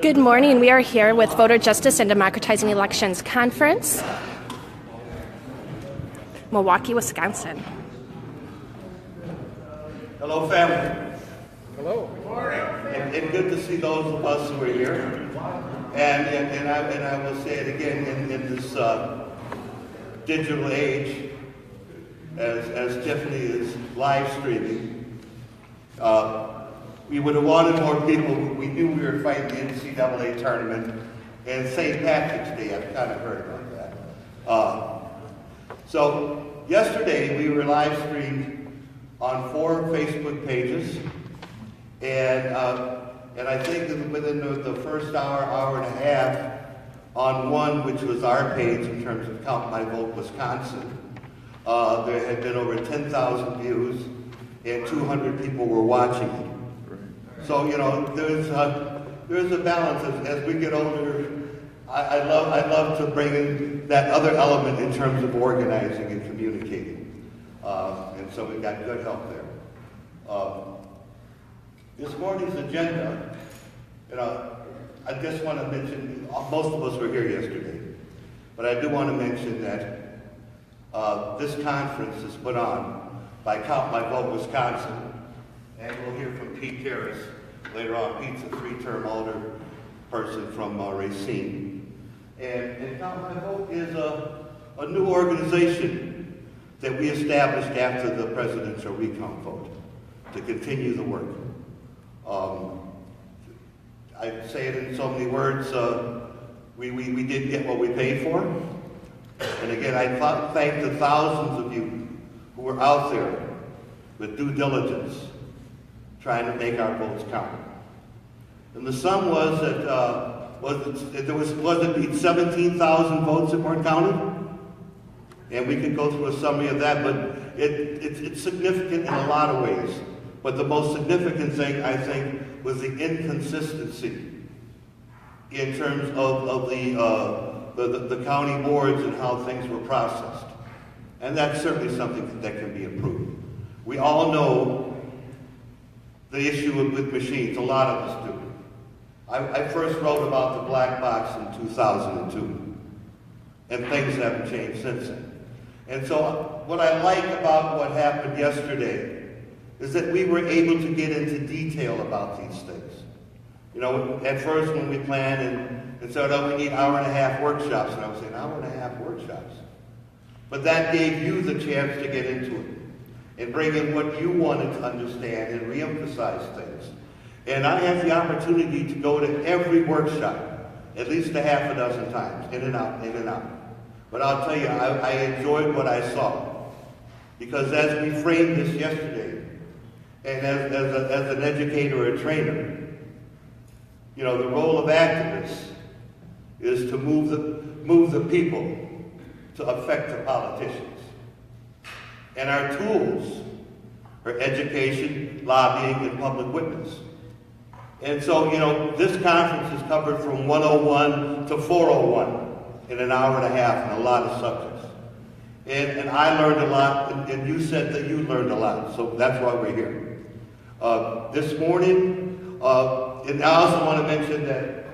Good morning. We are here with Voter Justice and Democratizing Elections Conference, Milwaukee, Wisconsin. Hello, family. Hello. Good morning. And good to see those of us who are here. And I will say it again, in this digital age, as Tiffany is live streaming, we would have wanted more people. We knew we were fighting the NCAA tournament and St. Patrick's Day. I've kind of heard about that. So yesterday we were live streamed on 4 Facebook pages, and I think that within the first hour and a half, on one, which was our page in terms of Count My Vote Wisconsin, there had been over 10,000 views, and 200 people were watching it. So, you know, there's a balance. As we get older, I love to bring in that other element in terms of organizing and communicating. And so we got good help there. This morning's agenda, you know, I just want to mention, most of us were here yesterday, but I do want to mention that this conference is put on by Count My Vote Wisconsin, and we'll hear from Pete Harris later on. Pete's a 3-term alder person from Racine. And Count My Vote is a new organization that we established after the presidential recount vote to continue the work. I say it in so many words, we did get what we paid for. And again, I thank the thousands of you who were out there with due diligence trying to make our votes count. And the sum was that was it 17,000 votes that weren't counted? And we could go through a summary of that, but it's significant in a lot of ways. But the most significant thing, I think, was the inconsistency in terms of the county boards and how things were processed. And that's certainly something that can be improved. We all know the issue with machines, a lot of us do. I first wrote about the black box in 2002, and things haven't changed since then. And so what I like about what happened yesterday is that we were able to get into detail about these things. You know, at first when we planned and said, oh, we need 1.5 hour workshops, and I was saying 1.5 hour workshops. But that gave you the chance to get into it and bring in what you wanted to understand and reemphasize things. And I had the opportunity to go to every workshop at least a half a dozen times, in and out, in and out. But I'll tell you, I enjoyed what I saw. Because as we framed this yesterday, and as an educator or a trainer, you know, the role of activists is to move the people to affect the politicians. And our tools are education, lobbying, and public witness. And so, you know, this conference is covered from 101 to 401 in 1.5 hours and a lot of subjects. And I learned a lot, and you said that you learned a lot, so that's why we're here. This morning, and I also want to mention that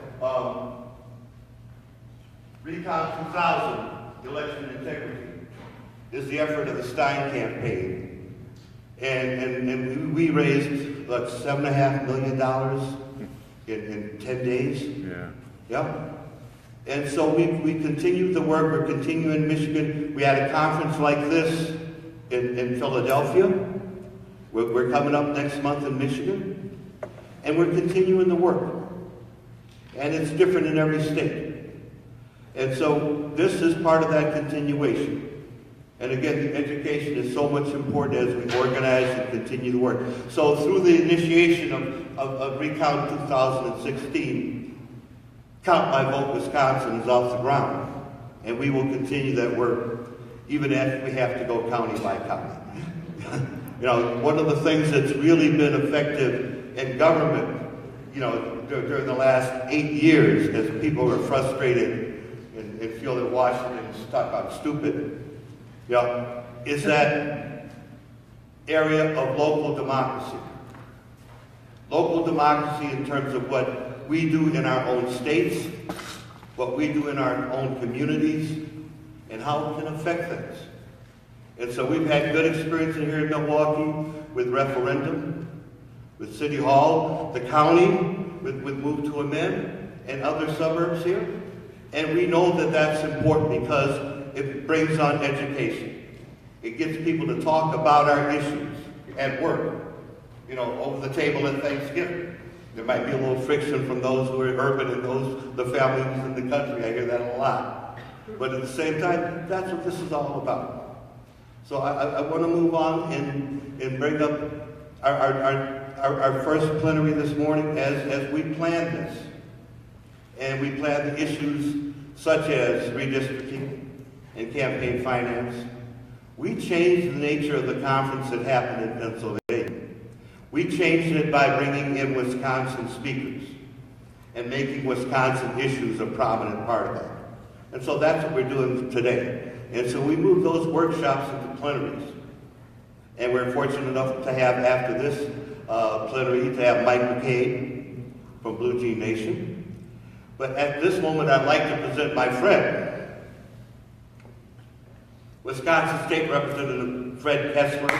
Recount 2000, Election Integrity, is the effort of the Stein campaign. And we raised, like, $7.5 million in 10 days. Yeah. Yep. And so we continued the work. We're continuing in Michigan. We had a conference like this in Philadelphia. We're coming up next month in Michigan. And we're continuing the work. And it's different in every state. And so this is part of that continuation. And again, the education is so much important as we organize and continue the work. So through the initiation of Recount 2016, Count My Vote Wisconsin is off the ground. And we will continue that work, even if we have to go county by county. You know, one of the things that's really been effective in government, you know, during the last 8 years, as people are frustrated and feel that Washington is stuck on stupid, you know, is that area of local democracy. Local democracy in terms of what we do in our own states, what we do in our own communities, and how it can affect things. And so we've had good experience here in Milwaukee with referendum, with City Hall, the county, with Move to Amend, and other suburbs here. And we know that that's important because it brings on education. It gets people to talk about our issues at work, you know, over the table at Thanksgiving. There might be a little friction from those who are urban and the families in the country. I hear that a lot. But at the same time, that's what this is all about. So I want to move on and bring up our first plenary this morning as we plan this. And we plan the issues such as redistricting and campaign finance. We changed the nature of the conference that happened in Pennsylvania. We changed it by bringing in Wisconsin speakers and making Wisconsin issues a prominent part of that. And so that's what we're doing today. And so we moved those workshops into plenaries. And we're fortunate enough to have, after this plenary, to have Mike McCabe from Blue Jean Nation. But at this moment, I'd like to present my friend, Wisconsin State Representative Fred Kessler,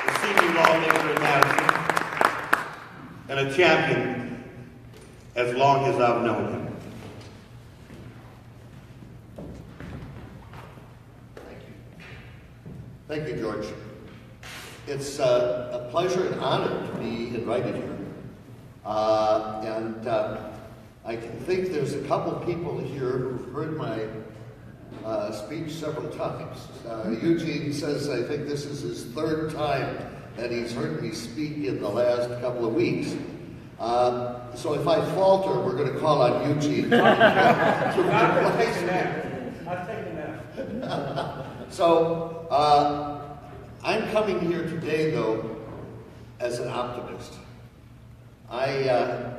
a senior lawmaker in Madison, and a champion as long as I've known him. Thank you, George. It's a pleasure and honor to be invited here. I can think there's a couple people here who've heard my speech several times. Eugene says I think this is his third time that he's heard me speak in the last couple of weeks. So if I falter, we're going to call on Eugene. I've taken that. So I'm coming here today, though, as an optimist. I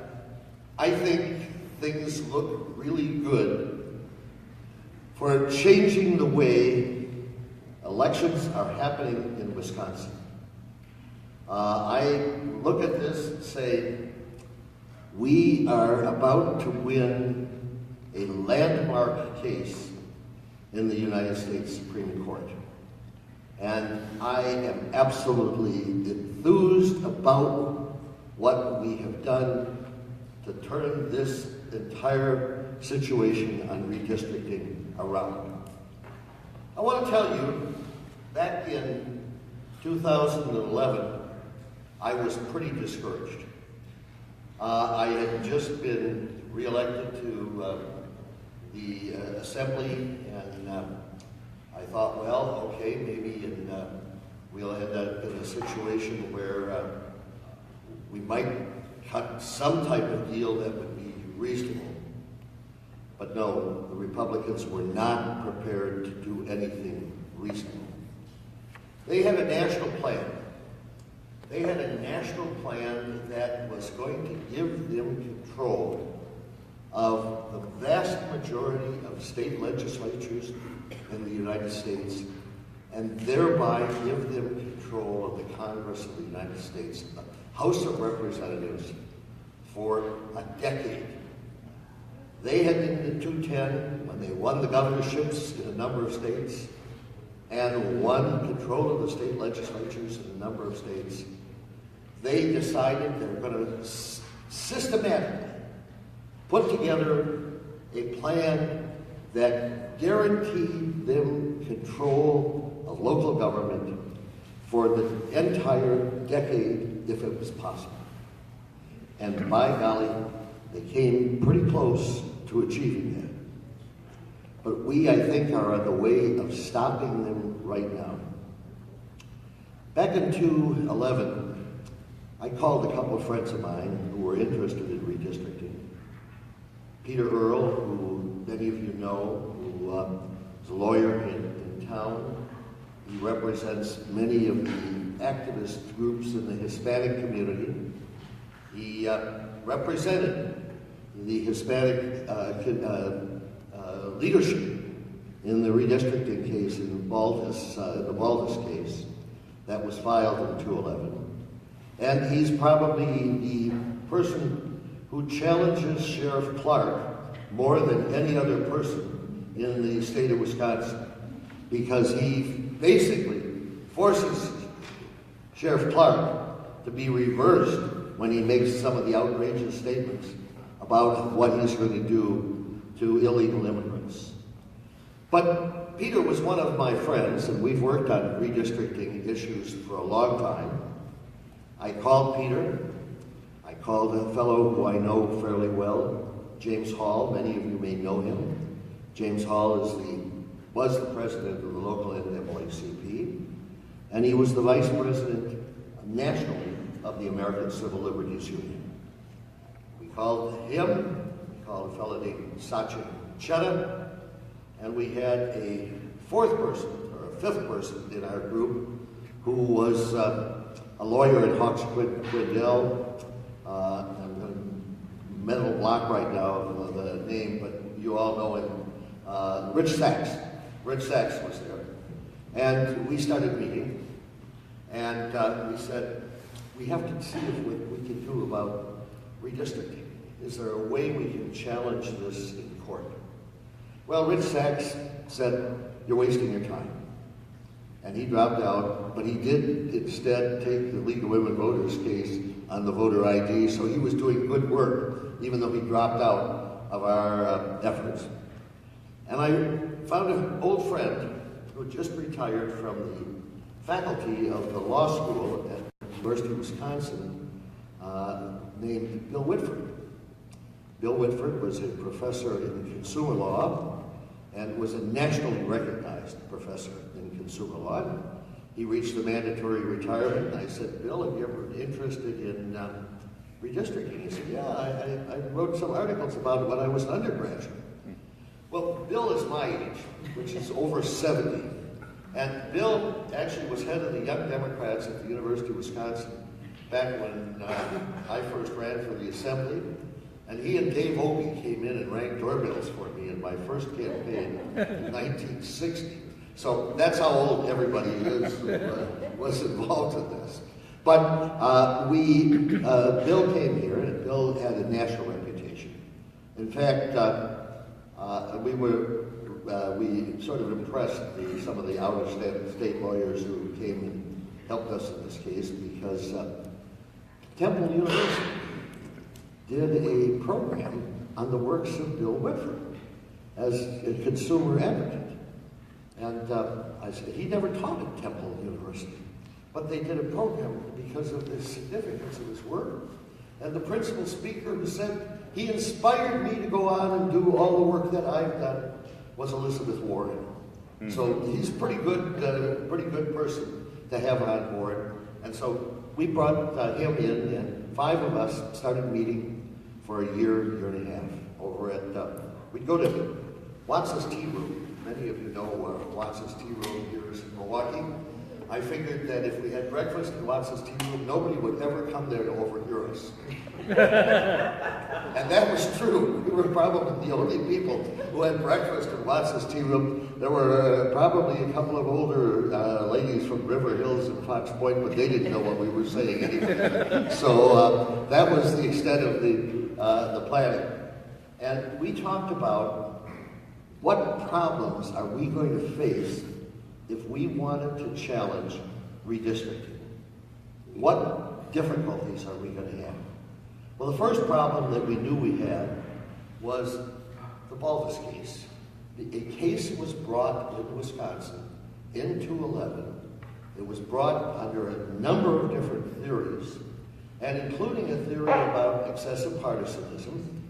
think things look really good for changing the way elections are happening in Wisconsin. I look at this and say, we are about to win a landmark case in the United States Supreme Court. And I am absolutely enthused about what we have done to turn this entire situation on redistricting around. I want to tell you, back in 2011, I was pretty discouraged. I had just been reelected to the Assembly, and I thought, well, okay, maybe we'll end up in a situation where we might cut some type of deal that would be reasonable. But no, the Republicans were not prepared to do anything reasonable. They had a national plan. They had a national plan that was going to give them control of the vast majority of state legislatures in the United States, and thereby give them control of the Congress of the United States, the House of Representatives, for a decade. They had in 210, when they won the governorships in a number of states, and won control of the state legislatures in a number of states, they decided they were going to systematically put together a plan that guaranteed them control of local government for the entire decade, if it was possible. And by golly, they came pretty close to achieving that. But we, I think, are on the way of stopping them right now. Back in 2011, I called a couple of friends of mine who were interested in redistricting. Peter Earle, who many of you know, who is a lawyer in town. He represents many of the activist groups in the Hispanic community. He represented the Hispanic leadership in the redistricting case in the Baldus case. that was filed in 2011. And he's probably the person who challenges Sheriff Clark more than any other person in the state of Wisconsin, because he basically forces Sheriff Clark to be reversed when he makes some of the outrageous statements about what he's going to do to illegal immigrants. But Peter was one of my friends, and we've worked on redistricting issues for a long time. I called Peter. I called a fellow who I know fairly well, James Hall. Many of you may know him. James Hall was the president of the local NAACP, and he was the vice president nationally of the American Civil Liberties Union. We called him. We called a fellow named Sachin Chetta, and we had a fourth person, or a fifth person in our group, who was a lawyer at Hawks Quindell. I'm going to mental block right now of the name, but you all know him. Rich Sachs. Rich Sachs was there. And we started meeting, and we said, we have to see what we can do about redistricting. Is there a way we can challenge this in court? Well, Rich Sachs said, you're wasting your time. And he dropped out, but he did instead take the League of Women Voters case on the voter ID, so he was doing good work, even though he dropped out of our efforts. And I found an old friend who had just retired from the faculty of the law school at the University of Wisconsin, named Bill Whitford. Bill Whitford was a professor in consumer law and was a nationally recognized professor in consumer law. He reached the mandatory retirement, and I said, Bill, have you ever been interested in redistricting? He said, yeah, I wrote some articles about it when I was an undergraduate. Well, Bill is my age, which is over 70. And Bill actually was head of the Young Democrats at the University of Wisconsin back when I first ran for the assembly. And he and Dave Obey came in and rang doorbells for me in my first campaign in 1960. So that's how old everybody is who was involved in this. But Bill came here, and Bill had a national reputation. In fact, we sort of impressed some of the out-of-state lawyers who came and helped us in this case, because Temple University did a program on the works of Bill Whitford as a consumer advocate. And I said, he never taught at Temple University, but they did a program because of the significance of his work. And the principal speaker who said he inspired me to go on and do all the work that I've done was Elizabeth Warren. Mm-hmm. So he's a pretty good person to have on board. And so we brought him in, and 5 of us started meeting for a year and a half over at, we'd go to Watts's Tea Room. Many of you know Watts's Tea Room here in Milwaukee. I figured that if we had breakfast in Watts's Tea Room, nobody would ever come there to overhear us. And that was true. We were probably the only people who had breakfast in Watts's Tea Room. There were probably a couple of older ladies from River Hills and Fox Point, but they didn't know what we were saying anyway. So that was the extent of the planning. And we talked about what problems are we going to face if we wanted to challenge redistricting. What difficulties are we going to have? Well, the first problem that we knew we had was the Baldus case. A case was brought in Wisconsin in 2011. It was brought under a number of different theories, and including a theory about excessive partisanism.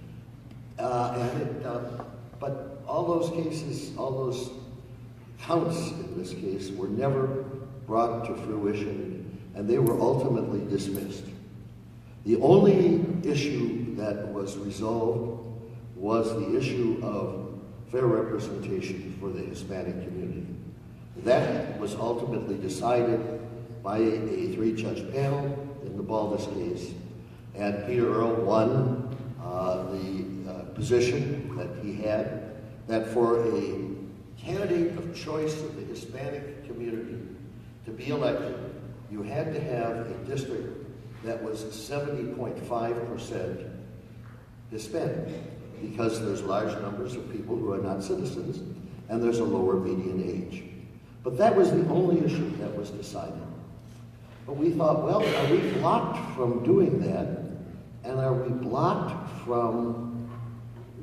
But all those cases, all those counts in this case, were never brought to fruition, and they were ultimately dismissed. The only issue that was resolved was the issue of fair representation for the Hispanic community. That was ultimately decided by a 3-judge panel in the Baldus case, and Peter Earle won the position that he had, that for a candidate of choice of the Hispanic community to be elected you had to have a district that was 70.5% Hispanic, because there's large numbers of people who are not citizens, and there's a lower median age. But that was the only issue that was decided. But we thought, well, are we blocked from doing that? And are we blocked from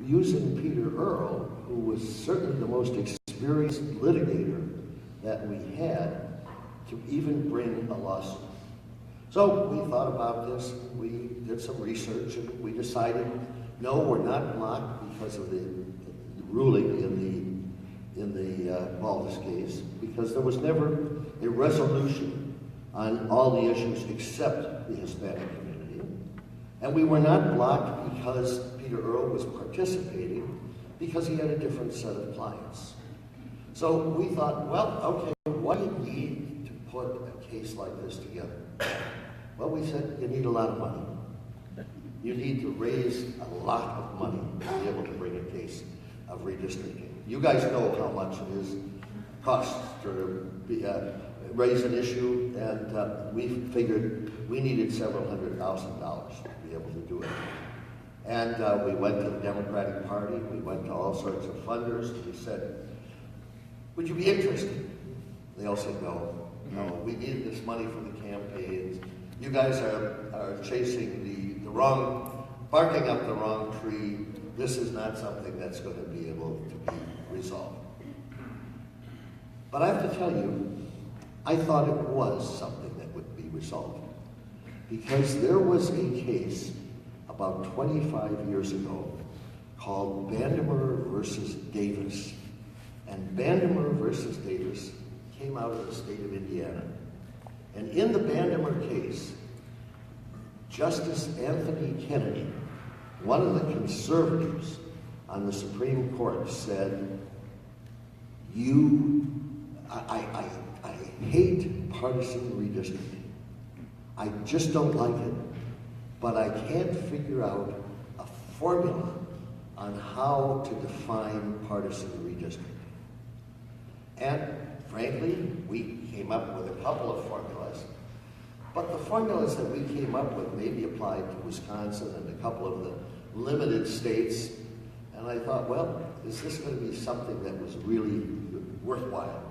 using Peter Earl, who was certainly the most experienced litigator that we had, to even bring a lawsuit? So we thought about this, we did some research, and we decided, no, we're not blocked because of the ruling in the Baldus case, because there was never a resolution on all the issues except the Hispanic community. And we were not blocked because Peter Earl was participating, because he had a different set of clients. So we thought, well, okay, what do you need to put a case like this together? Well, we said, you need a lot of money. You need to raise a lot of money to be able to bring a case of redistricting. You guys know how much it is costs to raise an issue, and we figured we needed several $100,000 to be able to do it. And we went to the Democratic Party, we went to all sorts of funders, and we said, would you be interested? They all said, no, we needed this money for the campaigns. You guys are chasing the wrong, barking up the wrong tree. This is not something that's going to be able to be resolved. But I have to tell you, I thought it was something that would be resolved, because there was a case about 25 years ago called Bandemer versus Davis. And Bandemer versus Davis came out of the state of Indiana. And in the Bandemer case, Justice Anthony Kennedy, one of the conservatives on the Supreme Court, said, I hate partisan redistricting. I just don't like it. But I can't figure out a formula on how to define partisan redistricting. And frankly, we came up with a couple of formulas, but the formulas that we came up with maybe applied to Wisconsin and a couple of the limited states. And I thought, well, is this going to be something that was really worthwhile?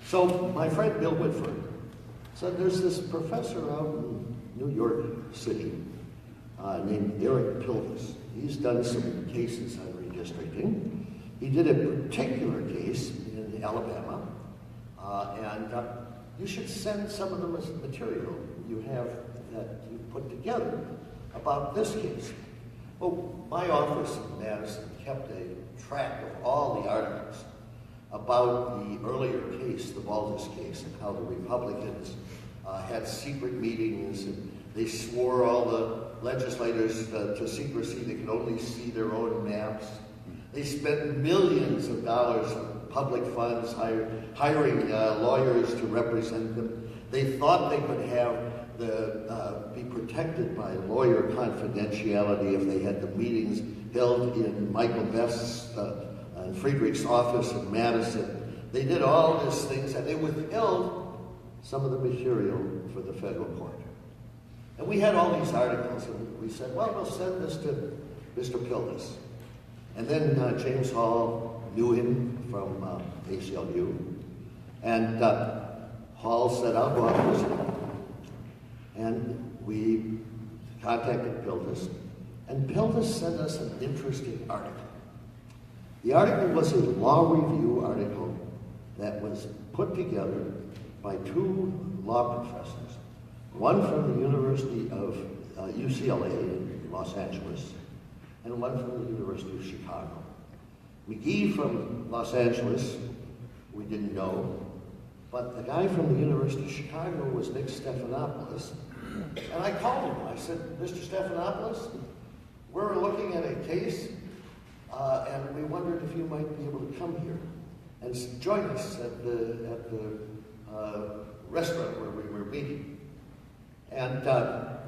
So my friend Bill Whitford said, there's this professor out in New York City named Eric Pildes. He's done some cases on redistricting. He did a particular case in Alabama, and you should send some of the material you have that you put together about this case. Well, my office in Madison kept a track of all the articles about the earlier case, the Baldus case, and how the Republicans had secret meetings, and they swore all the legislators to secrecy. They could only see their own maps. They spent millions of dollars of public funds hiring lawyers to represent them. They thought they could have be protected by lawyer confidentiality if they had the meetings held in Michael Best's and Friedrich's office in Madison. They did all these things, and they withheld some of the material for the federal court. And we had all these articles, and we said, well, we'll send this to Mr. Pildes. And then James Hall knew him from ACLU, and Hall said, I'll go out and visit him. And we contacted Pildes, and Pildes sent us an interesting article. The article was a law review article that was put together by two law professors, one from the University of UCLA in Los Angeles, and one from the University of Chicago. McGee from Los Angeles, we didn't know, but the guy from the University of Chicago was Nick Stephanopoulos, and I called him. I said, Mr. Stephanopoulos, we're looking at a case, and we wondered if you might be able to come here and join us at the restaurant where we were meeting. And the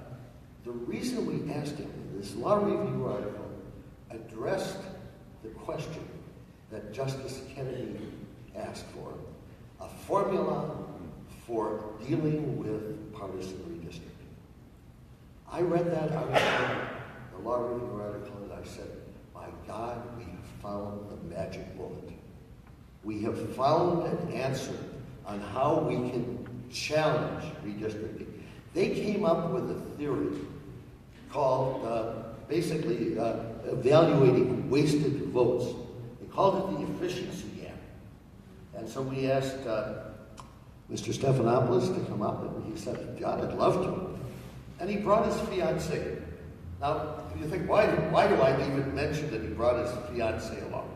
reason we asked him, this law review article addressed the question that Justice Kennedy asked for, a formula for dealing with partisan redistricting. I read that article, the law review article, and I said, my God, we have found the magic bullet. We have found an answer on how we can challenge redistricting. They came up with a theory called basically evaluating wasted votes. They called it the efficiency gap. And so we asked Mr. Stephanopoulos to come up, and he said, John, I'd love to. And he brought his fiancée. Now, you think, why do I even mention that he brought his fiancée along?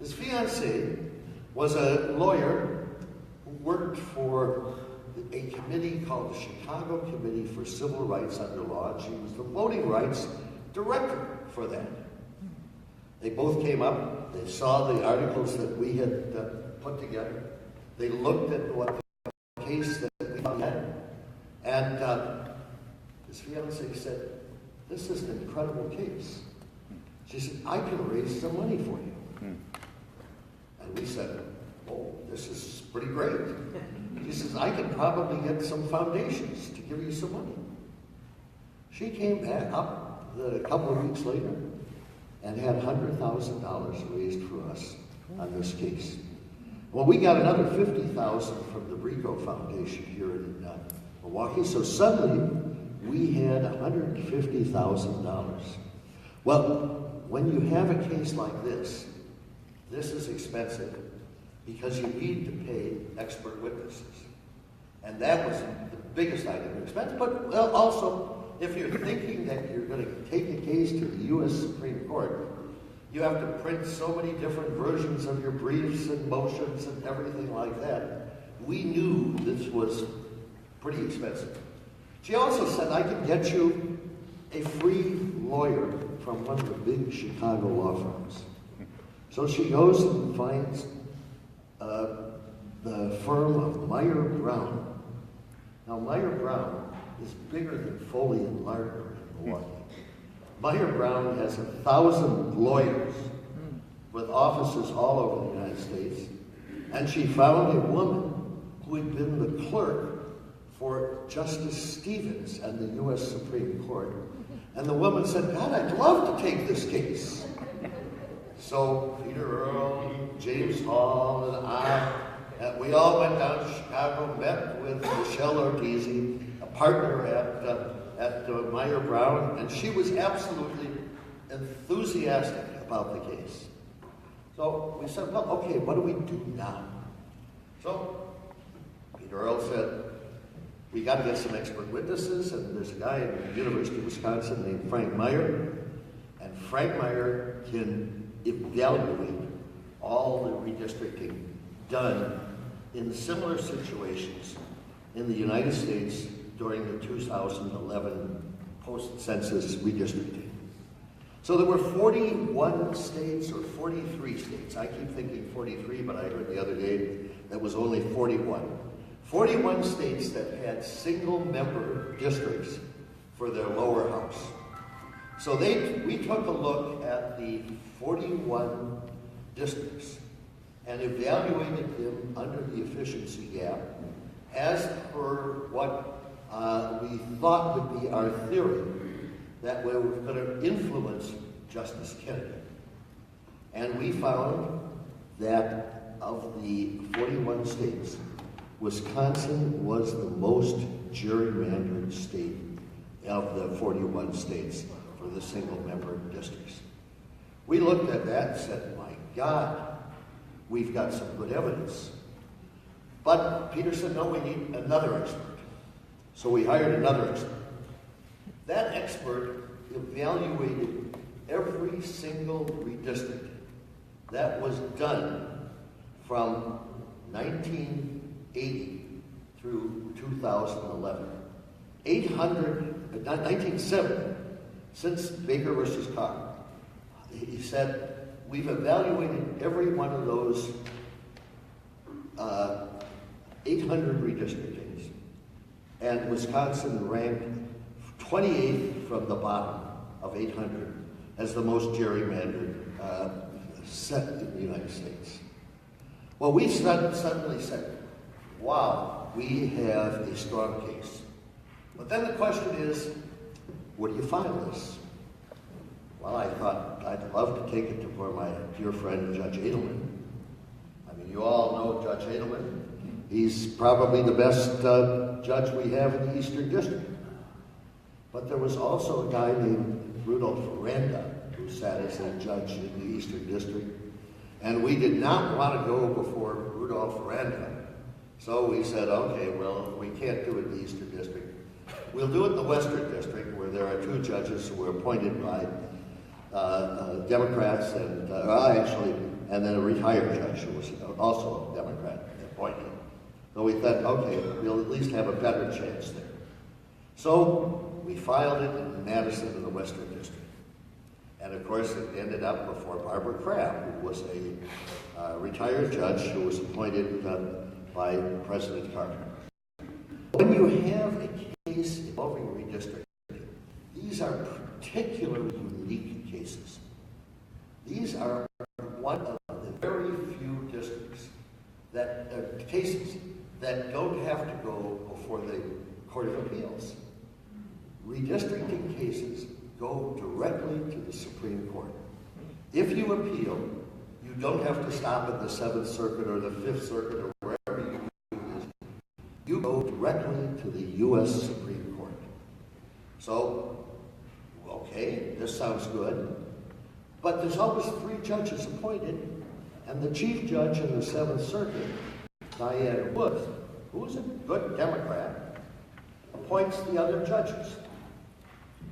His fiancée was a lawyer who worked for a committee called the Chicago Committee for Civil Rights Under Law, and she was the voting rights director for that. They both came up, they saw the articles that we had put together, they looked at what the case that we had, and his fiancée said, this is an incredible case. She said, I can raise some money for you. And we said, oh, this is pretty great. She says, I can probably get some foundations to give you some money. She came back up a couple of weeks later and had $100,000 raised for us on this case. Well, we got another $50,000 from the Brico Foundation here in Milwaukee, so suddenly we had $150,000. Well, when you have a case like this is expensive because you need to pay expert witnesses. And that was the biggest item of expense. But also, if you're thinking that you're going to take a case to the U.S. Supreme Court, you have to print so many different versions of your briefs and motions and everything like that. We knew this was pretty expensive. She also said, I can get you a free lawyer from one of the big Chicago law firms. So she goes and finds the firm of Meyer Brown. Now, Meyer Brown is bigger than Foley and Lardner in Milwaukee. Meyer Brown has 1,000 lawyers with offices all over the United States, and she found a woman who had been the clerk for Justice Stevens and the U.S. Supreme Court. And the woman said, God, I'd love to take this case. So Peter Earl, James Hall, and I, we all went down to Chicago, met with Michelle Ortizi, a partner at Meyer Brown, and she was absolutely enthusiastic about the case. So we said, well, okay, what do we do now? So Peter Earl said, we got to get some expert witnesses, and there's a guy at the University of Wisconsin named Frank Meyer, and Frank Meyer can evaluate all the redistricting done in similar situations in the United States during the 2011 post-census redistricting. So there were 41 states or 43 states. I keep thinking 43, but I heard the other day that was only 41. 41 states that had single-member districts for their lower house. So we took a look at the 41 districts and evaluated them under the efficiency gap as per what we thought would be our theory that we were going to influence Justice Kennedy. And we found that of the 41 states, Wisconsin was the most gerrymandered state of the 41 states for the single-member districts. We looked at that and said, my God, we've got some good evidence. But Peter said, no, we need another expert. So we hired another expert. That expert evaluated every single redistricting that was done from 1980 through 2011. 1970, since Baker versus Carr. He said, we've evaluated every one of those 800 redistrictings, and Wisconsin ranked 28th from the bottom of 800 as the most gerrymandered set in the United States. Well, we suddenly said, wow, we have a strong case. But then the question is, where do you file this? Well, I thought I'd love to take it before my dear friend Judge Edelman. I mean, you all know Judge Edelman. He's probably the best judge we have in the Eastern District. But there was also a guy named Rudolph Aranda who sat as a judge in the Eastern District. And we did not want to go before Rudolph Aranda. So we said, okay, well, we can't do it in the Eastern District. We'll do it in the Western District, where there are two judges who were appointed by Democrats and then a retired judge who was also a Democrat appointed. So we thought, okay, we'll at least have a better chance there. So we filed it in Madison in the Western District. And of course, it ended up before Barbara Crabb, who was a retired judge who was appointed by President Carter. When you have a case involving redistricting, these are particularly unique cases. These are one of the very few districts cases that don't have to go before the Court of Appeals. Redistricting cases go directly to the Supreme Court. If you appeal, you don't have to stop at the 7th Circuit or the 5th Circuit or wherever you do this. You go directly to the U.S. Supreme Court. So, okay, this sounds good. But there's always 3 judges appointed, and the chief judge in the 7th Circuit, Diane Wood, who's a good Democrat, appoints the other judges.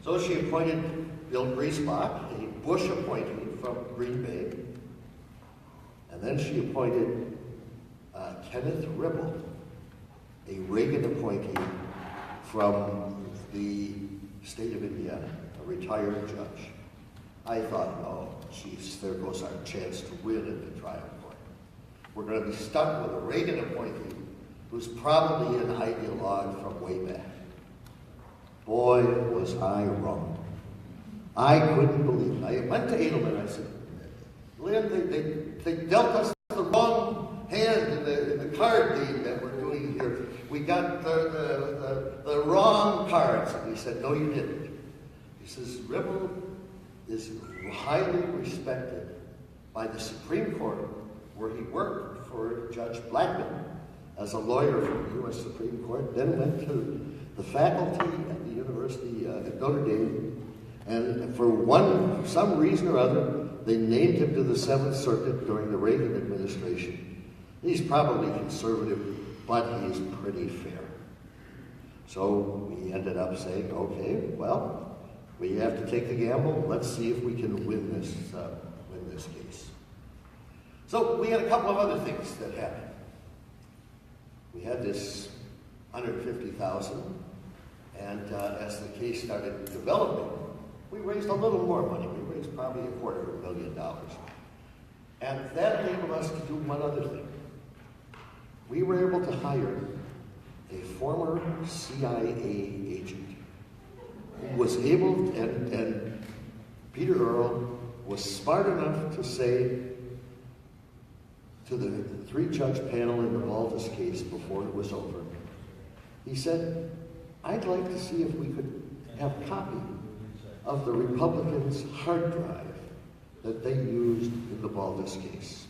So she appointed Bill Griesbach, a Bush appointee from Green Bay, and then she appointed Kenneth Ribble, a Reagan appointee from the state of Indiana, a retired judge. I thought, oh, geez, there goes our chance to win at the trial court. We're going to be stuck with a Reagan appointee who's probably an ideologue from way back. Boy, was I wrong. I couldn't believe it. I went to Edelman. I said, Lynn, they dealt us the wrong hand in the card game that we're doing here. We got the wrong cards. And he said, no, you didn't. He says, Ribble is highly respected by the Supreme Court, where he worked for Judge Blackmun as a lawyer for the U.S. Supreme Court, then went to the faculty at the University at Notre Dame, and for some reason or other, they named him to the 7th Circuit during the Reagan administration. He's probably conservative, but he's pretty fair. So we ended up saying, okay, well, we have to take the gamble. Let's see if we can win this case. So we had a couple of other things that happened. We had this $150,000, and as the case started developing, we raised a little more money. We raised probably $250,000. And that enabled us to do one other thing. We were able to hire a former CIA agent who was able, and Peter Earle was smart enough to say to the 3-judge panel in the Valdez case before it was over, he said, I'd like to see if we could have a copy of the Republicans' hard drive that they used in the Valdez case.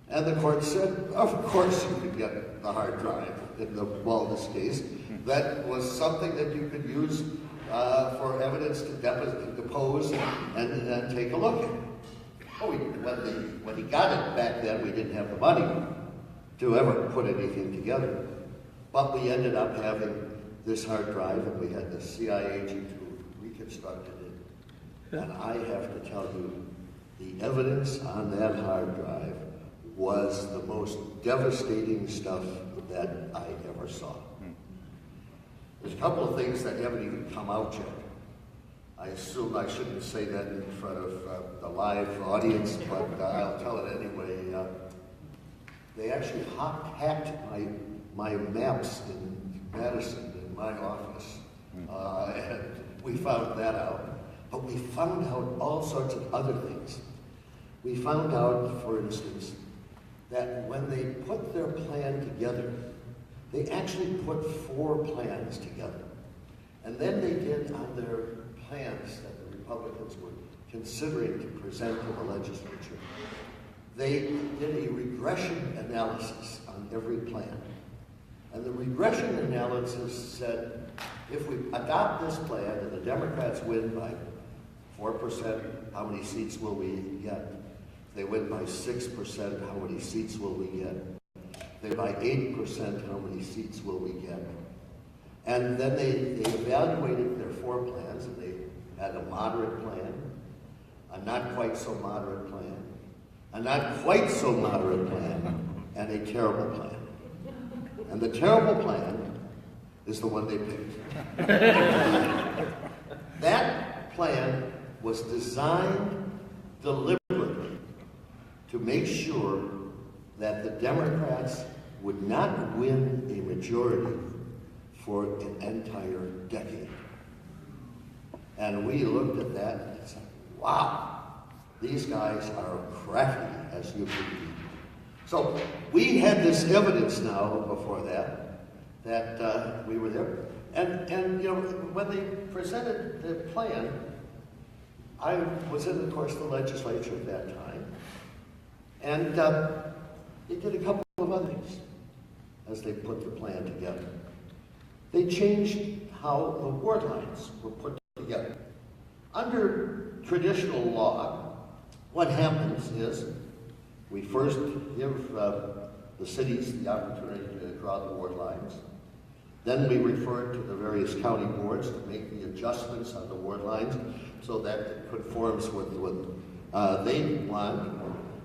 And the court said, of course you could get the hard drive in the Valdez case. That was something that you could use for evidence to depose and take a look at. Oh, when he got it back then, we didn't have the money to ever put anything together. But we ended up having this hard drive, and we had the CIA agent who reconstructed it. And I have to tell you, the evidence on that hard drive was the most devastating stuff that I ever saw. There's a couple of things that haven't even come out yet. I assume I shouldn't say that in front of the live audience, but I'll tell it anyway. They actually hacked my maps in Madison in my office, and we found that out. But we found out all sorts of other things. We found out, for instance, that when they put their plan together, They actually put 4 plans together. And then they did on their plans that the Republicans were considering to present to the legislature, they did a regression analysis on every plan. And the regression analysis said, if we adopt this plan and the Democrats win by 4%, how many seats will we get? If they win by 6%, how many seats will we get? If they by 8%, how many seats will we get? And then they evaluated their 4 plans, and they had a moderate plan, a not quite so moderate plan, a not quite so moderate plan, and a terrible plan. And the terrible plan is the one they picked. That plan was designed deliberately to make sure that the Democrats would not win a majority for an entire decade. And we looked at that and said, wow, these guys are crafty as you can be. So we had this evidence now before that we were there. And you know, when they presented the plan, I was in, of course, the legislature at that time. And they did a couple of other things as they put the plan together. They changed how the ward lines were put together. Under traditional law, what happens is we first give the cities the opportunity to draw the ward lines. Then we refer to the various county boards to make the adjustments on the ward lines so that it conforms with what they want.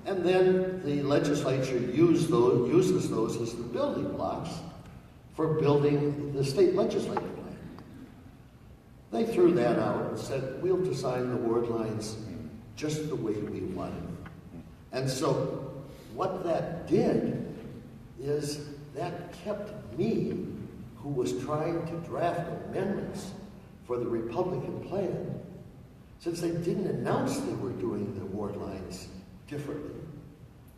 And then the legislature uses those as the building blocks for building the state legislative plan. They threw that out and said, we'll design the ward lines just the way we want them. And so what that did is that kept me, who was trying to draft amendments for the Republican plan, since they didn't announce they were doing the ward lines differently,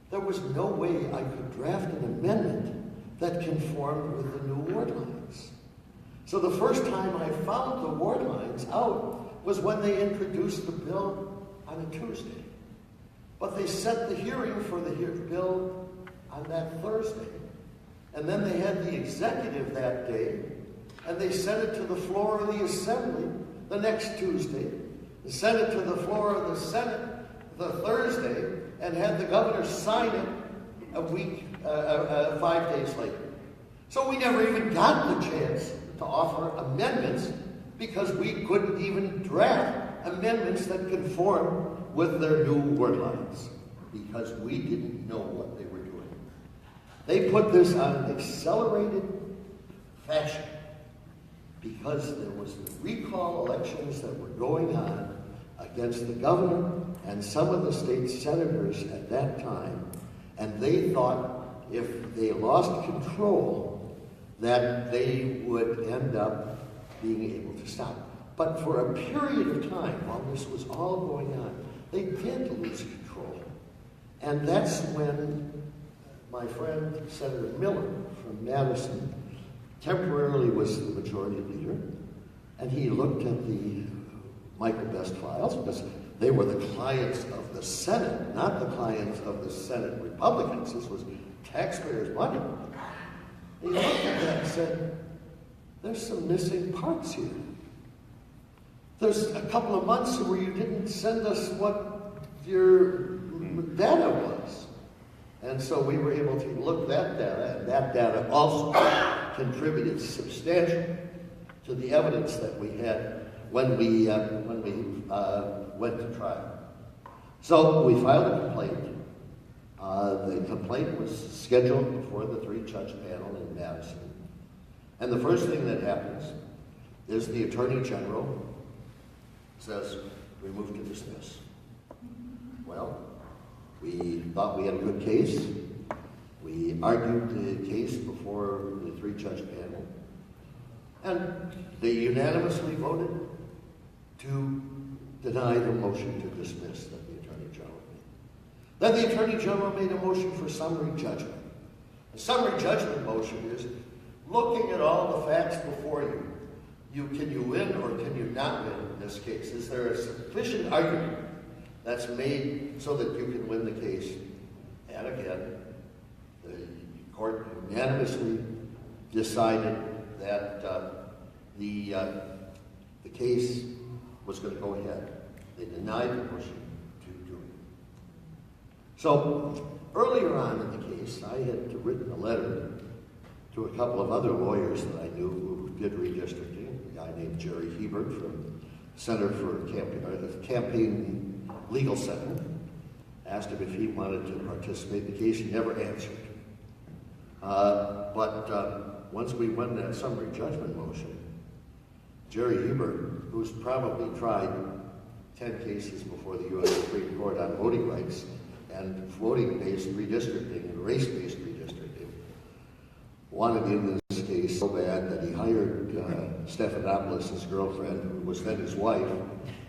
there was no way I could draft an amendment that conformed with the new ward lines. So the first time I found the ward lines out was when they introduced the bill on a Tuesday. But they set the hearing for the bill on that Thursday. And then they had the executive that day, and they sent it to the floor of the Assembly the next Tuesday, and sent it to the floor of the Senate the Thursday, and had the governor sign it a week, 5 days later. So we never even got the chance to offer amendments because we couldn't even draft amendments that conform with their new word lines because we didn't know what they were doing. They put this on an accelerated fashion because there was the recall elections that were going on against the governor and some of the state senators at that time, and they thought if they lost control that they would end up being able to stop. But for a period of time, while this was all going on, they did lose control. And that's when my friend Senator Miller from Madison temporarily was the majority leader, and he looked at the Michael Best files because they were the clients of the Senate, not the clients of the Senate Republicans. This was taxpayers' money. He looked at that and said, there's some missing parts here. There's a couple of months where you didn't send us what your data was. And so we were able to look at that data, and that data also contributed substantially to the evidence that we had when we went to trial. So we filed a complaint. The complaint was scheduled before the 3-judge panel in Madison. And the first thing that happens is the Attorney General says, we move to dismiss. Well, we thought we had a good case. We argued the case before the 3-judge panel. And they unanimously voted to deny the motion to dismiss that the Attorney General made. Then the Attorney General made a motion for summary judgment. A summary judgment motion is looking at all the facts before you, can you win or can you not win in this case? Is there a sufficient argument that's made so that you can win the case? And again, the court unanimously decided that the case was going to go ahead. They denied the motion to do it. So earlier on in the case, I had written a letter to a couple of other lawyers that I knew who did redistricting, a guy named Jerry Hebert from Center for Campaign Legal Center. Asked him if he wanted to participate in the case. He never answered. But once we won that summary judgment motion, Jerry Hebert, who's probably tried 10 cases before the U.S. Supreme Court on voting rights and voting-based redistricting and race-based redistricting, wanted in this case so bad that he hired Stephanopoulos, his girlfriend, who was then his wife,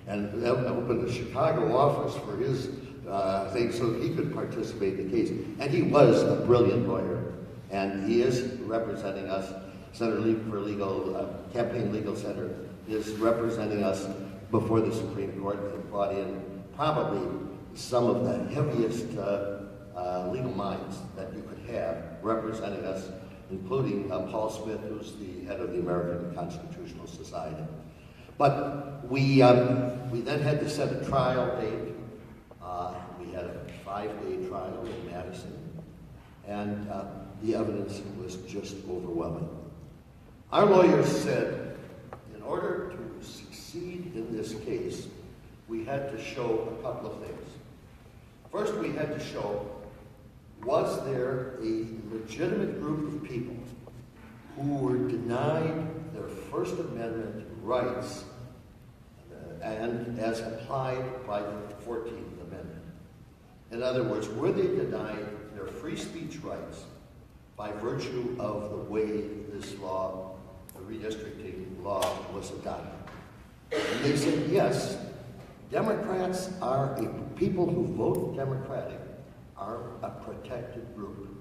and opened a Chicago office for his thing so that he could participate in the case. And he was a brilliant lawyer, and he is representing us. Center for Legal, Campaign Legal Center is representing us before the Supreme Court and brought in probably some of the heaviest legal minds that you could have representing us, including Paul Smith, who's the head of the American Constitutional Society. But we then had to set a trial date. We had a 5-day trial in Madison, and the evidence was just overwhelming. Our lawyers said, in order to succeed in this case, we had to show a couple of things. First, we had to show, was there a legitimate group of people who were denied their First Amendment rights and as applied by the 14th Amendment? In other words, were they denied their free speech rights by virtue of the way this law, the redistricting law, was adopted? And they said, yes, Democrats are people who vote Democratic are a protected group.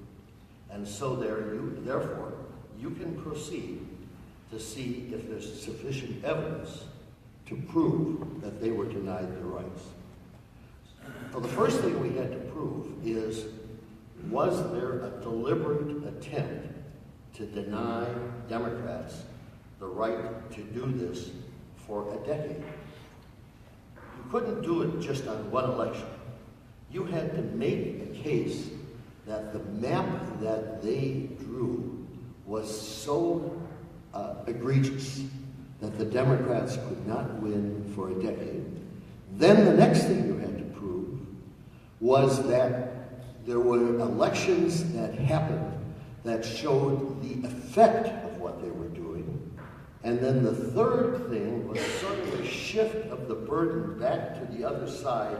And so therefore, you can proceed to see if there's sufficient evidence to prove that they were denied their rights. So the first thing we had to prove is, was there a deliberate attempt to deny Democrats the right to do this for a decade? You couldn't do it just on one election. You had to make a case that the map that they drew was so egregious that the Democrats could not win for a decade. Then the next thing you had to prove was that there were elections that happened that showed the effect of what they were doing. And then the third thing was sort of a shift of the burden back to the other side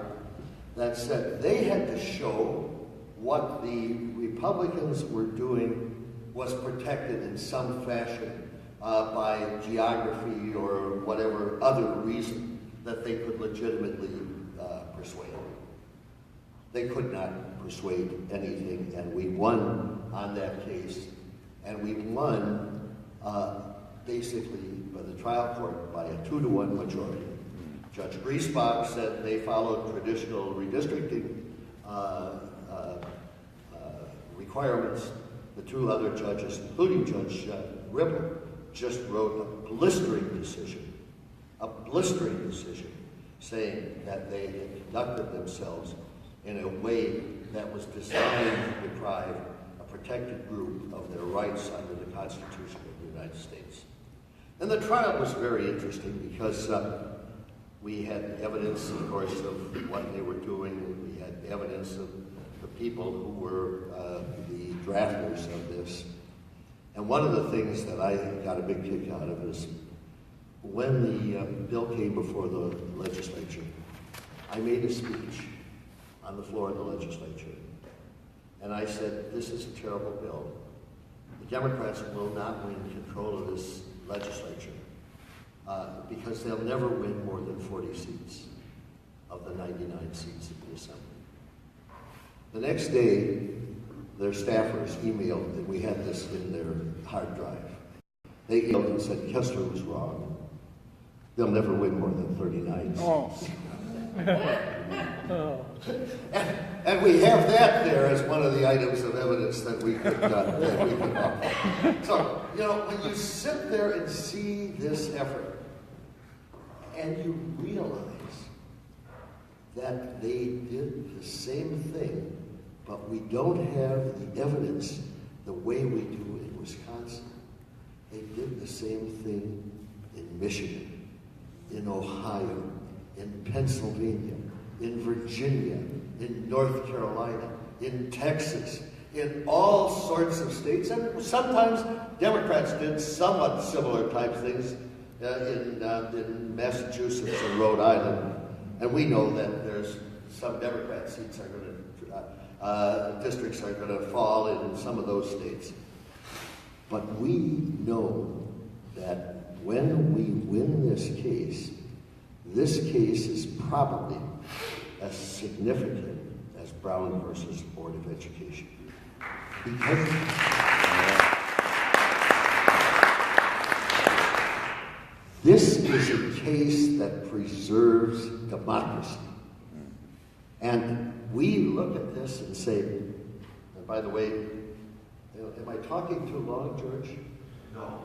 that said they had to show what the Republicans were doing was protected in some fashion by geography or whatever other reason that they could legitimately persuade. They could not persuade anything, and we won on that case. And we won basically by the trial court by a 2-to-1 majority. Judge Griesbach said they followed traditional redistricting requirements. The two other judges, including Judge Ripple, just wrote a blistering decision saying that they had conducted themselves in a way that was designed to deprive a protected group of their rights under the Constitution of the United States. And the trial was very interesting because we had evidence, of course, of what they were doing. We had evidence of the people who were the drafters of this. And one of the things that I got a big kick out of is when the bill came before the legislature, I made a speech on the floor of the legislature. And I said, this is a terrible bill. The Democrats will not win control of this legislature because they'll never win more than 40 seats of the 99 seats in the Assembly. The next day, their staffers emailed, and we had this in their hard drive. They emailed and said Kessler was wrong. They'll never win more than 39 seats. Oh. And we have that there as one of the items of evidence that we could offer. So, you know, when you sit there and see this effort, and you realize that they did the same thing, but we don't have the evidence the way we do in Wisconsin. They did the same thing in Michigan, in Ohio, in Pennsylvania, in Virginia, in North Carolina, in Texas, in all sorts of states. And sometimes Democrats did somewhat similar type things in Massachusetts and Rhode Island. And we know that there's some Democrat seats are going to, districts are going to fall in some of those states. But we know that when we win this case is probably as significant as Brown versus Board of Education. Because this is a case that preserves democracy. And we look at this and say, and by the way, am I talking too long, George? No.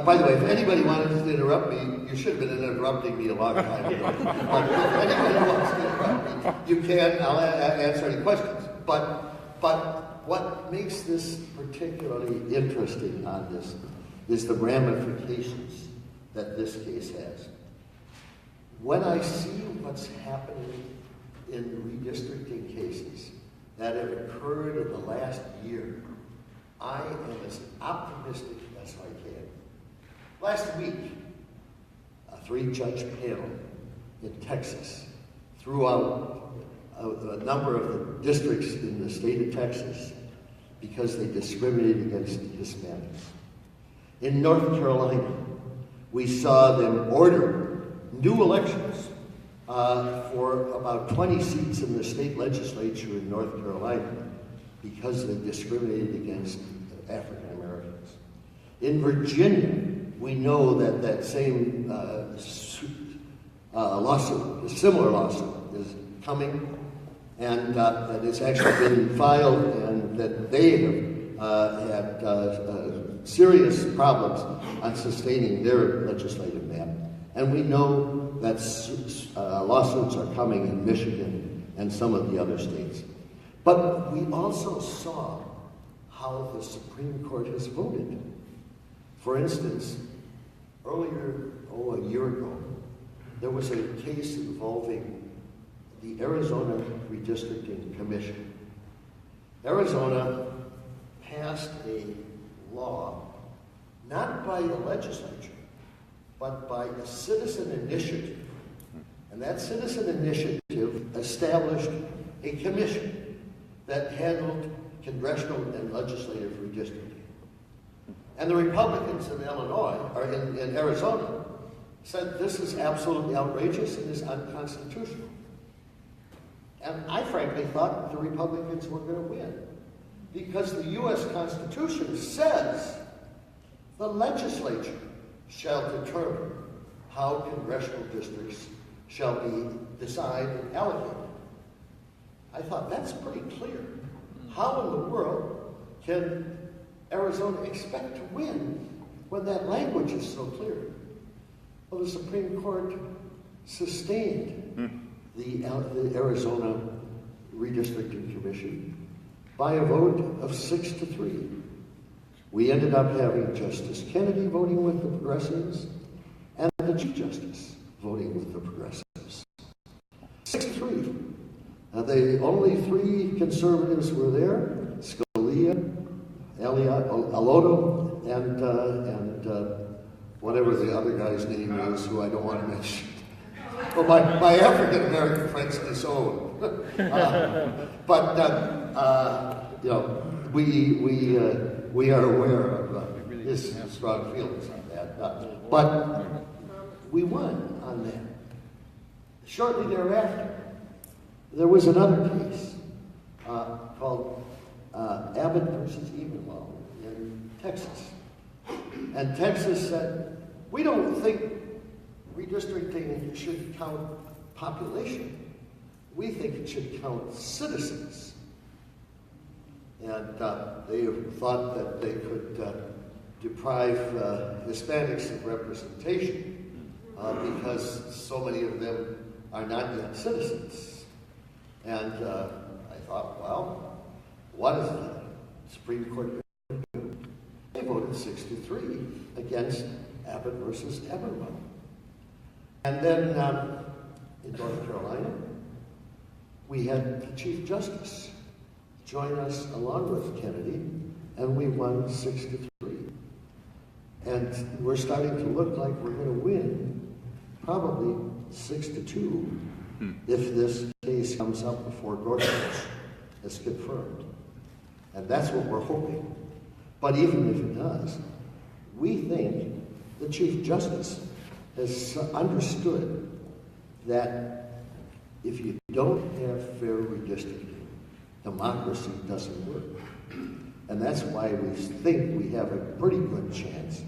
By the way, if anybody wanted to interrupt me, you should have been interrupting me a long time ago. But if anybody wants to interrupt me, you can. I'll answer any questions. But what makes this particularly interesting on this is the ramifications that this case has. When I see what's happening in redistricting cases that have occurred in the last year, I am as optimistic as I can. Last week, a 3-judge panel in Texas threw out a number of the districts in the state of Texas because they discriminated against Hispanics. In North Carolina, we saw them order new elections for about 20 seats in the state legislature in North Carolina because they discriminated against African Americans. In Virginia, we know that that same lawsuit, a similar lawsuit, is coming, and that it's actually been filed, and that they have had serious problems on sustaining their legislative map. And we know that lawsuits are coming in Michigan and some of the other states. But we also saw how the Supreme Court has voted. For instance, earlier, a year ago, there was a case involving the Arizona Redistricting Commission. Arizona passed a law, not by the legislature, but by a citizen initiative. And that citizen initiative established a commission that handled congressional and legislative redistricting. And the Republicans in Illinois, or in Arizona, said this is absolutely outrageous and is unconstitutional. And I frankly thought the Republicans were going to win, because the U.S. Constitution says the legislature shall determine how congressional districts shall be decided and allocated. I thought that's pretty clear. How in the world can Arizona expect to win when that language is so clear? Well, the Supreme Court sustained the Arizona Redistricting Commission by a vote of 6-3. We ended up having Justice Kennedy voting with the progressives and the Chief Justice voting with the progressives. 6-3. The only 3 conservatives were there: Scalia, Alito, and whatever the other guy's name is, who I don't want to mention. Well, my African-American friends disown. You know, we are aware of his strong feelings on that. But we won on that. Shortly thereafter, there was another case called Abbott versus Evenwell in Texas. And Texas said, we don't think redistricting should count population. We think it should count citizens. And they thought that they could deprive Hispanics of representation because so many of them are not yet citizens. And I thought, well, what is the Supreme Court going to do? They voted 6-3 against Abbott versus Evenwell. And then in North Carolina, we had the Chief Justice join us along with Kennedy, and we won 6-3. And we're starting to look like we're going to win probably 6-2 if this case comes up before Gorsuch is confirmed. And that's what we're hoping. But even if it does, we think the Chief Justice has understood that if you don't have fair redistricting, democracy doesn't work. And that's why we think we have a pretty good chance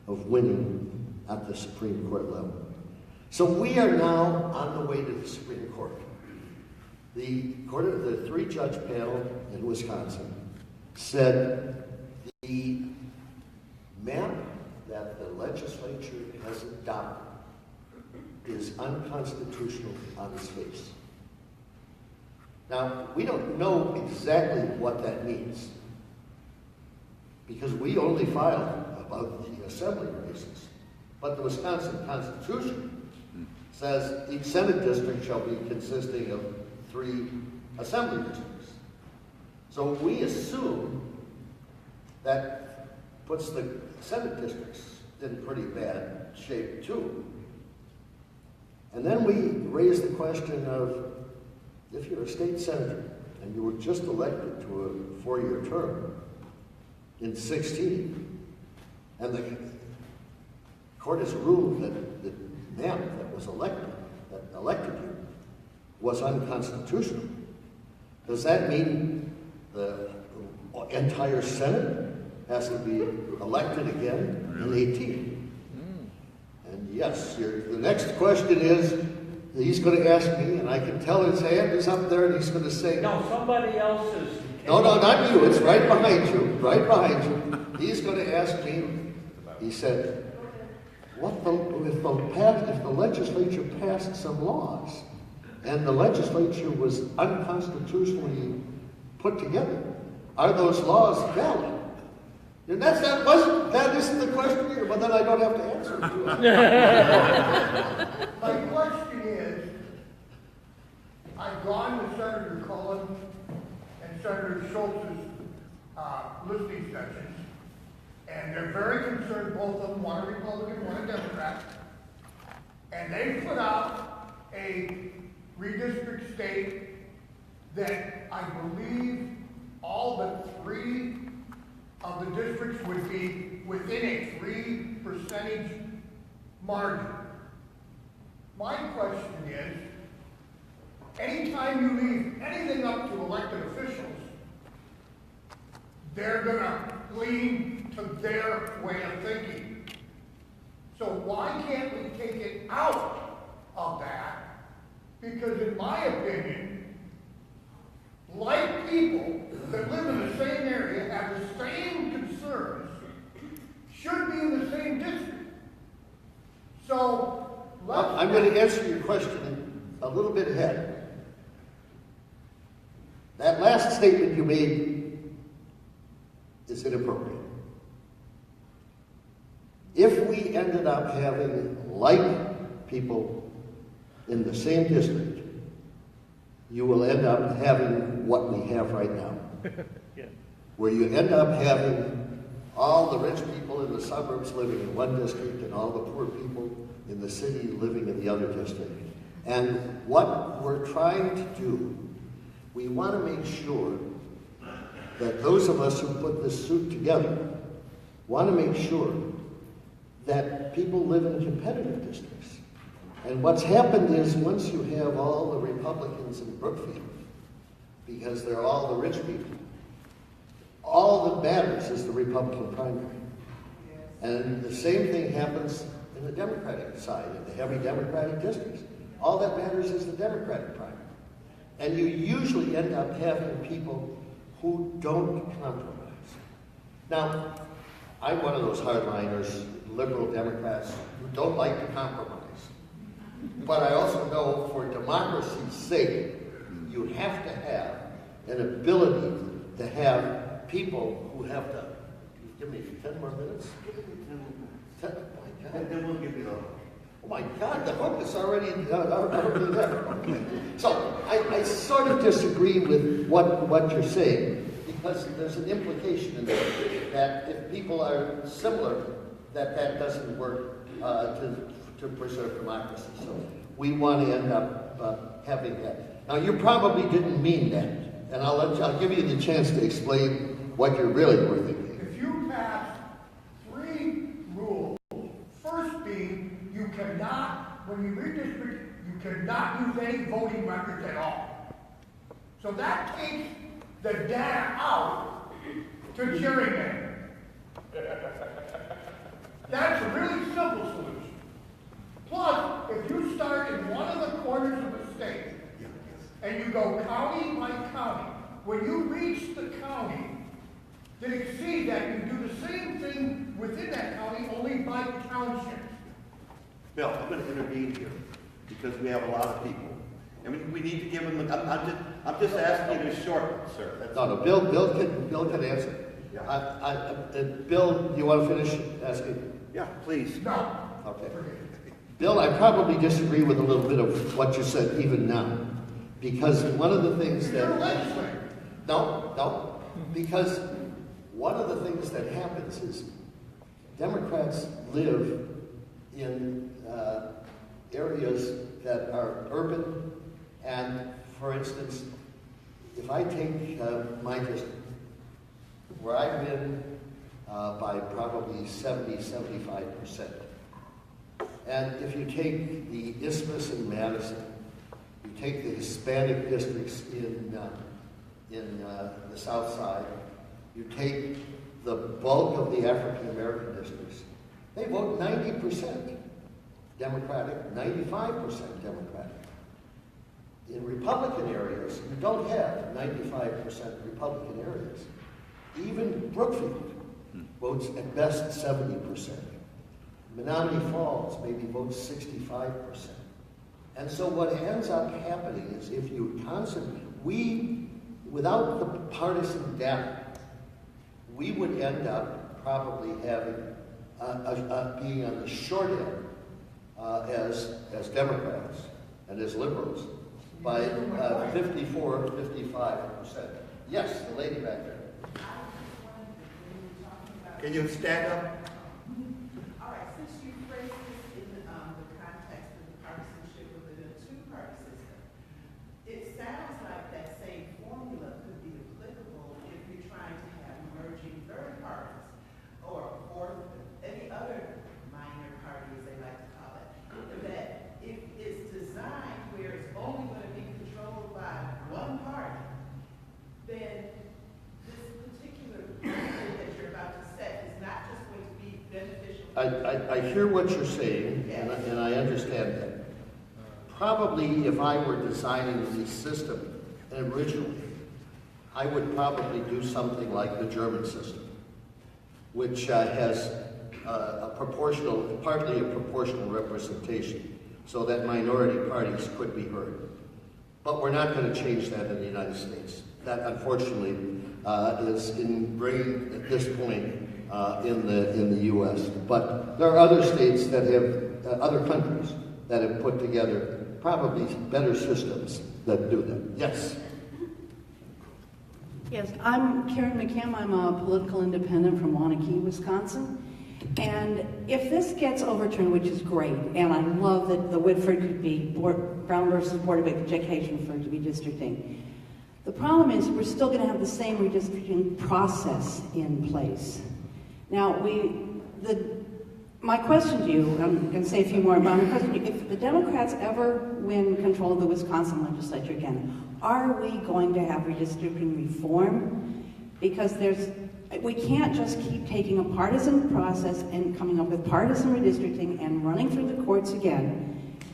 of winning at the Supreme Court level. So we are now on the way to the Supreme Court. The three-judge panel in Wisconsin said the map that the legislature has adopted is unconstitutional on its face. Now, we don't know exactly what that means because we only filed about the assembly races. But the Wisconsin Constitution says each Senate district shall be consisting of 3 assembly districts. So we assume that puts the Senate districts in pretty bad shape too. And then we raise the question of, if you're a state senator and you were just elected to a 4-year term in 16, and the court has ruled that the map that was elected you was unconstitutional, does that mean the entire Senate has to be elected again in 18? And yes, the next question is, he's going to ask me, and I can tell his hand is up there, and he's going to say... No, somebody else is... No, not you. It's right behind you. Right behind you. He's going to ask me, he said, if the legislature passed some laws, and the legislature was unconstitutionally put together, are those laws valid? And that isn't the question either, but then I don't have to answer it. My question is, I've gone to Senator Cullen and Senator Schultz's listening sessions, and they're very concerned, both of them, one a Republican, one a Democrat, and they put out a redistrict state that I believe all but 3 of the districts would be within a 3% margin. My question is, anytime you leave anything up to elected officials, they're going to lean to their way of thinking. So why can't we take it out of that? Because in my opinion, like people that live in the same area, have the same concerns, should be in the same district. So, I'm going to answer your question a little bit ahead. That last statement you made is inappropriate. If we ended up having like people in the same district, you will end up having what we have right now. Yeah. Where you end up having all the rich people in the suburbs living in one district and all the poor people in the city living in the other district. And what we're trying to do, we want to make sure that those of us who put this suit together want to make sure that people live in competitive districts. And what's happened is, once you have all the Republicans in Brookfield, because they're all the rich people, all that matters is the Republican primary. And the same thing happens in the Democratic side, in the heavy Democratic districts. All that matters is the Democratic primary. And you usually end up having people who don't compromise. Now, I'm one of those hardliners, liberal Democrats, who don't like to compromise. But I also know for democracy's sake, you have to have an ability to have people who have to, give me 10 more minutes? Oh my God. And then we'll give you the... Oh my God, the hook is already there. Okay. So I sort of disagree with what you're saying, because there's an implication in there that if people are similar, that doesn't work to preserve democracy. So we want to end up having that. Now, you probably didn't mean that, and I'll give you the chance to explain what you really were thinking. If you pass 3 rules, first being you cannot, when you redistrict, you cannot use any voting records at all. So that takes the data out to gerrymander. That's a really simple solution. Plus, if you start in one of the corners of the state and you go county by county, when you reach the county that exceed that, you do the same thing within that county, only by township. Bill, I'm going to intervene here because we have a lot of people. And we need to give them, I'm just asking you to shorten, sir. That's No, Bill can answer. Yeah. Bill, do you want to finish asking? Yeah, please. No. Okay. Bill, I probably disagree with a little bit of what you said even now. Because one of the things You're a that... legislator. No. Because one of the things that happens is Democrats live in areas that are urban. And, for instance, if I take my district, where I win by probably 70–75%. And if you take the Isthmus and Madison, you take the Hispanic districts in the South Side, you take the bulk of the African American districts, they vote 90% Democratic, 95% Democratic. In Republican areas, you don't have 95% Republican areas. Even Brookfield votes at best 70%. Menominee Falls maybe votes 65%. And so what ends up happening is if you without the partisan data, we would end up probably having, being on the short end as Democrats and as liberals by 54–55%. Yes, the lady back there. Can you stand up? All right, since you phrased this in the context of the partisanship within a two-party system, it sounds like that same formula could be applicable if you're trying to have emerging third parties or any other minor party, as they like to call it, that if it's designed where it's only going to be controlled by one party, then this particular principle that you're about to set is not just going to be beneficial. I hear what you're saying, and I understand that. Probably if I were designing the system originally, I would probably do something like the German system, which has partly a proportional representation, so that minority parties could be heard. But we're not going to change that in the United States. That, unfortunately, is ingrained at this point in the U.S. But there are other states that have, other countries that have put together probably better systems that do that. Yes? Yes, I'm Karen McCam. I'm a political independent from Waunakee, Wisconsin. And if this gets overturned, which is great, and I love that the Whitford could be Brown versus Board of Education for redistricting. The problem is we're still going to have the same redistricting process in place. Now, my question to you, I'm going to say a few more, but my question to you, if the Democrats ever win control of the Wisconsin legislature again, are we going to have redistricting reform? Because there's We can't just keep taking a partisan process and coming up with partisan redistricting and running through the courts again.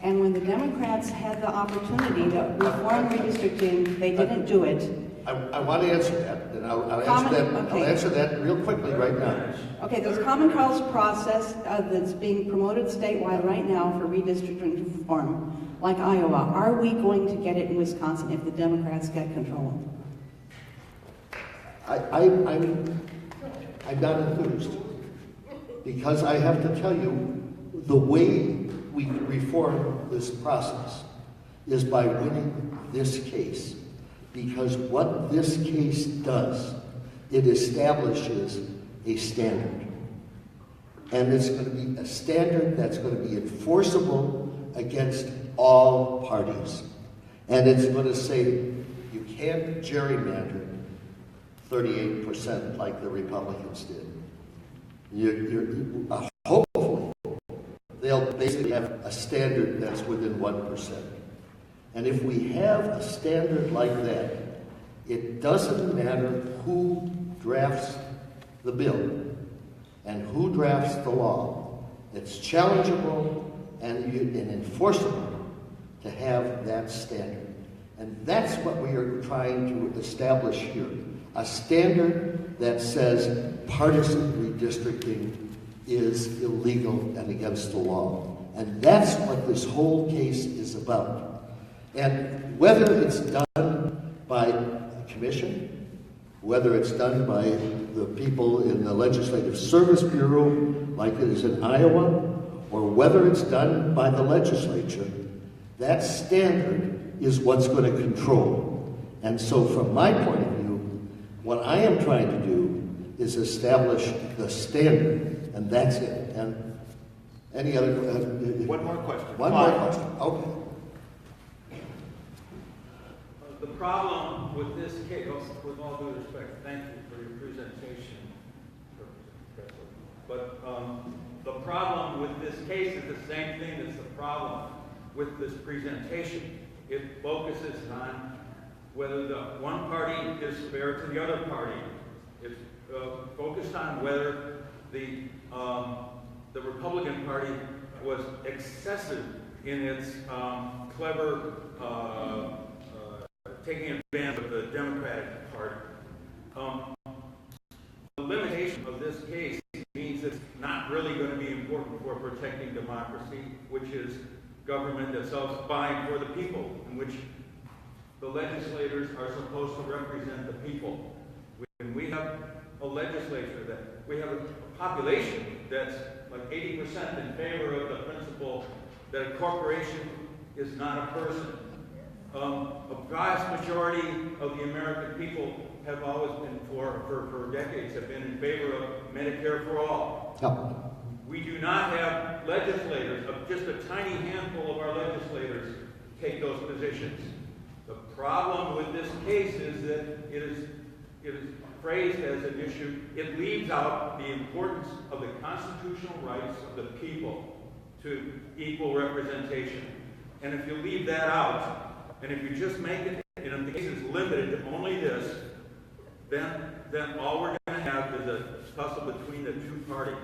And when the Democrats had the opportunity to reform redistricting, they didn't do it. I want to answer that, and I'll Okay. answer that real quickly right now. Okay, there's a Common Cause process that's being promoted statewide right now for redistricting reform, like Iowa. Are we going to get it in Wisconsin if the Democrats get control? I'm not enthused, because I have to tell you, the way we reform this process is by winning this case. Because what this case does, it establishes a standard. And it's going to be a standard that's going to be enforceable against all parties. And it's going to say you can't gerrymander 38% like the Republicans did. Hopefully, they'll basically have a standard that's within 1%. And if we have a standard like that, it doesn't matter who drafts the bill and who drafts the law. It's challengeable and enforceable to have that standard. And that's what we are trying to establish here. A standard that says partisan redistricting is illegal and against the law. And that's what this whole case is about. And whether it's done by a commission, whether it's done by the people in the Legislative Service Bureau, like it is in Iowa, or whether it's done by the legislature, that standard is what's going to control. And so from my point of view, what I am trying to do is establish the standard, and that's it. And any other... One more question. One more question. Okay. The problem with this case, with all due respect, thank you for your presentation, but the problem with this case is the same thing that's the problem with this presentation. It focuses on whether the one party is fair to the other party. It's focused on whether the Republican Party was excessive in its clever taking advantage of the Democratic Party. The limitation of this case means it's not really going to be important for protecting democracy, which is government that's self-buying for the people, in which the legislators are supposed to represent the people. When we have a legislature, that we have a population that's like 80% in favor of the principle that a corporation is not a person. A vast majority of the American people have always been for decades have been in favor of Medicare for all. Yep. We do not have legislators, just a tiny handful of our legislators take those positions. The problem with this case is that it is phrased as an issue. It leaves out the importance of the constitutional rights of the people to equal representation. And if you leave that out, and if you just make it, and if the case is limited to only this, then all we're going to have is a tussle between the two parties.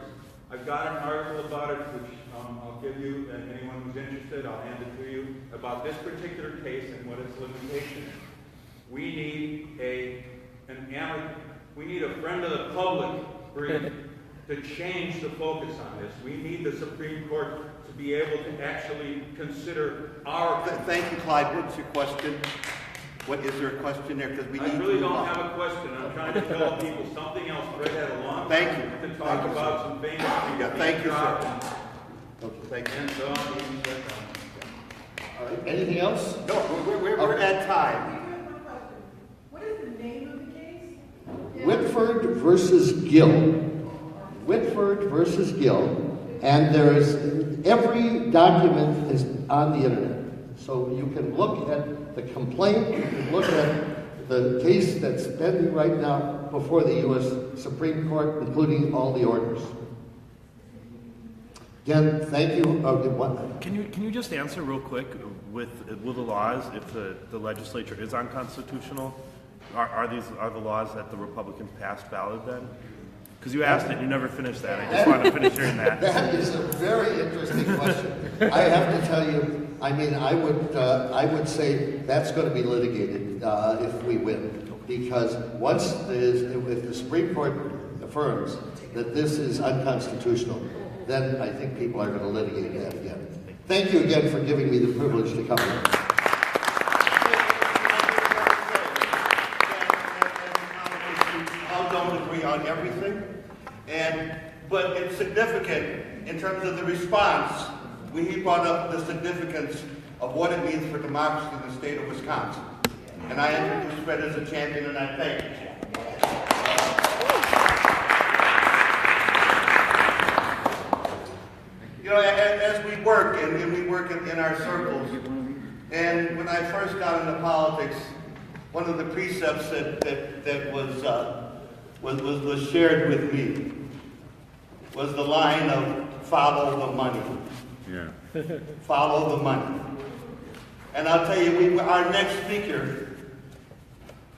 I've got an article about it, which I'll give you, and anyone who's interested, I'll hand it to you, about this particular case and what its limitations. We need a friend of the public brief to change the focus on this. We need the Supreme Court to be able to actually consider our... Thank you, Clyde. What's your question? What is there a question there? Because we need I really to don't have a question. I'm trying to tell people something else. Fred had a long Thank time you. to talk about some famous people. Yeah, thank you, sir. Okay. Thank you. And so on, even said All right. Anything else? No, we're at time. What is the name of the case? Whitford versus Gill. Whitford versus Gill. And every document is on the internet. So you can look at the complaint, you can look at the case that's pending right now before the U.S. Supreme Court, including all the orders. Again, thank you. Can you just answer real quick with the laws if the legislature is unconstitutional? Are the laws that the Republicans passed valid then? Because you asked it, and you never finished that. I just want to finish hearing that. That is a very interesting question. I have to tell you, I mean, I would say that's going to be litigated if we win, because if the Supreme Court affirms that this is unconstitutional, then I think people are going to litigate that again. Thank you again for giving me the privilege to come here. Don't agree on everything, but it's significant in terms of the response when he brought up the significance of what it means for democracy in the state of Wisconsin. And I introduced Fred as a champion, and I thank you. You know, as we work, and we work in our circles, and when I first got into politics, one of the precepts that was shared with me was the line of follow the money. Yeah. Follow the money. And I'll tell you, our next speaker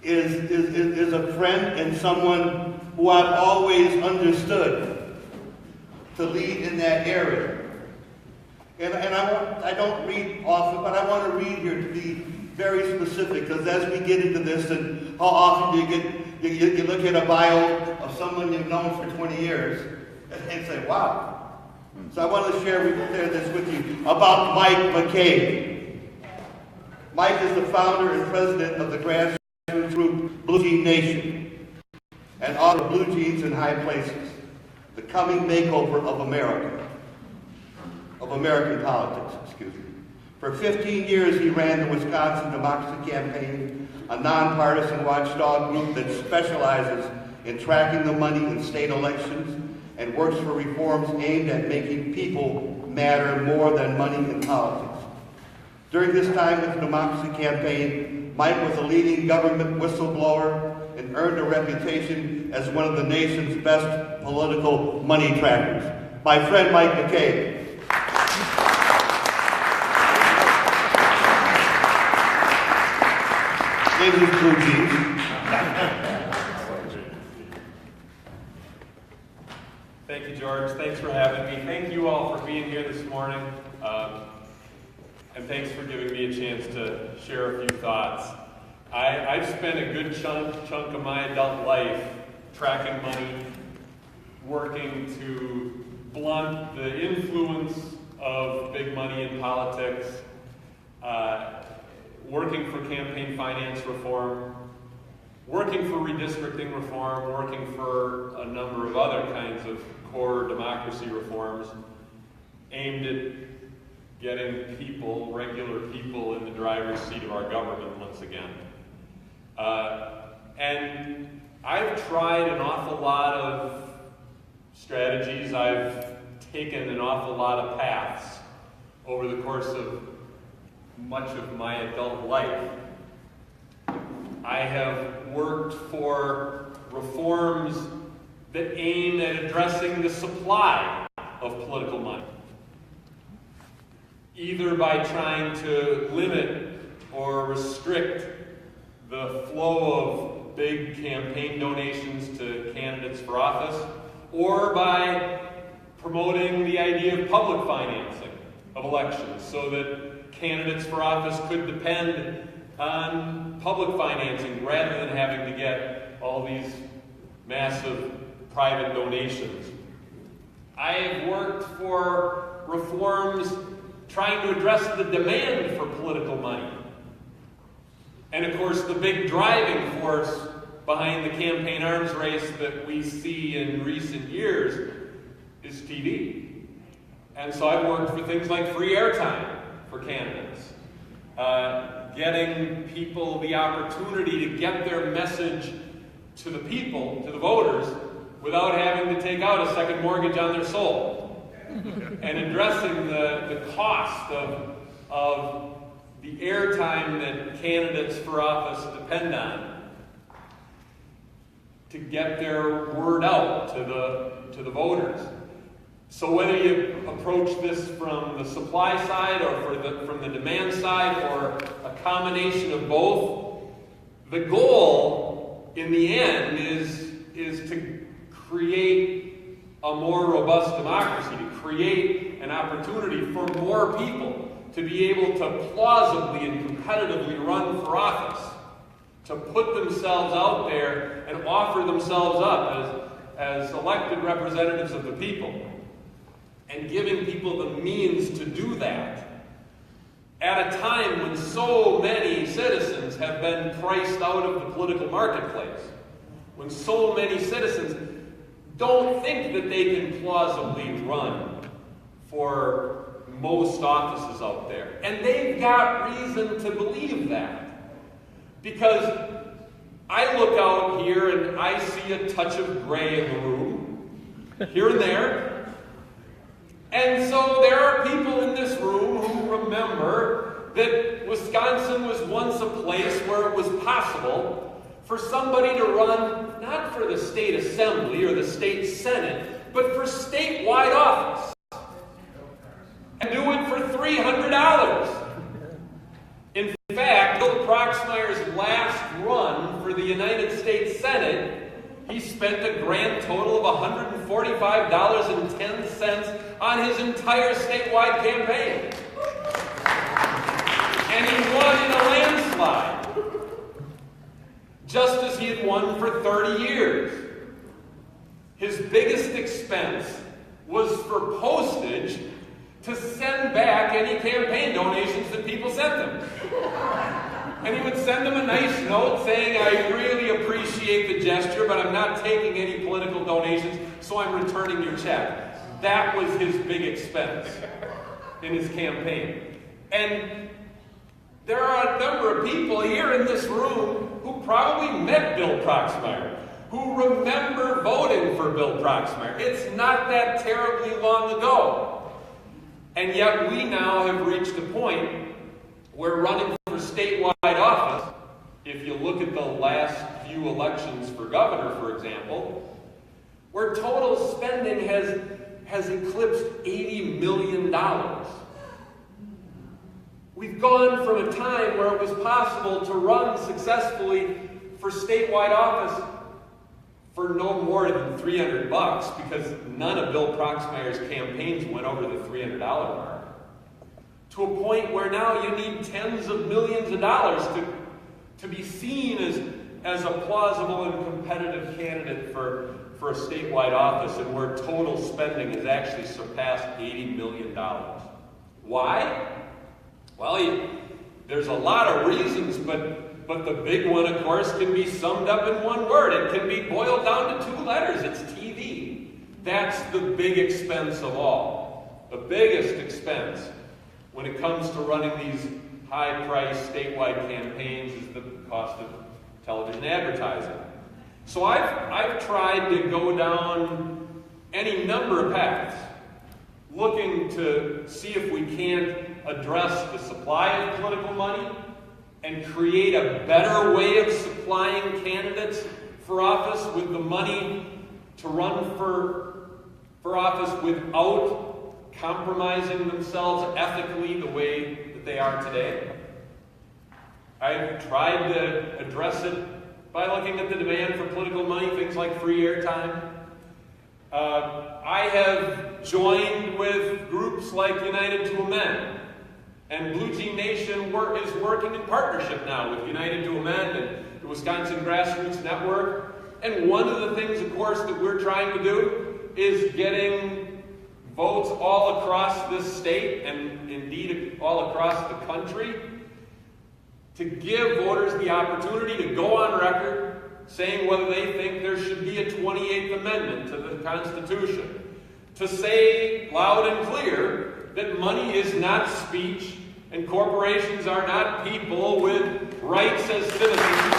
is a friend and someone who I've always understood to lead in that area. And I don't read often, but I want to read here to be very specific, because as we get into this, and how often you look at a bio of someone you've known for 20 years and say, wow. So I want to share this with you about Mike McCabe. Mike is the founder and president of the grassroots group Blue Jean Nation, and author of Blue Jeans in High Places, the coming makeover of American politics, excuse me. For 15 years, he ran the Wisconsin Democracy Campaign, a nonpartisan watchdog group that specializes in tracking the money in state elections and works for reforms aimed at making people matter more than money in politics. During this time with the Democracy Campaign, Mike was a leading government whistleblower and earned a reputation as one of the nation's best political money trackers. My friend Mike McCabe. In his blue jeans. Thank you, George. Thanks for having me. Thank you all for being here this morning. And thanks for giving me a chance to share a few thoughts. I've spent a good chunk of my adult life tracking money, working to blunt the influence of big money in politics, working for campaign finance reform, working for redistricting reform, working for a number of other kinds of core democracy reforms aimed at getting people, regular people, in the driver's seat of our government once again. And I've tried an awful lot of strategies. I've taken an awful lot of paths over the course of much of my adult life. I have worked for reforms that aim at addressing the supply of political money, either by trying to limit or restrict the flow of big campaign donations to candidates for office, or by promoting the idea of public financing of elections so that candidates for office could depend on public financing rather than having to get all these massive private donations. I have worked for reforms trying to address the demand for political money. And of course, the big driving force behind the campaign arms race that we see in recent years is TV. And so I've worked for things like free airtime for candidates, getting people the opportunity to get their message to the people, to the voters, without having to take out a second mortgage on their soul, and addressing the cost of the airtime that candidates for office depend on to get their word out to the voters. So whether you approach this from the supply side or from the demand side or a combination of both, the goal in the end is to create a more robust democracy, to create an opportunity for more people to be able to plausibly and competitively run for office, to put themselves out there and offer themselves up as elected representatives of the people, and giving people the means to do that at a time when so many citizens have been priced out of the political marketplace, when so many citizens don't think that they can plausibly run for most offices out there. And they've got reason to believe that. Because I look out here and I see a touch of gray in the room, here and there. And so there are people in this room who remember that Wisconsin was once a place where it was possible for somebody to run not for the state assembly or the state senate, but for statewide office. And do it for $300. In fact, Bill Proxmire's last run for the United States Senate, he spent a grand total of $145.10 on his entire statewide campaign. And he won in a landslide, just as he had won for 30 years. His biggest expense was for postage to send back any campaign donations that people sent him. And he would send them a nice note saying, I really appreciate the gesture, but I'm not taking any political donations, so I'm returning your check. That was his big expense in his campaign. And there are a number of people here in this room who probably met Bill Proxmire, who remember voting for Bill Proxmire. It's not that terribly long ago. And yet we now have reached a point where running for statewide office, if you look at the last few elections for governor, for example, where total spending has eclipsed $80 million. We've gone from a time where it was possible to run successfully for statewide office for no more than $300, because none of Bill Proxmire's campaigns went over the $300 mark, to a point where now you need tens of millions of dollars to be seen as a plausible and competitive candidate for a statewide office, and where total spending has actually surpassed $80 million. Why? Well, there's a lot of reasons, but the big one, of course, can be summed up in one word. It can be boiled down to 2 letters. It's TV. That's the big expense of all. The biggest expense when it comes to running these high-priced statewide campaigns is the cost of television advertising. So I've tried to go down any number of paths, looking to see if we can't address the supply of political money and create a better way of supplying candidates for office with the money to run for office without compromising themselves ethically the way that they are today. I've tried to address it by looking at the demand for political money, things like free airtime. I have joined with groups like United to Amend, and Blue Jean Nation is working in partnership now with United to Amend and the Wisconsin Grassroots Network. And one of the things, of course, that we're trying to do is getting votes all across this state, and indeed all across the country, to give voters the opportunity to go on record saying whether they think there should be a 28th Amendment to the Constitution, to say loud and clear that money is not speech and corporations are not people with rights as citizens,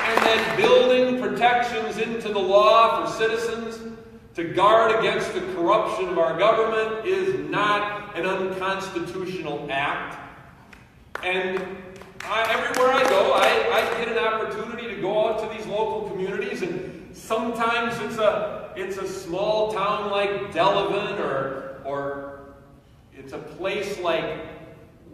and that building protections into the law for citizens to guard against the corruption of our government is not an unconstitutional act. And everywhere I go, I get an opportunity to go out to these local communities, and sometimes it's a small town like Delavan, or it's a place like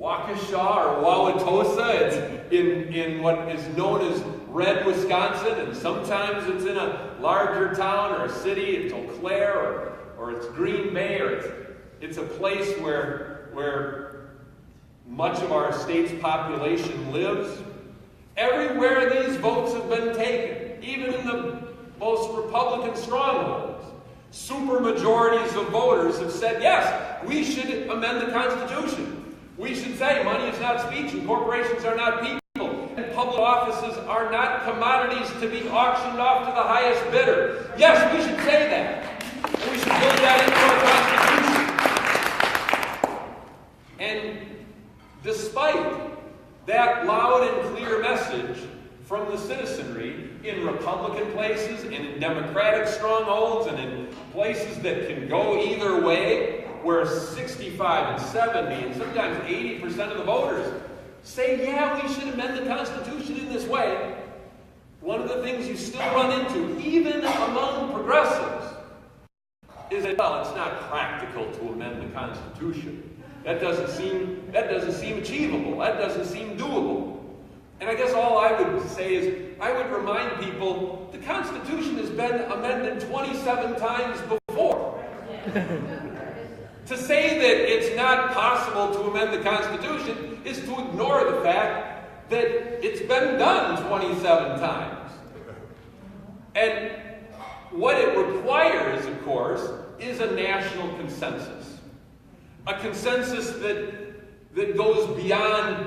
Waukesha or Wauwatosa. It's in what is known as Red, Wisconsin, and sometimes it's in a larger town or a city. It's Eau Claire or it's Green Bay, or it's a place where much of our state's population lives. Everywhere these votes have been taken, even in the most Republican strongholds, supermajorities of voters have said, yes, we should amend the Constitution. We should say money is not speech and corporations are not people. And public offices are not commodities to be auctioned off to the highest bidder. Yes, we should say that. And we should build that into our Constitution. And despite that loud and clear message from the citizenry in Republican places and in Democratic strongholds and in places that can go either way, where 65 and 70 and sometimes 80% of the voters say, yeah, we should amend the Constitution in this way, one of the things you still run into, even among progressives, is that, well, it's not practical to amend the Constitution. That doesn't seem achievable. That doesn't seem doable. And I guess all I would say is, I would remind people, the Constitution has been amended 27 times before. To say that it's not possible to amend the Constitution is to ignore the fact that it's been done 27 times. And what it requires, of course, is a national consensus. A consensus that goes beyond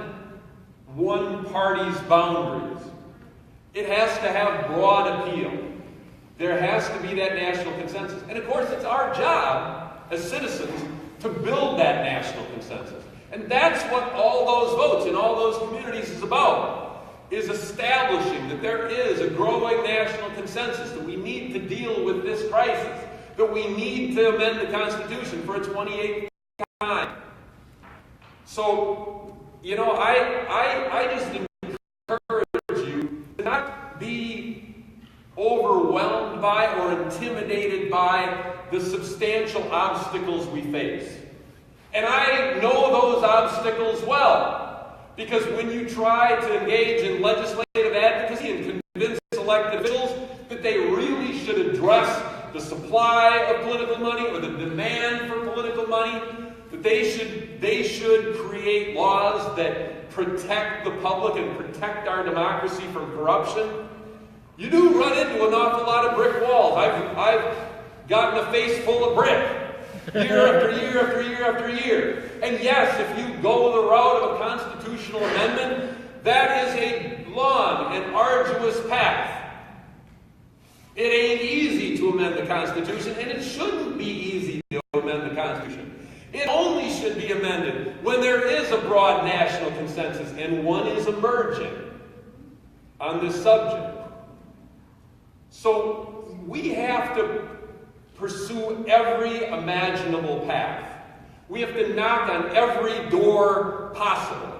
one party's boundaries. It has to have broad appeal. There has to be that national consensus. And of course, it's our job as citizens to build that national consensus. And that's what all those votes in all those communities is about, is establishing that there is a growing national consensus, that we need to deal with this crisis, that we need to amend the Constitution for its 28th time. So, I just encourage you to not be overwhelmed by or intimidated by the substantial obstacles we face. And I know those obstacles well, because when you try to engage in legislative advocacy and convince elected officials that they really should address the supply of political money or the demand for political money, that they should create laws that protect the public and protect our democracy from corruption, you do run into an awful lot of brick walls. I've gotten a face full of brick year after year after year after year. And yes, if you go the route of a constitutional amendment, that is a long and arduous path. It ain't easy to amend the Constitution, and it shouldn't be easy to amend the Constitution. It only should be amended when there is a broad national consensus, and one is emerging on this subject. So we have to pursue every imaginable path. We have to knock on every door possible.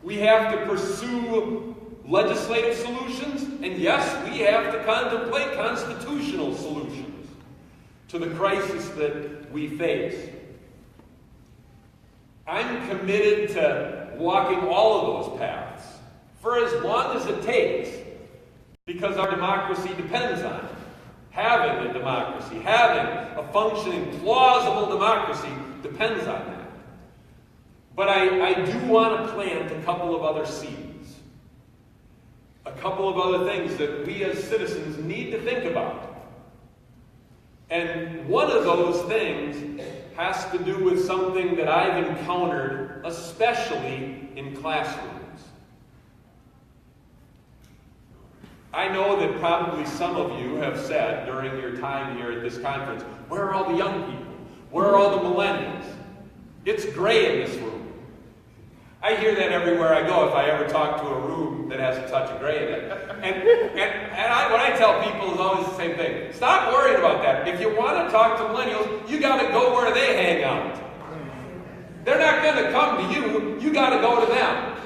We have to pursue legislative solutions, and yes, we have to contemplate constitutional solutions to the crisis that we face. I'm committed to walking all of those paths for as long as it takes, because our democracy depends on it. Having a democracy, having a functioning, plausible democracy depends on that. But I do want to plant a couple of other seeds. A couple of other things that we as citizens need to think about. And one of those things has to do with something that I've encountered, especially in classrooms. I know that probably some of you have said during your time here at this conference, where are all the young people? Where are all the millennials? It's gray in this room. I hear that everywhere I go if I ever talk to a room that has a touch of gray in it. And what I tell people is always the same thing. Stop worrying about that. If you want to talk to millennials, you got to go where they hang out. They're not going to come to you. You got to go to them.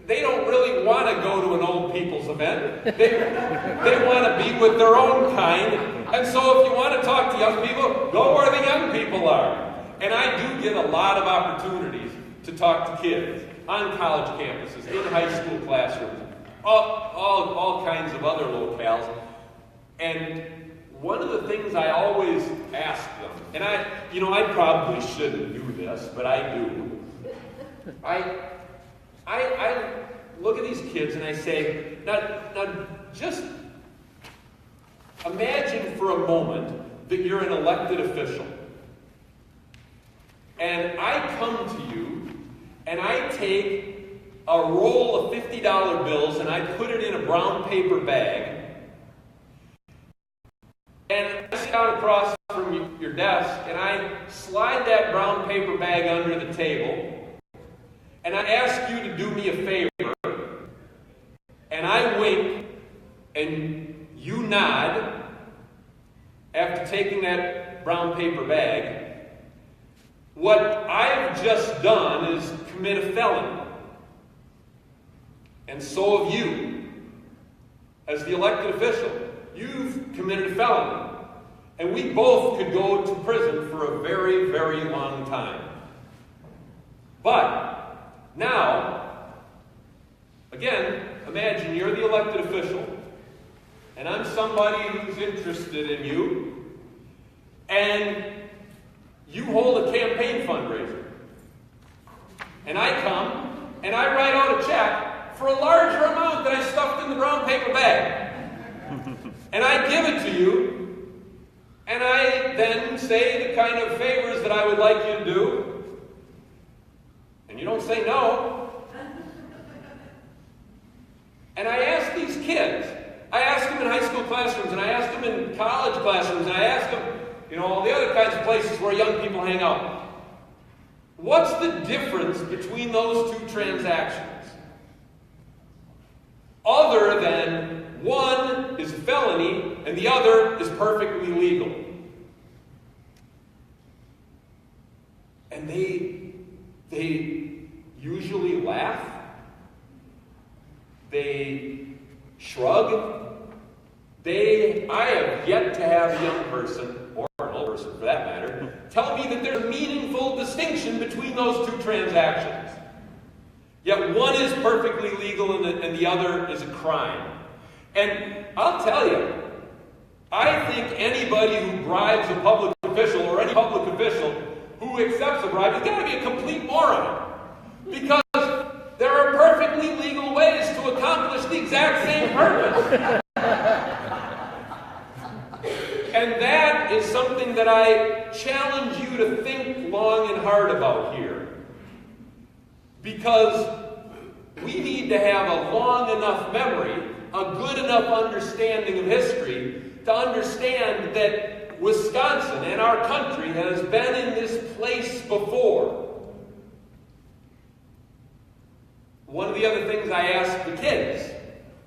They don't really want to go to an old people's event. They want to be with their own kind. And so if you want to talk to young people, go where the young people are. And I do get a lot of opportunities to talk to kids on college campuses, in high school classrooms, all kinds of other locales. And one of the things I always ask them, and I probably shouldn't do this, but I do. I look at these kids and I say, now just imagine for a moment that you're an elected official. And I come to you and I take a roll of $50 bills and I put it in a brown paper bag. And I sit down across from your desk and I slide that brown paper bag under the table. And I ask you to do me a favor. And I wink and you nod after taking that brown paper bag. What I've just done is commit a felony. And so have you. As the elected official, you've committed a felony. And we both could go to prison for a very, very long time. But now, again, imagine you're the elected official, and I'm somebody who's interested in you, and you hold a campaign fundraiser. And I come, and I write out a check for a larger amount that I stuffed in the brown paper bag. And I give it to you, and I then say the kind of favors that I would like you to do. And you don't say no. And I ask these kids, I ask them in high school classrooms, and I ask them in college classrooms, and I ask them, all the other kinds of places where young people hang out. What's the difference between those two transactions? Other than one is a felony and the other is perfectly legal. And they usually laugh. They shrug. I have yet to have a young person, or an old person for that matter, tell me that there's a meaningful distinction between those two transactions. Yet one is perfectly legal and the other is a crime. And I'll tell you, I think anybody who bribes a public official or any public official who accepts a bribe has got to be a complete moron. Because there are perfectly legal ways to accomplish the exact same purpose. And that is something that I challenge you to think long and hard about here. Because we need to have a long enough memory, a good enough understanding of history, to understand that Wisconsin and our country has been in this place before. One of the other things I ask the kids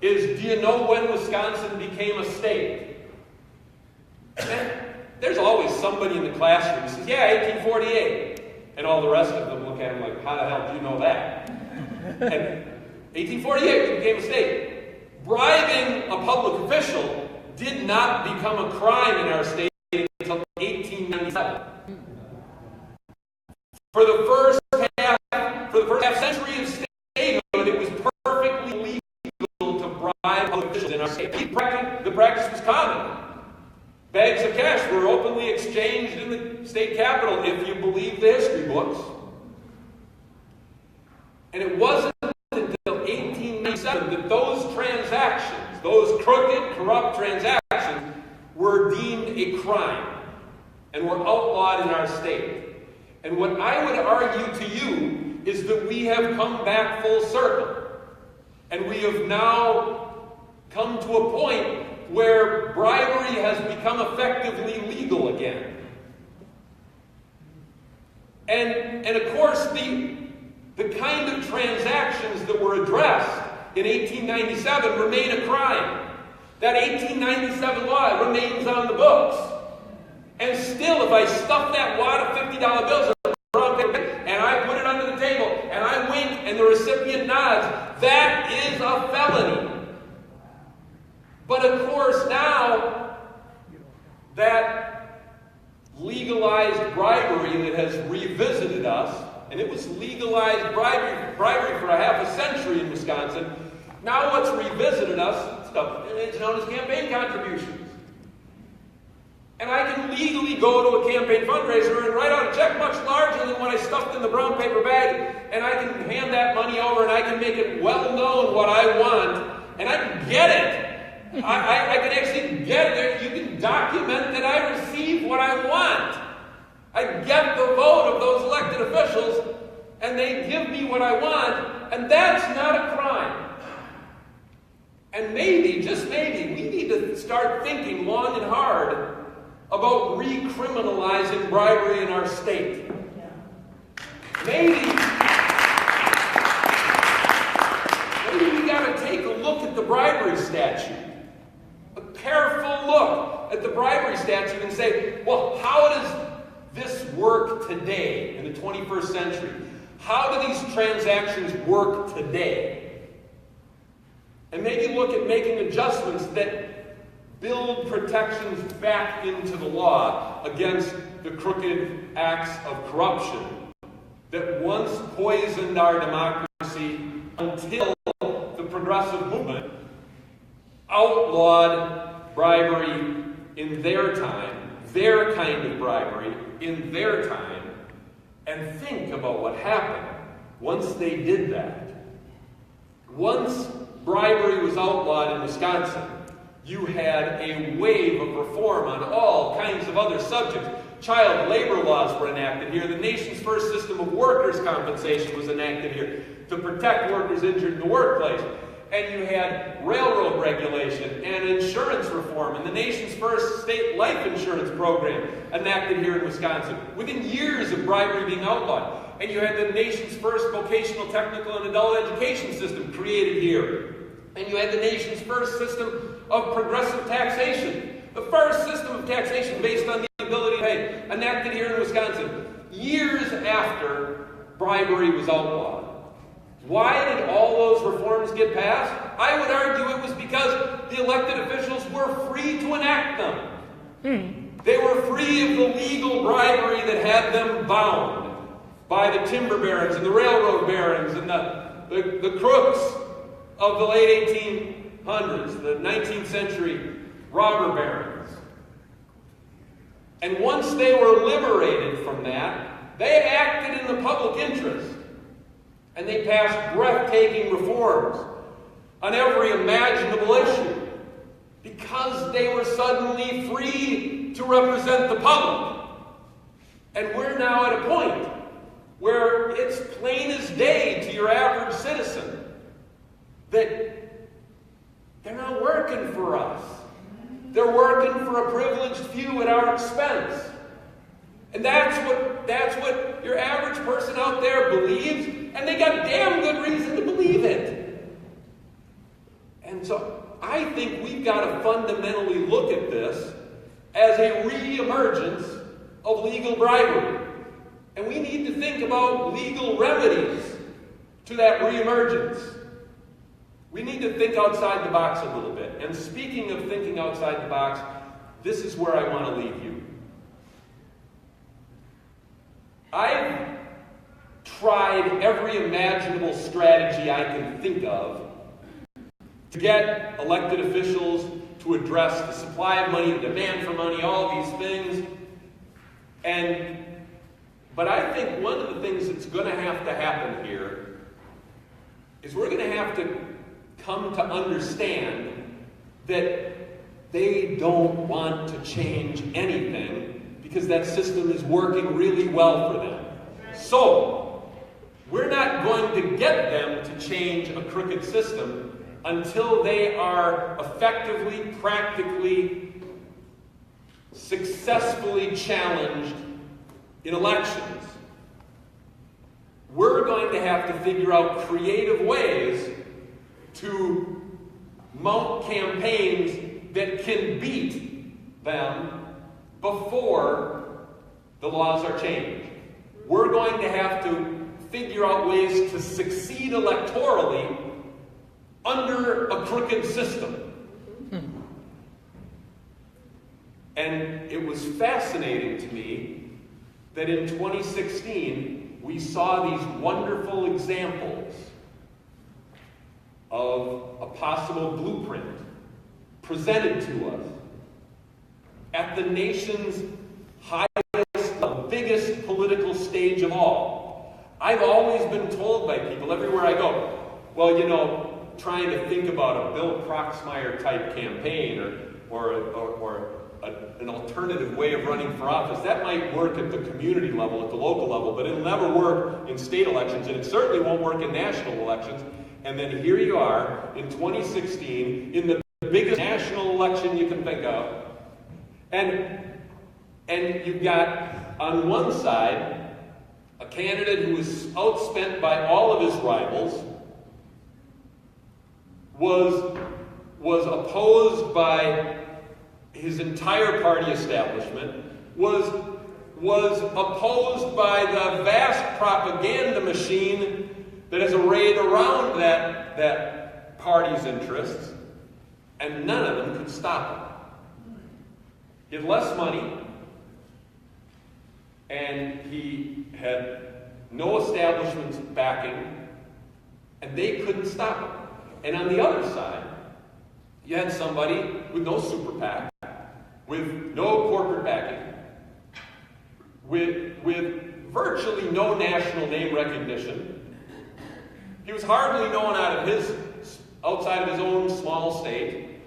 is, do you know when Wisconsin became a state? And there's always somebody in the classroom who says, yeah, 1848. And all the rest of them look at him like, how the hell do you know that? And 1848, we became a state. Bribing a public official did not become a crime in our state until 1897. For the first half century of statehood, it was perfectly legal to bribe public officials in our state. The practice was common. Bags of cash were openly exchanged in the state capitol, if you believe the history books. And it wasn't until 1897 that those transactions, those crooked, corrupt transactions, were deemed a crime and were outlawed in our state. And what I would argue to you is that we have come back full circle. And we have now come to a point where bribery has become effectively legal again. And of course, the kind of transactions that were addressed in 1897 remain a crime. That 1897 law remains on the books. And still, if I stuff that wad of $50 bills in a brown paper and I put it under the table and I wink and the recipient nods, that is a felony. But of course, now that legalized bribery that has revisited us and it was legalized bribery for a half a century in Wisconsin. Now what's revisited us, it's known as campaign contributions. And I can legally go to a campaign fundraiser and write out a check much larger than what I stuffed in the brown paper bag, and I can hand that money over and I can make it well known what I want, and I can get it. I can actually get it. You can document that I receive what I want. I get the vote of those elected officials, and they give me what I want, and that's not a crime. And maybe, just maybe, we need to start thinking long and hard about recriminalizing bribery in our state. Maybe we got to take a look at the bribery statute. A careful look at the bribery statute and say, well, how does this work today in the 21st century? How do these transactions work today? And maybe look at making adjustments that build protections back into the law against the crooked acts of corruption that once poisoned our democracy until the progressive movement outlawed bribery in their time, their kind of bribery in their time, and think about what happened once they did that. Once bribery was outlawed in Wisconsin, you had a wave of reform on all kinds of other subjects. Child labor laws were enacted here. The nation's first system of workers' compensation was enacted here to protect workers injured in the workplace. And you had railroad regulation and insurance reform, and the nation's first state life insurance program enacted here in Wisconsin, within years of bribery being outlawed. And you had the nation's first vocational, technical, and adult education system created here. And you had the nation's first system of progressive taxation. The first system of taxation based on the ability to pay, enacted here in Wisconsin, years after bribery was outlawed. Why did all those reforms get passed? I would argue it was because the elected officials were free to enact them. They were free of the legal bribery that had them bound by the timber barons and the railroad barons and the crooks of the late 1800s, the 19th century robber barons. And once they were liberated from that, they acted in the public interest. And they passed breathtaking reforms on every imaginable issue because they were suddenly free to represent the public. And we're now at a point where it's plain as day to your average citizen that they're not working for us. They're working for a privileged few at our expense. And that's what your average person out there believes, and they got damn good reason to believe it. And so I think we've got to fundamentally look at this as a re-emergence of legal bribery. And we need to think about legal remedies to that re-emergence. We need to think outside the box a little bit. And speaking of thinking outside the box, this is where I want to leave you. I've tried every imaginable strategy I can think of to get elected officials to address the supply of money, the demand for money, all these things. But I think one of the things that's going to have to happen here is we're going to have to come to understand that they don't want to change anything because that system is working really well for them. So, we're not going to get them to change a crooked system until they are effectively, practically, successfully challenged in elections. We're going to have to figure out creative ways to mount campaigns that can beat them before the laws are changed. We're going to have to figure out ways to succeed electorally under a crooked system. And it was fascinating to me that in 2016 we saw these wonderful examples of a possible blueprint presented to us at the nation's highest, the biggest political stage of all. I've always been told by people everywhere I go, well, you know, trying to think about a Bill Proxmire type campaign or an alternative way of running for office, that might work at the community level, at the local level, but it'll never work in state elections, and it certainly won't work in national elections. And then here you are in 2016 in the biggest national election you can think of, and you've got on one side a candidate who was outspent by all of his rivals, was opposed by his entire party establishment, was opposed by the vast propaganda machine that is arrayed around that party's interests, and none of them could stop him. He had less money, and he had no establishment's backing, and they couldn't stop him. And on the other side, you had somebody with no super PAC, with no corporate backing, with virtually no national name recognition. He was hardly known outside of his own small state,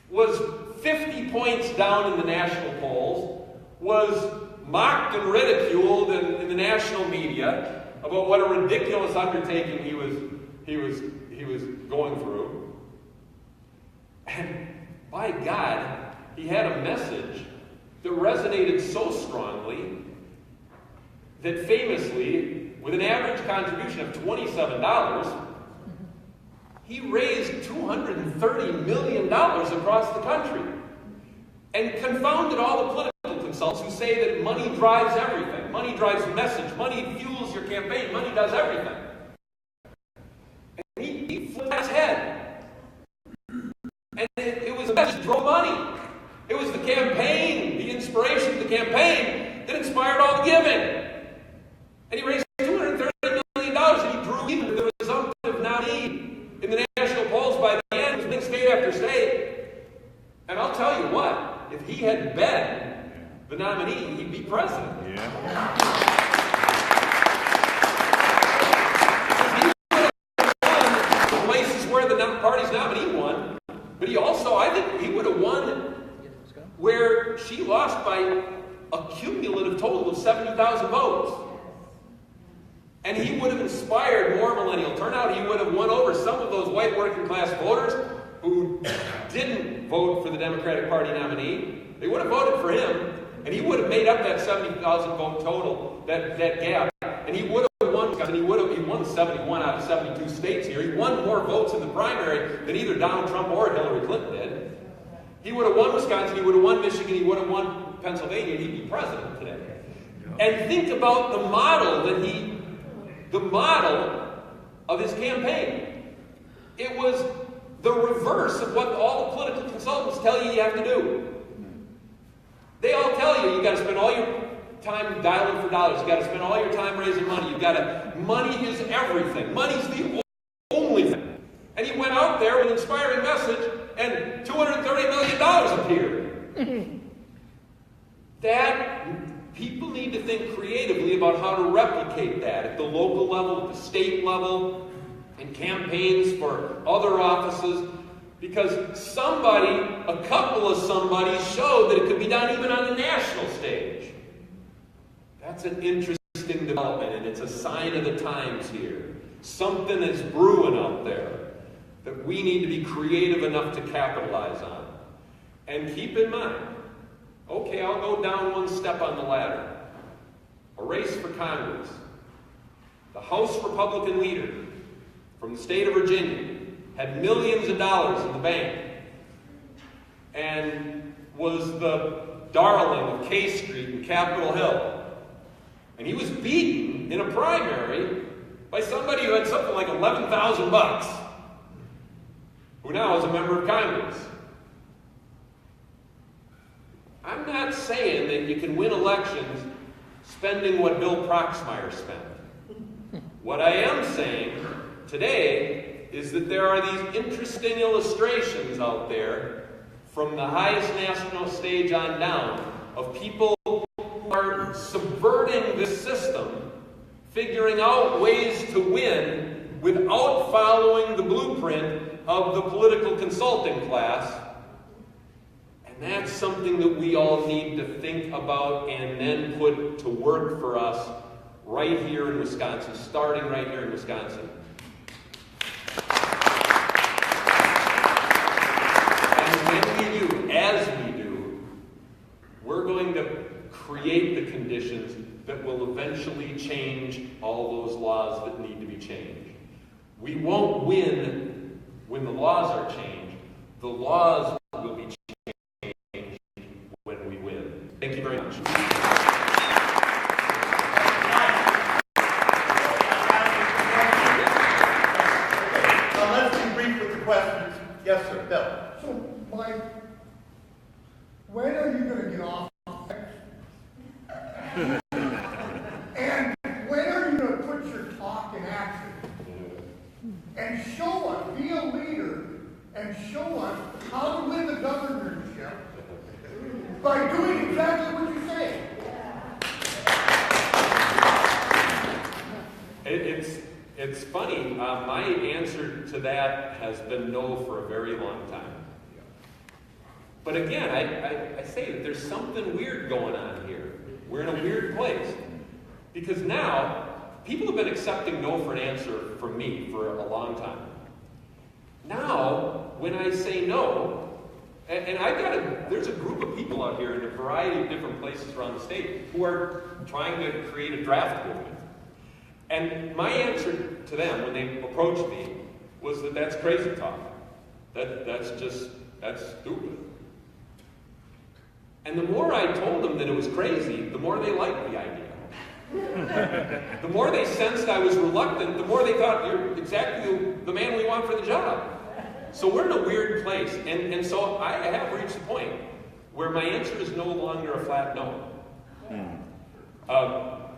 was 50 points down in the national polls, was mocked and ridiculed in the national media about what a ridiculous undertaking he was going through. And by God, he had a message that resonated so strongly that famously, with an average contribution of $27, he raised $230 million across the country and confounded all the political consultants who say that money drives everything. Money drives message. Money fuels your campaign. Money does everything. And he flipped his head. And it was the message drove money. It was the campaign, the inspiration of the campaign that inspired all the giving. And he raised $230 million, and he drew even the resumptive nominee in the national polls by the end, winning state after state. And I'll tell you what, if he had been the nominee, he'd be president. Yeah. The places where the party's nominee won, but he also, I think, he would have won where she lost by a cumulative total of 70,000 votes. And he would have inspired more millennial turnout. He would have won over some of those white working class voters who didn't vote for the Democratic Party nominee. They would have voted for him, and he would have made up that 70,000 vote total, that gap. And he would have won, and he won 71 out of 72 states here. He won more votes in the primary than either Donald Trump or Hillary Clinton did. He would have won Wisconsin, he would have won Michigan, he would have won Pennsylvania, and he'd be president today. And think about the model of his campaign. It was the reverse of what all the political consultants tell you have to do. They all tell you got to spend all your time dialing for dollars. You got to spend all your time raising money. Money is everything. Money's the only thing. And he went out there with an inspiring message, and $230 million appeared. People need to think creatively about how to replicate that at the local level, at the state level, in campaigns for other offices, because a couple of somebodies showed that it could be done even on the national stage. That's an interesting development, and it's a sign of the times here. Something is brewing out there that we need to be creative enough to capitalize on. And keep in mind, okay, I'll go down one step on the ladder. A race for Congress. The House Republican leader from the state of Virginia had millions of dollars in the bank and was the darling of K Street and Capitol Hill. And he was beaten in a primary by somebody who had something like $11,000, who now is a member of Congress. I'm not saying that you can win elections spending what Bill Proxmire spent. What I am saying today is that there are these interesting illustrations out there from the highest national stage on down of people who are subverting this system, figuring out ways to win without following the blueprint of the political consulting class. And that's something that we all need to think about and then put to work for us right here in Wisconsin, starting right here in Wisconsin. As we do, we're going to create the conditions that will eventually change all those laws that need to be changed. We won't win when the laws are changed. The laws will be changed when we win. Thank you very much. Let's be brief with the questions. Yes, sir. Bill. So, Mike, when are you going to get off? And when are you going to put your talk in action? And show us, be a leader, and show us how to win the governorship by doing exactly what you say. It's funny. My answer to that has been no for a very long time. But again, I say that there's something weird going on here. We're in a weird place. Because now, people have been accepting no for an answer from me for a long time. Now, when I say no, and there's a group of people out here in a variety of different places around the state who are trying to create a draft movement. And my answer to them when they approached me was that that's crazy talk. That's stupid. And the more I told them that it was crazy, the more they liked the idea. The more they sensed I was reluctant, the more they thought, you're exactly the man we want for the job. So we're in a weird place. And so I have reached the point where my answer is no longer a flat no.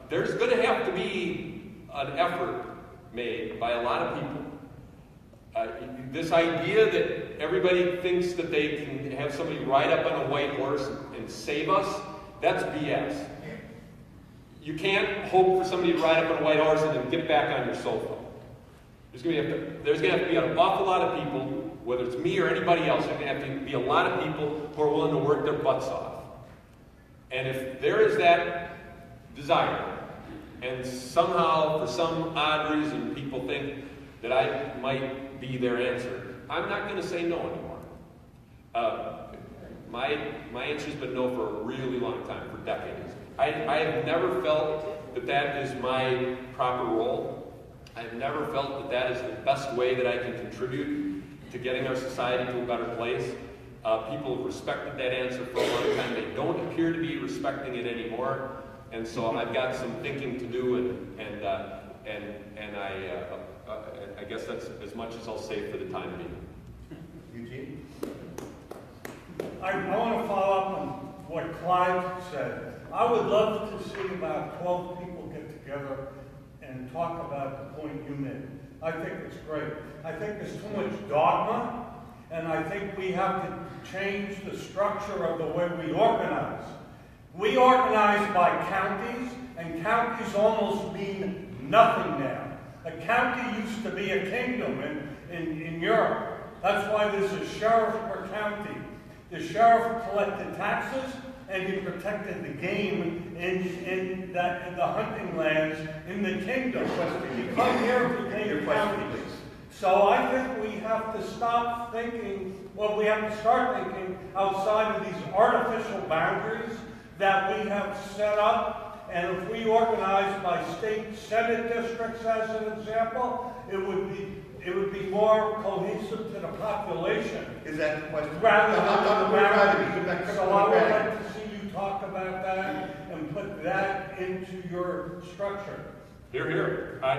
There's going to have to be an effort made by a lot of people. This idea that everybody thinks that they can have somebody ride up on a white horse and save us, that's BS. You can't hope for somebody to ride up on a white horse and then get back on your sofa. There's going to have to be an awful lot of people, whether it's me or anybody else, there's going to have to be a lot of people who are willing to work their butts off. And if there is that desire, and somehow, for some odd reason, people think that I might be their answer, I'm not going to say no anymore. My answer's been no for a really long time, for decades. I have never felt that that is my proper role. I have never felt that that is the best way that I can contribute to getting our society to a better place. People have respected that answer for a long time. They don't appear to be respecting it anymore. And so I've got some thinking to do, and I guess that's as much as I'll say for the time being. Eugene? I want to follow up on what Clyde said. I would love to see about 12 people get together and talk about the point you made. I think it's great. I think there's too much dogma, and I think we have to change the structure of the way we organize. We organize by counties, and counties almost mean nothing now. A county used to be a kingdom in Europe. That's why there's a sheriff per county. The sheriff collected taxes, and he protected the game in the hunting lands in the kingdom. You come here to became counties. So I think we have to stop thinking, we have to start thinking outside of these artificial boundaries that we have set up. And if we organize by state senate districts, as an example, it would be more cohesive to the population. Is that the question? Rather than the boundaries. So I would like to see you talk about that and put that into your structure. Hear, hear. I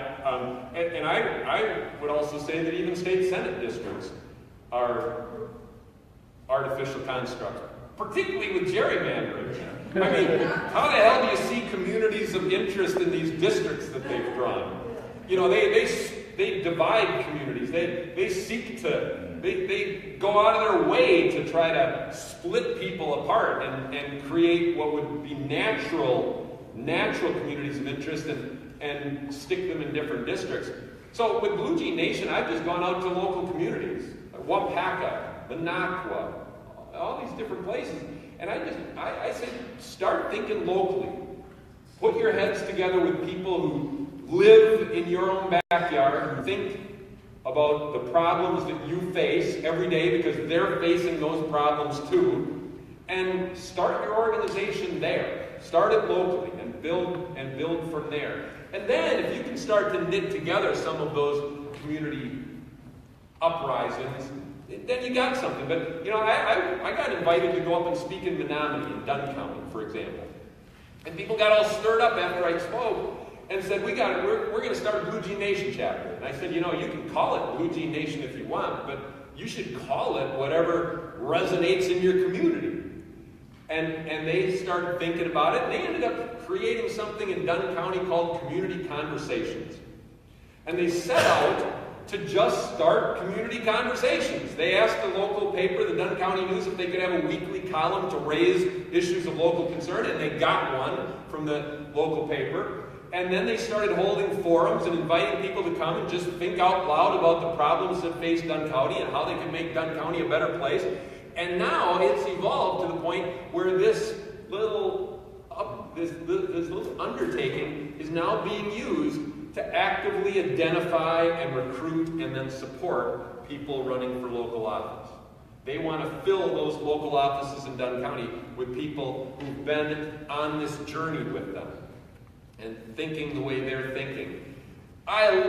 would also say that even state senate districts are artificial constructs. particularly with gerrymandering. I mean, how the hell do you see communities of interest in these districts that they've drawn? You know, they divide communities. They seek to, they go out of their way to try to split people apart and create what would be natural communities of interest and stick them in different districts. So with Blue Jean Nation, I've just gone out to local communities, like Wapaka, Minocqua, all these different places. And I say, start thinking locally. Put your heads together with people who live in your own backyard, who think about the problems that you face every day because they're facing those problems too, and start your organization there. Start it locally and build from there. And then if you can start to knit together some of those community uprisings, then you got something. But, you know, I got invited to go up and speak in Menominee, in Dunn County, for example. And people got all stirred up after I spoke and said, we're going to start a Blue Jean Nation chapter. And I said, you know, you can call it Blue Jean Nation if you want, but you should call it whatever resonates in your community. And they started thinking about it, and they ended up creating something in Dunn County called Community Conversations. And they set out to just start community conversations. They asked the local paper, the Dunn County News, if they could have a weekly column to raise issues of local concern, and they got one from the local paper. And then they started holding forums and inviting people to come and just think out loud about the problems that face Dunn County and how they can make Dunn County a better place. And now it's evolved to the point where this little undertaking is now being used to actively identify and recruit and then support people running for local office. They want to fill those local offices in Dunn County with people who've been on this journey with them and thinking the way they're thinking. And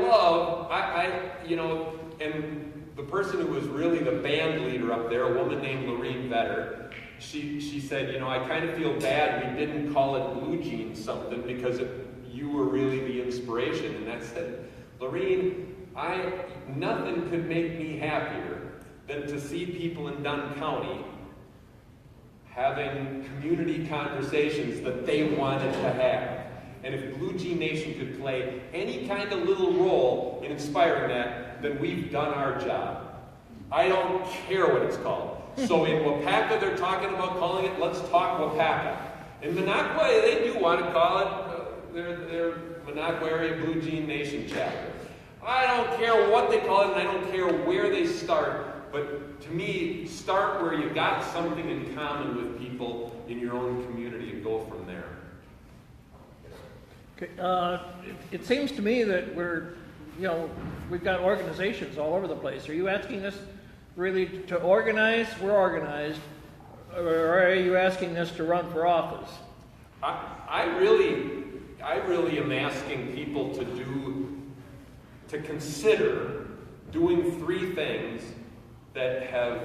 the person who was really the band leader up there, a woman named Lorene Vetter, she said, you know, I kind of feel bad we didn't call it Blue Jean something because you were really the inspiration. And I said, Lorene, nothing could make me happier than to see people in Dunn County having community conversations that they wanted to have. And if Blue Jean Nation could play any kind of little role in inspiring that, then we've done our job. I don't care what it's called. So in Wapaka, they're talking about calling it Let's Talk Wapaka. In Minocqua, they do want to call it their Minocqua Area Blue Jean Nation chapter. I don't care what they call it, and I don't care where they start, but to me, start where you got something in common with people in your own community and go from there. Okay, it seems to me that we've got organizations all over the place. Are you asking us really to organize? We're organized. Or are you asking us to run for office? I really am asking people to consider doing three things that have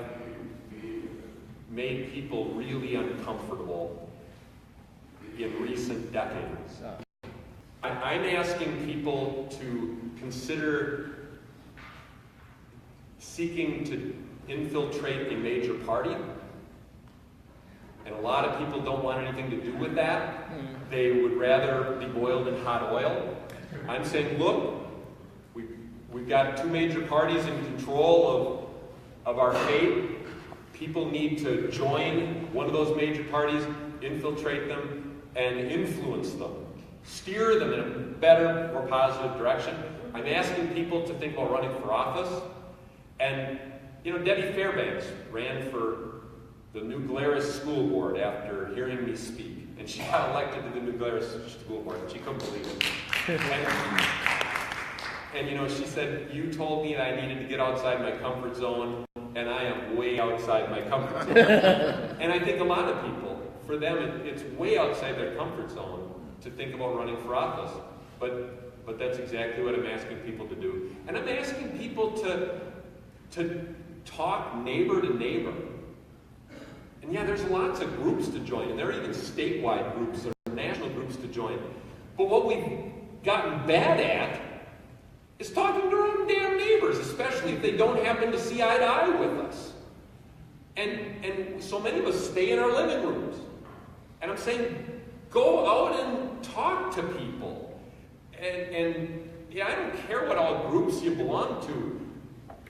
made people really uncomfortable in recent decades. I'm asking people to consider seeking to infiltrate a major party. And a lot of people don't want anything to do with that. They would rather be boiled in hot oil. I'm saying, look, we've got two major parties in control of our fate. People need to join one of those major parties, infiltrate them, and influence them. Steer them in a better, more positive direction. I'm asking people to think about running for office. And, Debbie Fairbanks ran for the New Glarus School Board after hearing me speak. And she got elected to the New Glarus School Board. She couldn't believe it. And she said, you told me that I needed to get outside my comfort zone, and I am way outside my comfort zone. And I think a lot of people, for them, it's way outside their comfort zone to think about running for office. But that's exactly what I'm asking people to do. And I'm asking people to talk neighbor to neighbor. And yeah, there's lots of groups to join, and there are even statewide groups or national groups to join. But what we've gotten bad at is talking to our own damn neighbors, especially if they don't happen to see eye to eye with us. And so many of us stay in our living rooms. And I'm saying, go out and talk to people. And yeah, I don't care what all groups you belong to,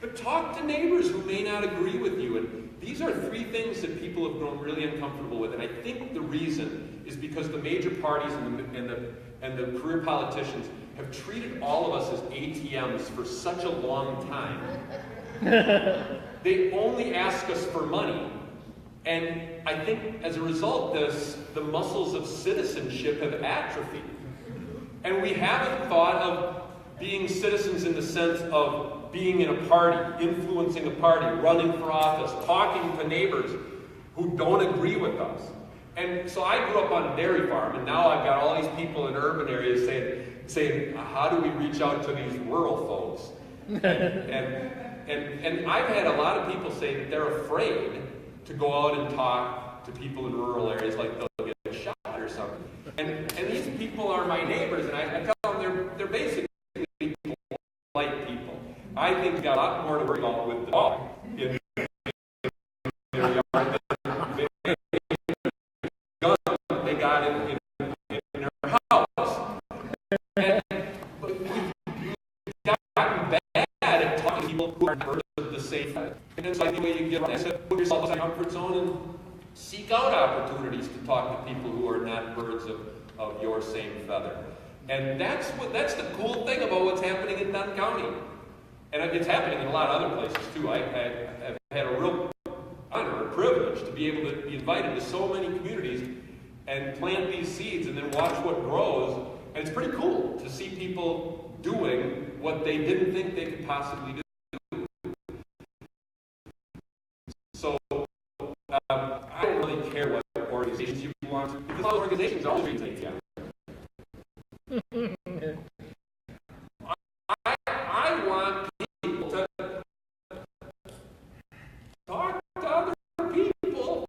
but talk to neighbors who may not agree with you. And these are three things that people have grown really uncomfortable with. And I think the reason is because the major parties and the career politicians have treated all of us as ATMs for such a long time. They only ask us for money. And I think as a result, the muscles of citizenship have atrophied. And we haven't thought of being citizens in the sense of being in a party, influencing a party, running for office, talking to neighbors who don't agree with us. And so I grew up on a dairy farm, and now I've got all these people in urban areas saying, how do we reach out to these rural folks? And I've had a lot of people say that they're afraid to go out and talk to people in rural areas, like they'll get shot or something. And these people are my neighbors, and I tell them they're basically polite people. I think we've got a lot more to worry about with the dog in their yard than they got in their house. And we've gotten bad at talking to people who are birds of the same feather. And it's like the way you get around. I said, put yourself in your comfort zone and seek out opportunities to talk to people who are not birds of your same feather. And that's the cool thing about what's happening in Dunn County. And it's happening in a lot of other places too. I've had a real honor, a privilege to be able to be invited to so many communities and plant these seeds and then watch what grows. And it's pretty cool to see people doing what they didn't think they could possibly do. So I don't really care what organizations you belong to, because all organizations are always ATM. I want people to talk to other people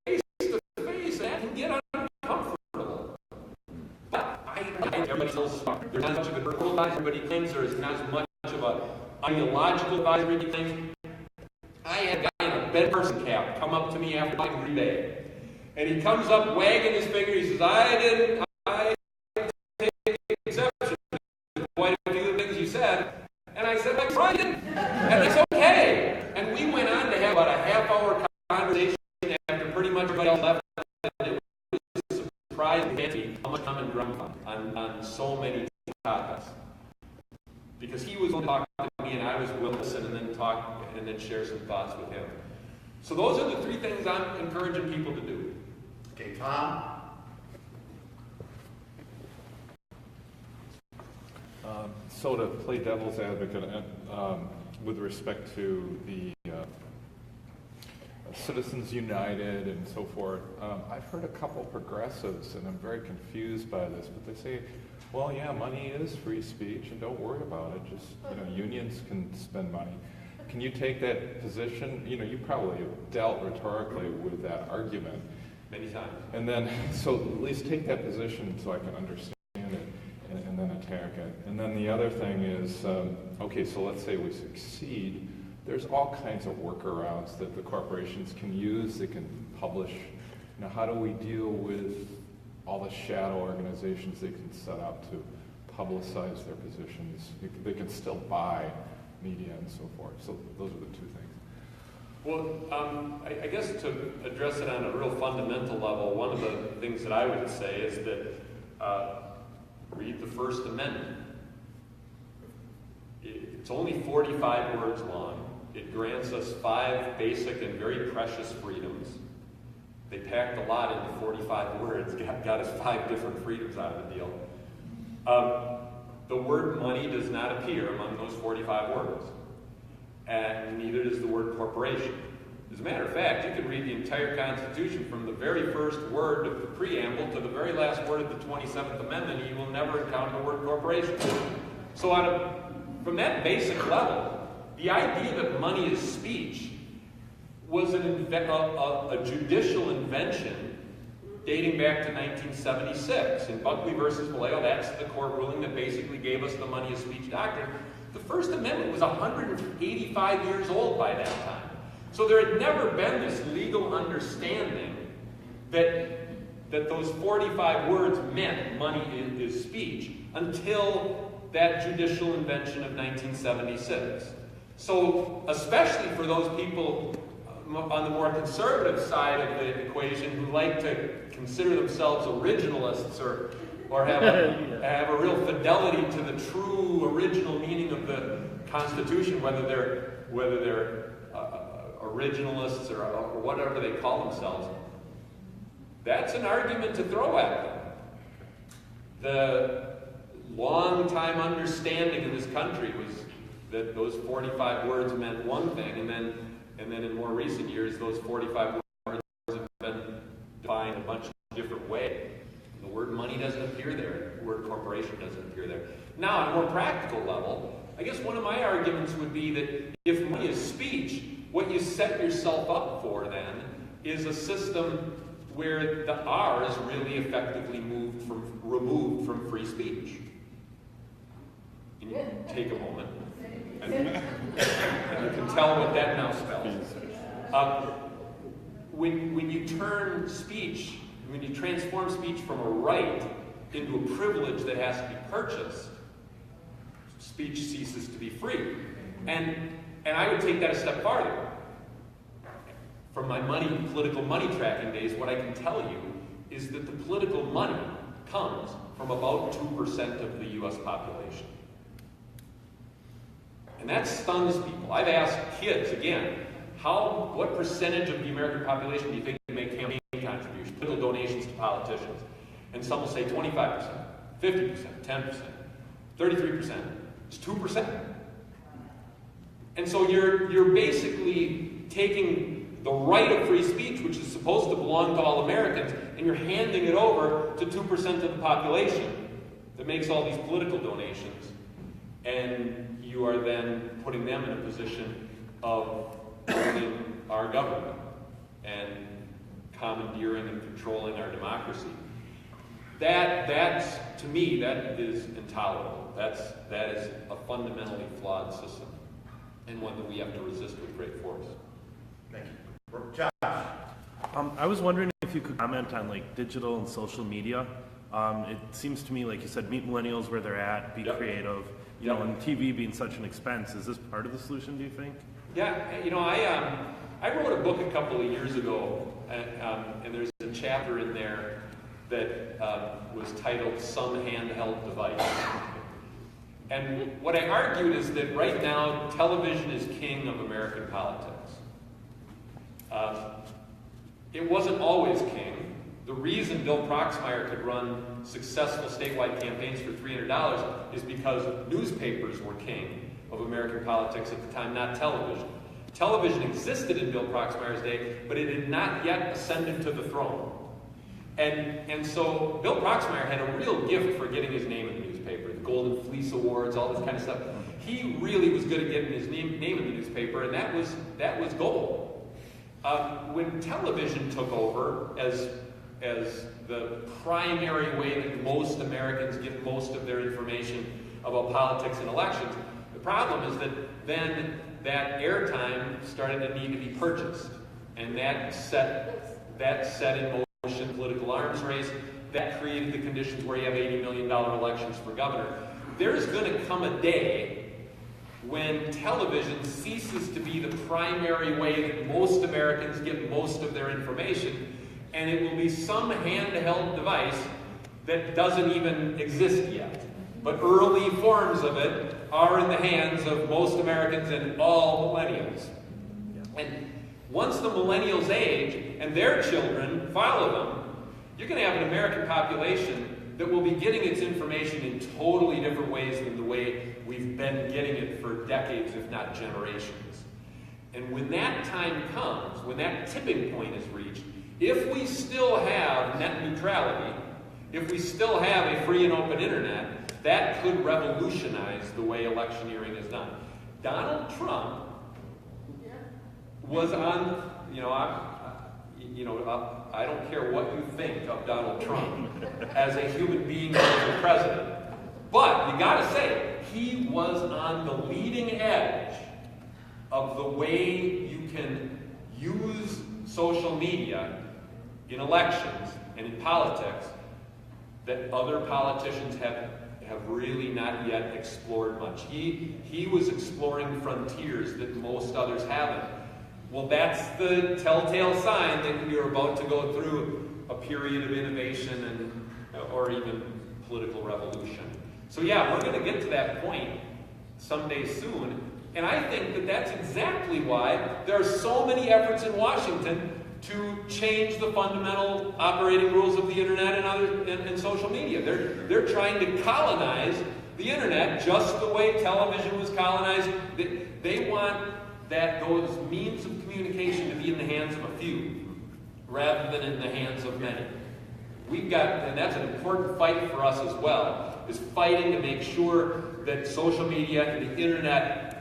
face to face and get uncomfortable. But everybody tells there's not much of a political advisory claims, there is not as much of an ideological advisory claims. I had a guy in a bed person cap come up to me after Green Bay. And he comes up wagging his finger, he says, I take exception to quite a few of the things you said. And I said, I'm right, and it's okay. And we went on to have about a half-hour conversation after pretty much everybody else left. And it was surprising to me how much common ground on so many topics. Because he was willing to talk to me, and I was willing to listen and then talk and then share some thoughts with him. So those are the three things I'm encouraging people to do. Okay, Tom? So to play devil's advocate with respect to the Citizens United and so forth, I've heard a couple progressives, and I'm very confused by this, but they say, well, yeah, money is free speech, and don't worry about it. Just, unions can spend money. Can you take that position? You probably have dealt rhetorically with that argument. Many times. And then, so at least take that position so I can understand it and then attack it. And then the other thing is, okay, so let's say we succeed. There's all kinds of workarounds that the corporations can use. They can publish. How do we deal with all the shadow organizations they can set up to publicize their positions? They can still buy media and so forth. So those are the two things. Well, I guess to address it on a real fundamental level, one of the things that I would say is that read the First Amendment. It's only 45 words long. It grants us 5 basic and very precious freedoms. They packed a lot into 45 words, got us 5 different freedoms out of the deal. The word money does not appear among those 45 words. And neither does the word corporation. As a matter of fact, you can read the entire Constitution from the very first word of the preamble to the very last word of the 27th Amendment, and you will never encounter the word corporation. So from that basic level, the idea that money is speech was a judicial invention dating back to 1976. In Buckley versus Vallejo, that's the court ruling that basically gave us the money is speech doctrine. The First Amendment was 185 years old by that time. So there had never been this legal understanding that those 45 words meant money is speech until that judicial invention of 1976. So especially for those people on the more conservative side of the equation who like to consider themselves originalists or have a real fidelity to the true original meaning of the Constitution, whether they're originalists or whatever they call themselves, that's an argument to throw at them. The long-time understanding in this country was that those 45 words meant one thing, and then in more recent years, those 45 words have been defined a bunch of different ways. The word money doesn't appear there. The word corporation doesn't appear there. Now, on a more practical level, I guess one of my arguments would be that if money is speech, what you set yourself up for then is a system where the R is really effectively removed from free speech. And you take a moment, and you can tell what that now spells. When you turn speech, when you transform speech from a right into a privilege that has to be purchased, speech ceases to be free. And I would take that a step farther. From my political money tracking days, what I can tell you is that the political money comes from about 2% of the U.S. population. And that stuns people. I've asked kids, again, what percentage of the American population do you think make campaign contributions, political donations to politicians? And some will say 25%, 50%, 10%, 33%. It's 2%. And so you're basically taking the right of free speech, which is supposed to belong to all Americans, and you're handing it over to 2% of the population that makes all these political donations. And you are then putting them in a position of owning our government and commandeering and controlling our democracy. That's to me, that is intolerable. That is a fundamentally flawed system, and one that we have to resist with great force. Thank you. Josh. I was wondering if you could comment on digital and social media. It seems to me, like you said, meet millennials where they're at, be creative. You know, and TV being such an expense, is this part of the solution, do you think? Yeah, I wrote a book a couple of years ago, and there's a chapter in there that was titled "Some Handheld Device." And what I argued is that right now, television is king of American politics. It wasn't always king. The reason Bill Proxmire could run successful statewide campaigns for $300 is because newspapers were king of American politics at the time, not television. Television existed in Bill Proxmire's day, but it had not yet ascended to the throne. And so Bill Proxmire had a real gift for getting his name in the newspaper, the Golden Fleece Awards, all this kind of stuff. He really was good at getting his name in the newspaper, and that was gold. When television took over as the primary way that most Americans get most of their information about politics and elections, the problem is that then that airtime started to need to be purchased, and that set in motion the political arms race. That created the conditions where you have $80 million elections for governor. There's going to come a day when television ceases to be the primary way that most Americans get most of their information, and it will be some handheld device that doesn't even exist yet. But early forms of it are in the hands of most Americans and all millennials. And once the millennials age and their children follow them, you're going to have an American population that will be getting its information in totally different ways than the way we've been getting it for decades, if not generations. And when that time comes, when that tipping point is reached, if we still have net neutrality, if we still have a free and open internet, that could revolutionize the way electioneering is done. Donald Trump was on, I don't care what you think of Donald Trump as a human being as a president, but you gotta say, he was on the leading edge of the way you can use social media in elections and in politics that other politicians have really not yet explored much. He was exploring frontiers that most others haven't. Well, that's the telltale sign that you're about to go through a period of innovation or even political revolution. So yeah, we're going to get to that point someday soon. And I think that that's exactly why there are so many efforts in Washington to change the fundamental operating rules of the internet and social media. They're trying to colonize the internet just the way television was colonized. They want those means of communication to be in the hands of a few rather than in the hands of many. And that's an important fight for us as well, is fighting to make sure that social media and the internet,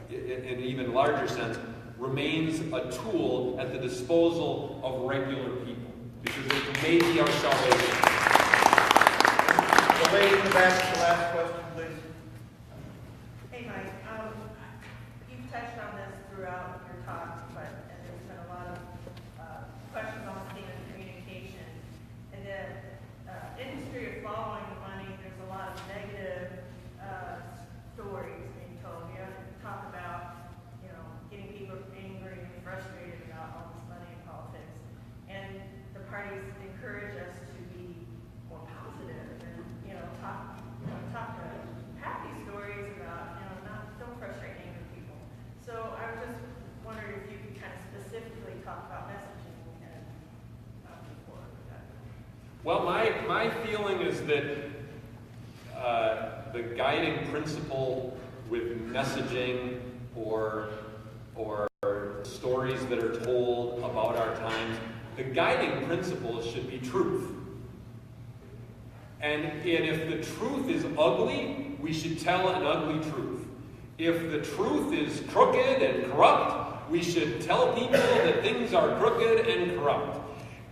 in an even larger sense, remains a tool at the disposal of regular people, because it may be our salvation. The lady in the back, the last question, please. Hey, Mike. You've touched on this throughout your talk, and there's been a lot of questions on the theme of communication. And the industry of following the money, there's a lot of negative stories being told. You have to talk about, getting people angry and frustrated about all this money in politics. And the parties encourage us to be more positive and, talk to happy stories about, don't frustrate angry people. So I was just wondering if you could kind of specifically talk about messaging and move forward with that. Well, my feeling is that the guiding principle with messaging or stories that are told about our times, the guiding principle should be truth. And if the truth is ugly, we should tell an ugly truth. If the truth is crooked and corrupt, we should tell people that things are crooked and corrupt.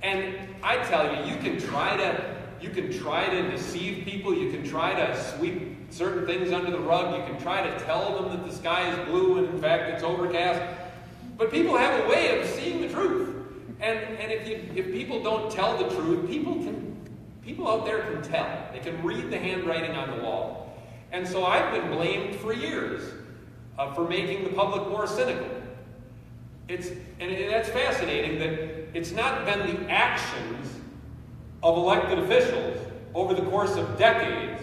And I tell you, you can try to deceive people, you can try to sweep certain things under the rug, you can try to tell them that the sky is blue and in fact it's overcast, but people have a way of seeing the truth. And if people don't tell the truth, people out there can tell. They can read the handwriting on the wall. And so I've been blamed for years for making the public more cynical. And that's fascinating that it's not been the actions of elected officials over the course of decades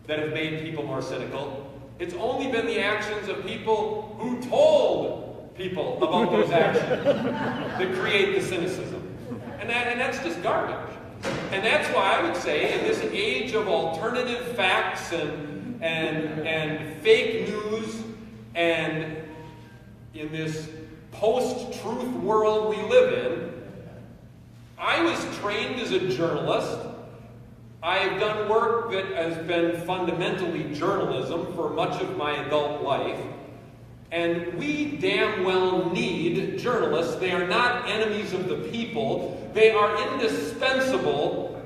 that have made people more cynical. It's only been the actions of people who told people about those actions that create the cynicism. And that's just garbage. And that's why I would say in this age of alternative facts and fake news, and in this post-truth world we live in, I was trained as a journalist. I have done work that has been fundamentally journalism for much of my adult life. And we damn well need journalists. They are not enemies of the people. They are indispensable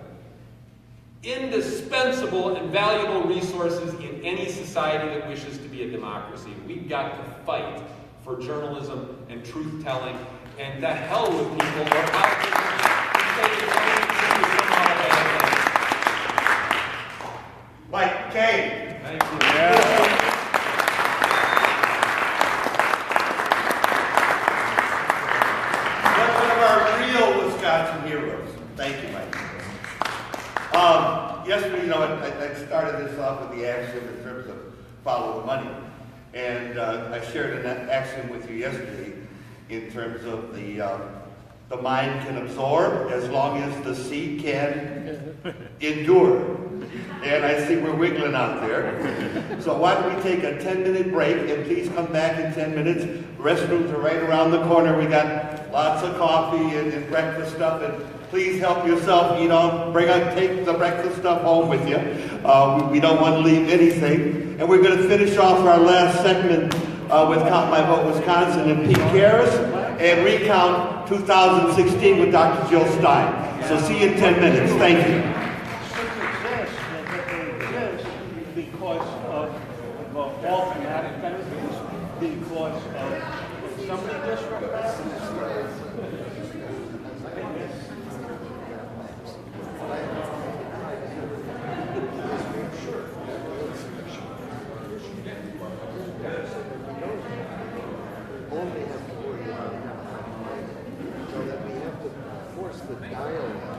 and valuable resources in any society that wishes to be a democracy. We've got to fight for journalism and truth-telling, and the hell with people who are out there to say that Mike Kay. thank you. One of our real Wisconsin heroes. Thank you, Mike. Yesterday, I started this off with the axiom in terms of follow the money. And I shared an axiom with you yesterday in terms of the mind can absorb as long as the seed can endure. And I see we're wiggling out there. So why don't we take a 10-minute break, and please come back in 10 minutes. Restrooms are right around the corner. We got lots of coffee and breakfast stuff, and please help yourself. Take the breakfast stuff home with you. We don't want to leave anything. And we're going to finish off our last segment with Count My Vote Wisconsin and Pete Karras, and recount 2016 with Dr. Jill Stein. So see you in 10 minutes. Thank you. Because of all thematic benefits, because of Somebody disrupt that? Only have to worry about so that we have to force the dialogue.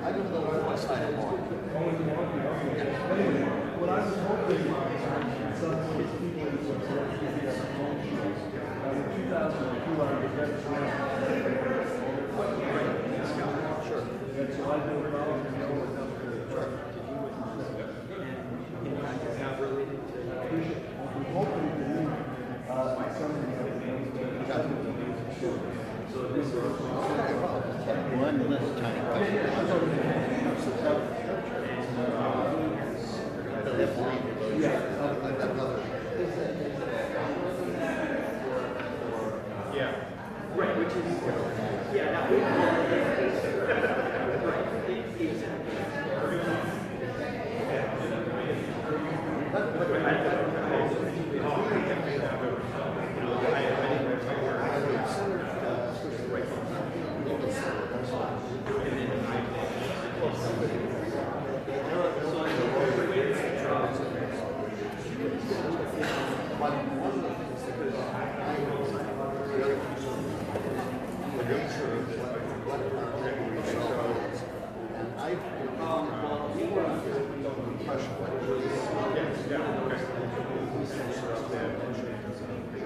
I don't know what side I'm on. What I was hoping was some of these people that were in 2002, I was there. Sure. And so I did One little tiny Yeah. Right, which is, yeah,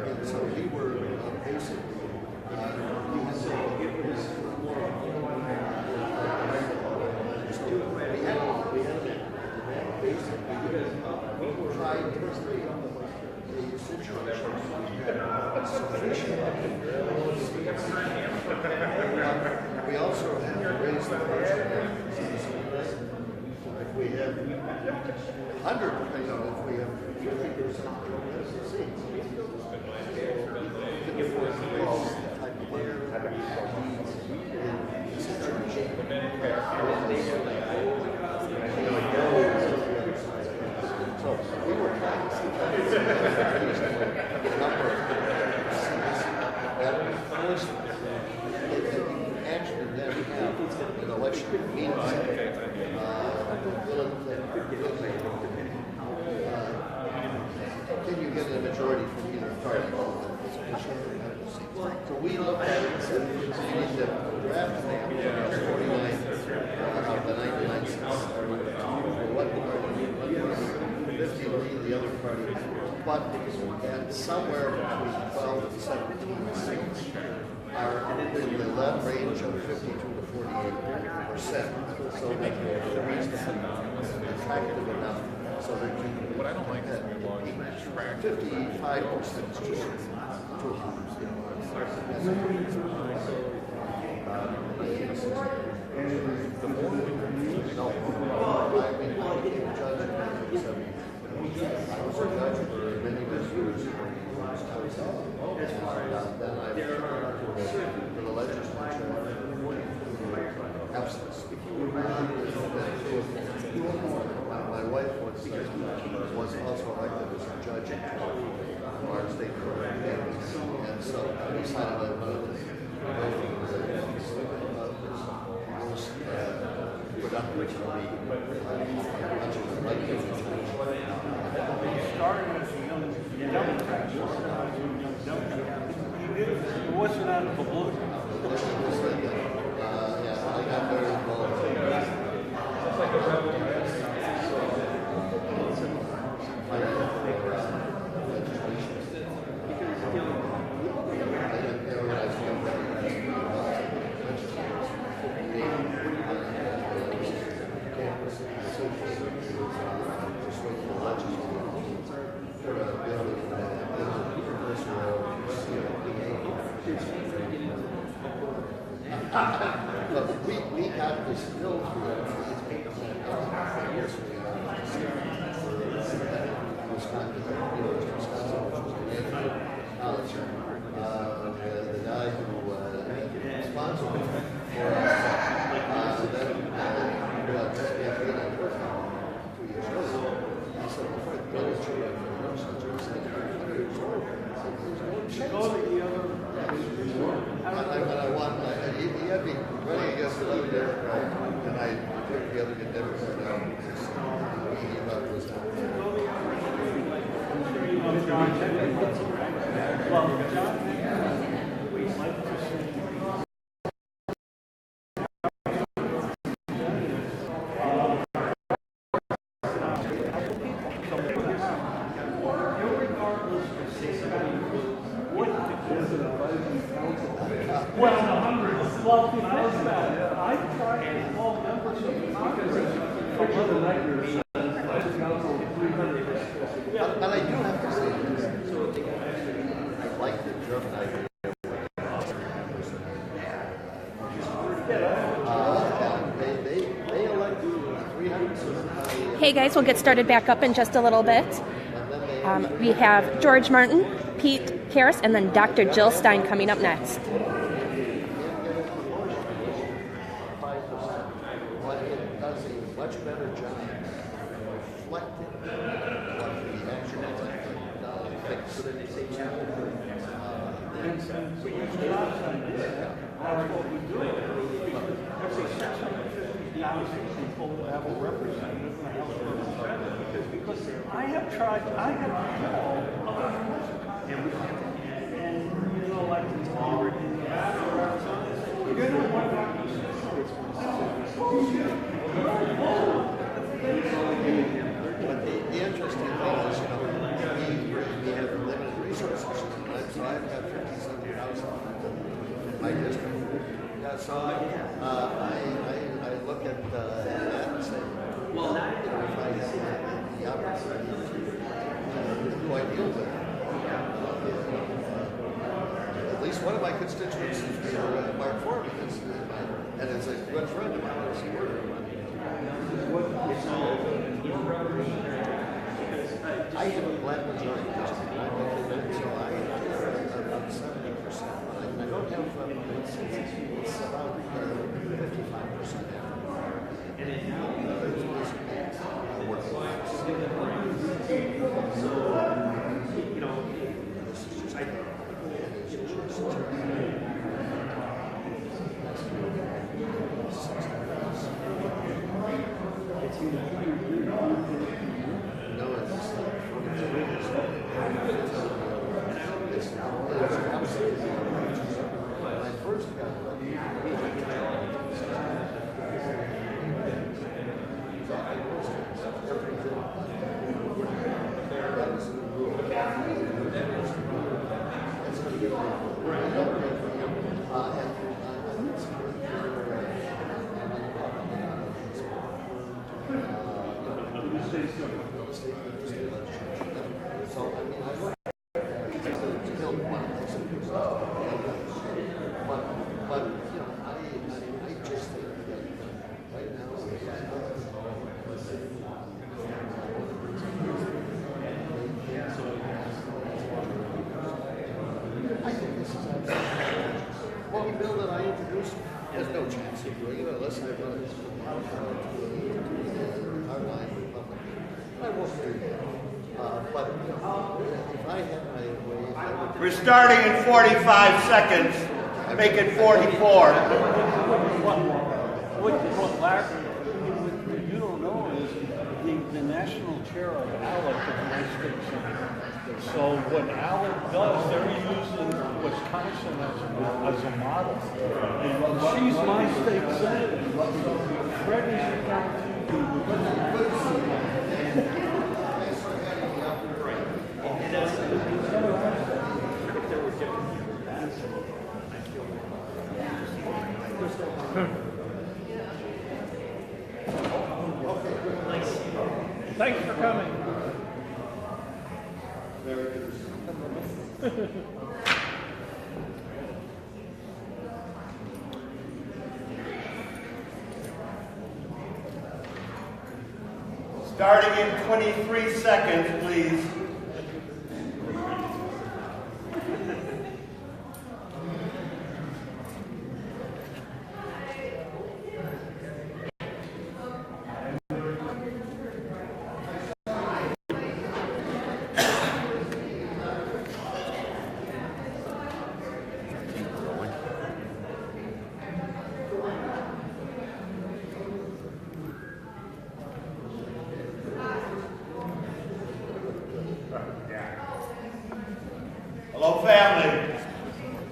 And so we were basically, we tried to create a situation we also have to raise the question. If we have 100, if we have 50% seats, we can afford to raise the type of money that we need in the situation. So we were trying to see the number of seats that forced that you actually then have an election means can you get a majority from either party? So we looked at it and said, we need to draft 49 of the 99 seats. What party? 53 the other party. But and somewhere between 12 and 17 seats are in the left range of 52 to 48%. So that the reason is attractive enough so that you can. What I don't like is we launched track. 55% is just too high. The more we can No, I became a judge in 1970. I was a judge for many years. Then I returned to the legislature. Absence. My wife was also elected as a judge in our state court, and so I decided I wanted to most productive for me. Started as a young Democrat. It wasn't out of the blue. Yeah, I got very involved. It's like a revolution. But we got this bill through, it's been years for Wisconsin, the guy who sponsored it for us, then just after that work 2 years earlier, he said, before the bill is true, I'm going to he said, 100 years old. Go to the other. And I want, he had me running against the other Democrat, and I took the other Democrat down. He thought it was But I do have to say this. I like the German idea. They elected 300. Hey guys, we'll get started back up in just a little bit. We have George Martin, Pete Karras, and then Dr. Jill Stein coming up next. But it does a much better job reflecting what the actual fix. That's what we do. Every 650,000 people have a representative in the House of Representatives. Because I have tried, I have called other municipalities, and you know, like you're not one of our But the interesting thing is, you know, we have limited resources. So I've got 57,000 in my district. Yeah, so I look at that and say, well, if I have the opportunity who I deal with, at least one of my constituents is Mark Ford, and it's a good friend of mine. I have a black majority district, so I have about 70%. I don't have, it's about 55%. And it working class. So, you know, this is just, there's no chance of doing it unless I run it to hardline Republican. I won't do that. But if I had my way, I would. We're starting in 45 seconds. Make it 44. What you don't know is the national chair of ALEC is my state senator. So what ALEC does, they're using Wisconsin as a model. And she's my state senator. Fred is down to Thanks for coming. Starting in 23 seconds, please. Hello, family.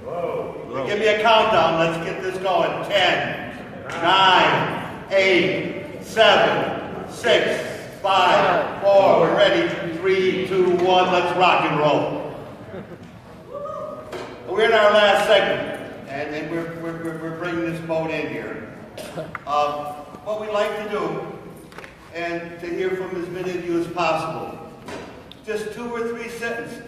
Whoa. Give me a countdown. Let's get this going. 10, 9, 8, 7, 6, 5, 4. We're ready. 3, 2, 1. Let's rock and roll. We're in our last segment, and we're bringing this boat in here. What we like to do, and to hear from as many of you as possible, just 2 or 3 sentences.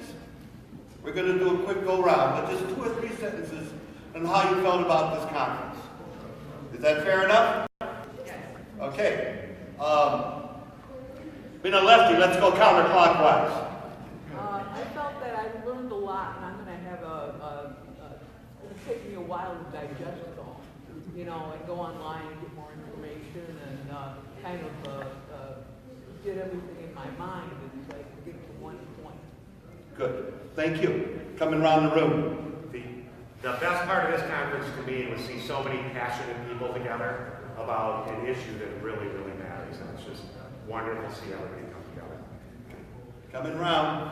We're going to do a quick go-round, but just 2 or 3 sentences on how you felt about this conference. Is that fair enough? Yes. Okay. Being a lefty, let's go counterclockwise. I felt that I learned a lot, and I'm going to have it'll take me a while to digest it all, and go online and get more information and kind of get everything in my mind and get to one point. Good. Thank you. Coming around the room. The best part of this conference to me was see so many passionate people together about an issue that really, really matters. And it's just wonderful to see everybody come together. Coming around.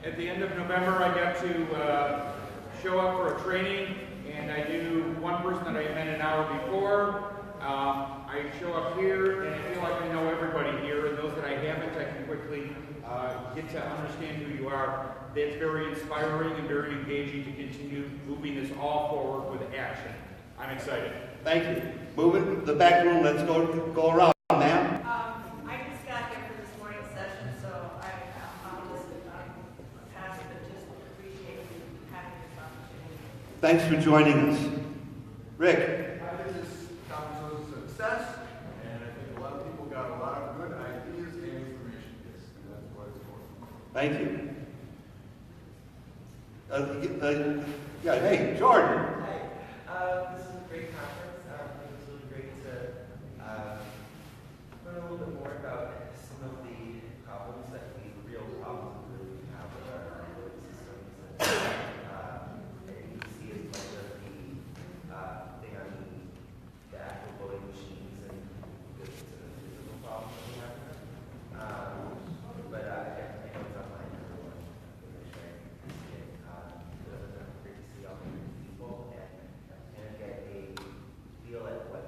At the end of November, I got to show up for a training, and I do one person that I met an hour before. I show up here, and I feel like I know everybody here, and those that I haven't, I can quickly get to understand who you are. That's very inspiring and very engaging to continue moving this all forward with action. I'm excited. Thank you. Moving to the back room, let's go around, ma'am. I just got here for this morning's session, so I'll just pass it, but just appreciate you having this opportunity. Thanks for joining us. Rick. I think this conference was a success, and I think a lot of people got a lot of good ideas and information. Yes, and that's what it's for. Thank you. Yeah, hey, Jordan. Hi. This is a great conference. I think it was really great to learn a little bit more about some of the problems real problems that we have with our voting systems. And you can see as much of the thing on the actual voting machines and the physical problems that we have. But I know it's online for everyone. Great to see all the people and get a feel at what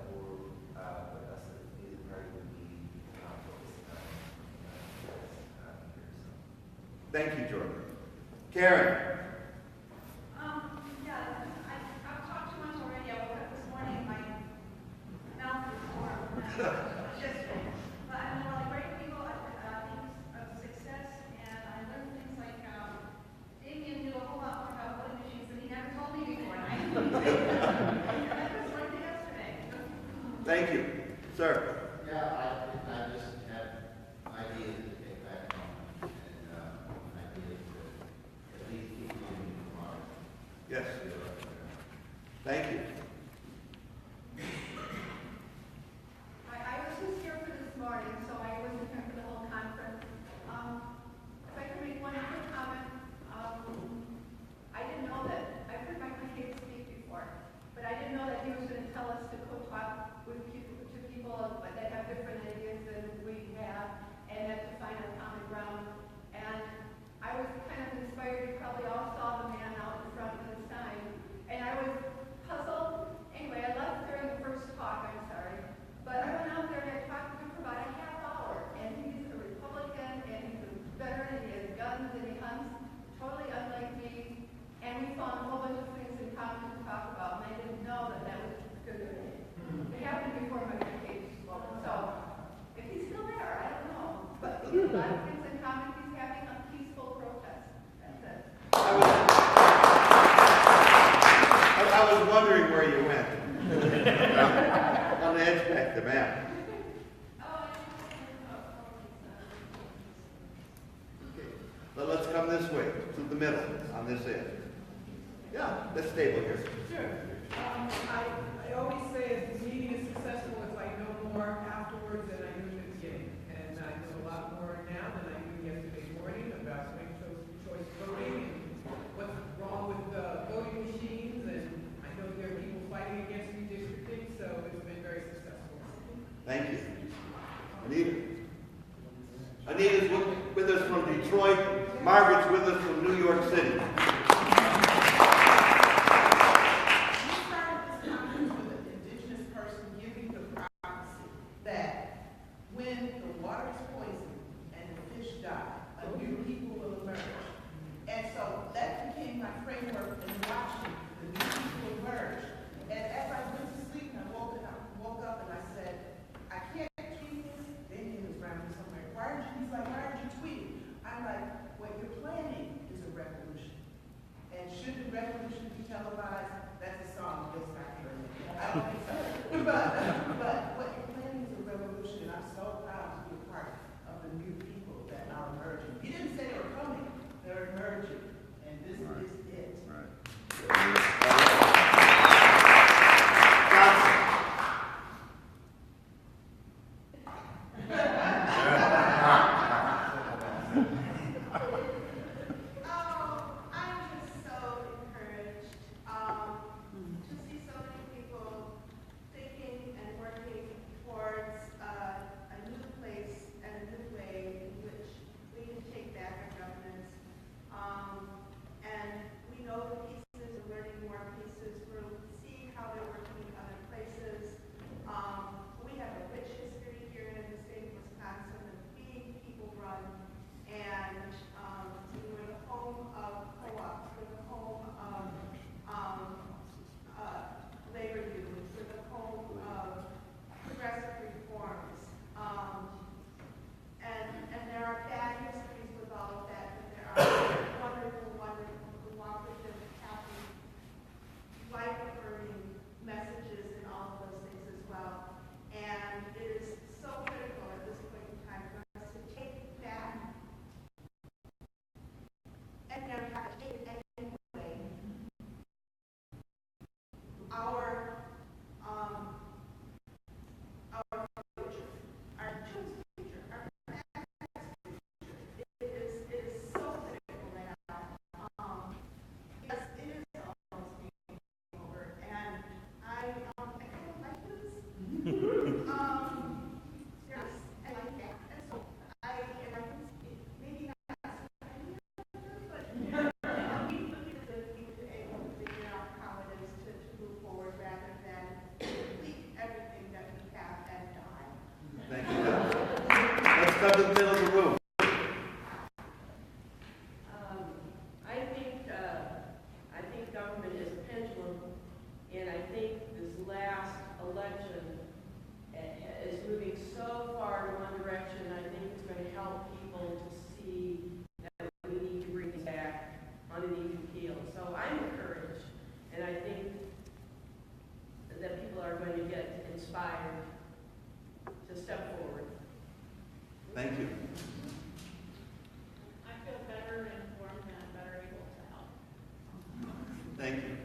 us as a music party would be focusing on here. Thank you, Jordan. Karen. Yeah, I've talked too much already. I woke up this morning, my mouth was sore. But I know all the great people, things of success, and I learned things like Damien knew a whole lot more about voting machines than he never told me before. And I that was like yesterday. Thank you. Sir. Yeah, I just had ideas to take back home and ideas to at least keep moving tomorrow. Yes. Thank you. I was just here for this morning, so I wasn't here for the whole conference. If I could make one quick comment, I didn't know that, I've heard Michael Cade speak before, but I didn't know that he was going to tell us to go talk with people, that have different ideas than we have, and have to find a common ground. And I was kind of inspired. You probably all saw the man out in front with his sign, and I was puzzled. Anyway, I left during the first talk, I'm sorry, but I went out there and I talked to him for about a half hour, and he's a Republican, and he's a veteran, and he has guns, and he hunts, totally unlike me, and we found a whole bunch of things in common to talk about, and I didn't know that that was good of me. It happened before my case spoke, so if he's still there, I don't know, but we have a lot of things in common. He's having a peaceful protest. That's it. I was wondering where you went. On the edge back, the map. this way, to the middle, on this end. Yeah, this table here. I always say if the meeting is successful if I know more afterwards than I knew at the beginning. And I know a lot more now than I knew yesterday morning about ranked choice voting and what's wrong with voting machines. And I know there are people fighting against redistricting, so it's been very successful. Thank you. Anita. Anita's with us from Detroit. Margaret's with us from New York City. That when the water is poisoned and the fish die, a new people will emerge. And so that became my framework in watching the new people emerge. And as I went to sleep and I woke up and I said, I can't tweet this. Damien was around me somewhere. Why aren't you? He's like, why aren't you tweeting? I'm like, what you're planning is a revolution. And should the revolution be televised? That's a song, just not hearing it. I don't think so. But what you're planning is a revolution, and I'm so proud to be a part of the new people that are emerging. You didn't say they were coming, they're emerging, and this is it. Come to the middle of the room. I think government is a pendulum, and I think this last election is moving so far in one direction. I think it's going to help people to see that we need to bring things back on an even keel. So I'm encouraged, and I think that people are going to get inspired to step forward. Thank you. I feel better informed and I'm better able to help. Thank you.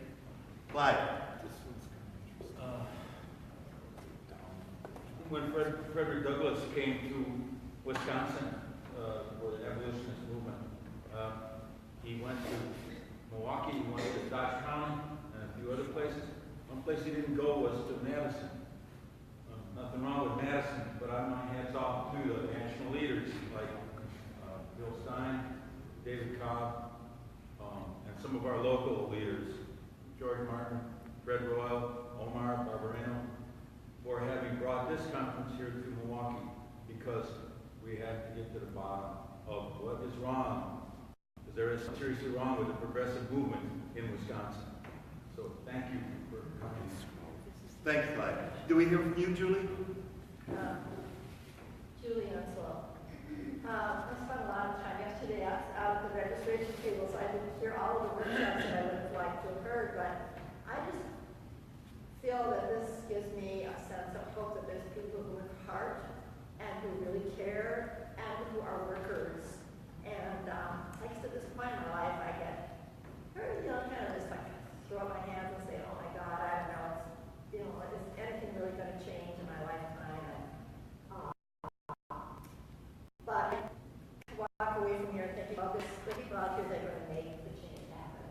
Clyde. When Frederick Douglass came to Wisconsin for the abolitionist movement, he went to Milwaukee, he went to Dodge County, and a few other places. One place he didn't go was to Madison. Nothing wrong with Madison, but I my hats off to the national leaders like Bill Stein, David Cobb, and some of our local leaders, George Martin, Fred Royal, Omar Barbarino, for having brought this conference here to Milwaukee, because we have to get to the bottom of what is wrong, because there is something seriously wrong with the progressive movement in Wisconsin. So thank you for coming. Thanks, Clyde. Do we hear from you, Julie? Julie Henslow. I spent a lot of time yesterday out at the registration table, so I didn't hear all of the workshops that I would have liked to have heard, but I just feel that this gives me a sense of hope that there's people who have heart and who really care and who are workers. And like at this point in my life, I get very, kind of just like throw up my hands and say, oh my God, I don't know, is anything really going to change in my lifetime? But I walk away from here thinking about this, the people out here that are going to make the change happen.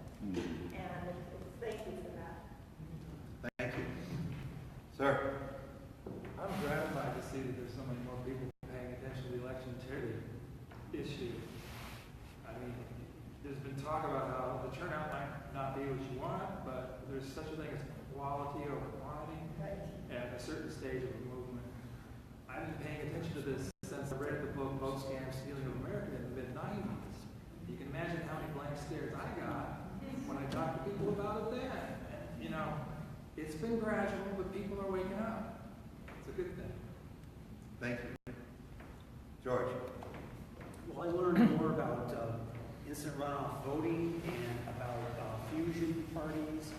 And thank you for that. Thank you. Sir? I'm gratified to see that there's so many more people paying attention to the election integrity issue. I mean, there's been talk about how the turnout might not be what you want, but there's such a thing as quality over quantity at a certain stage of a movement. I've been paying attention to this since I read the book Vote Scam Stealing of America in the mid-90s. You can imagine how many blank stares I got when I talked to people about it then. And, it's been gradual, but people are waking up. It's a good thing. Thank you. George? Well, I learned more about instant runoff voting and about fusion parties.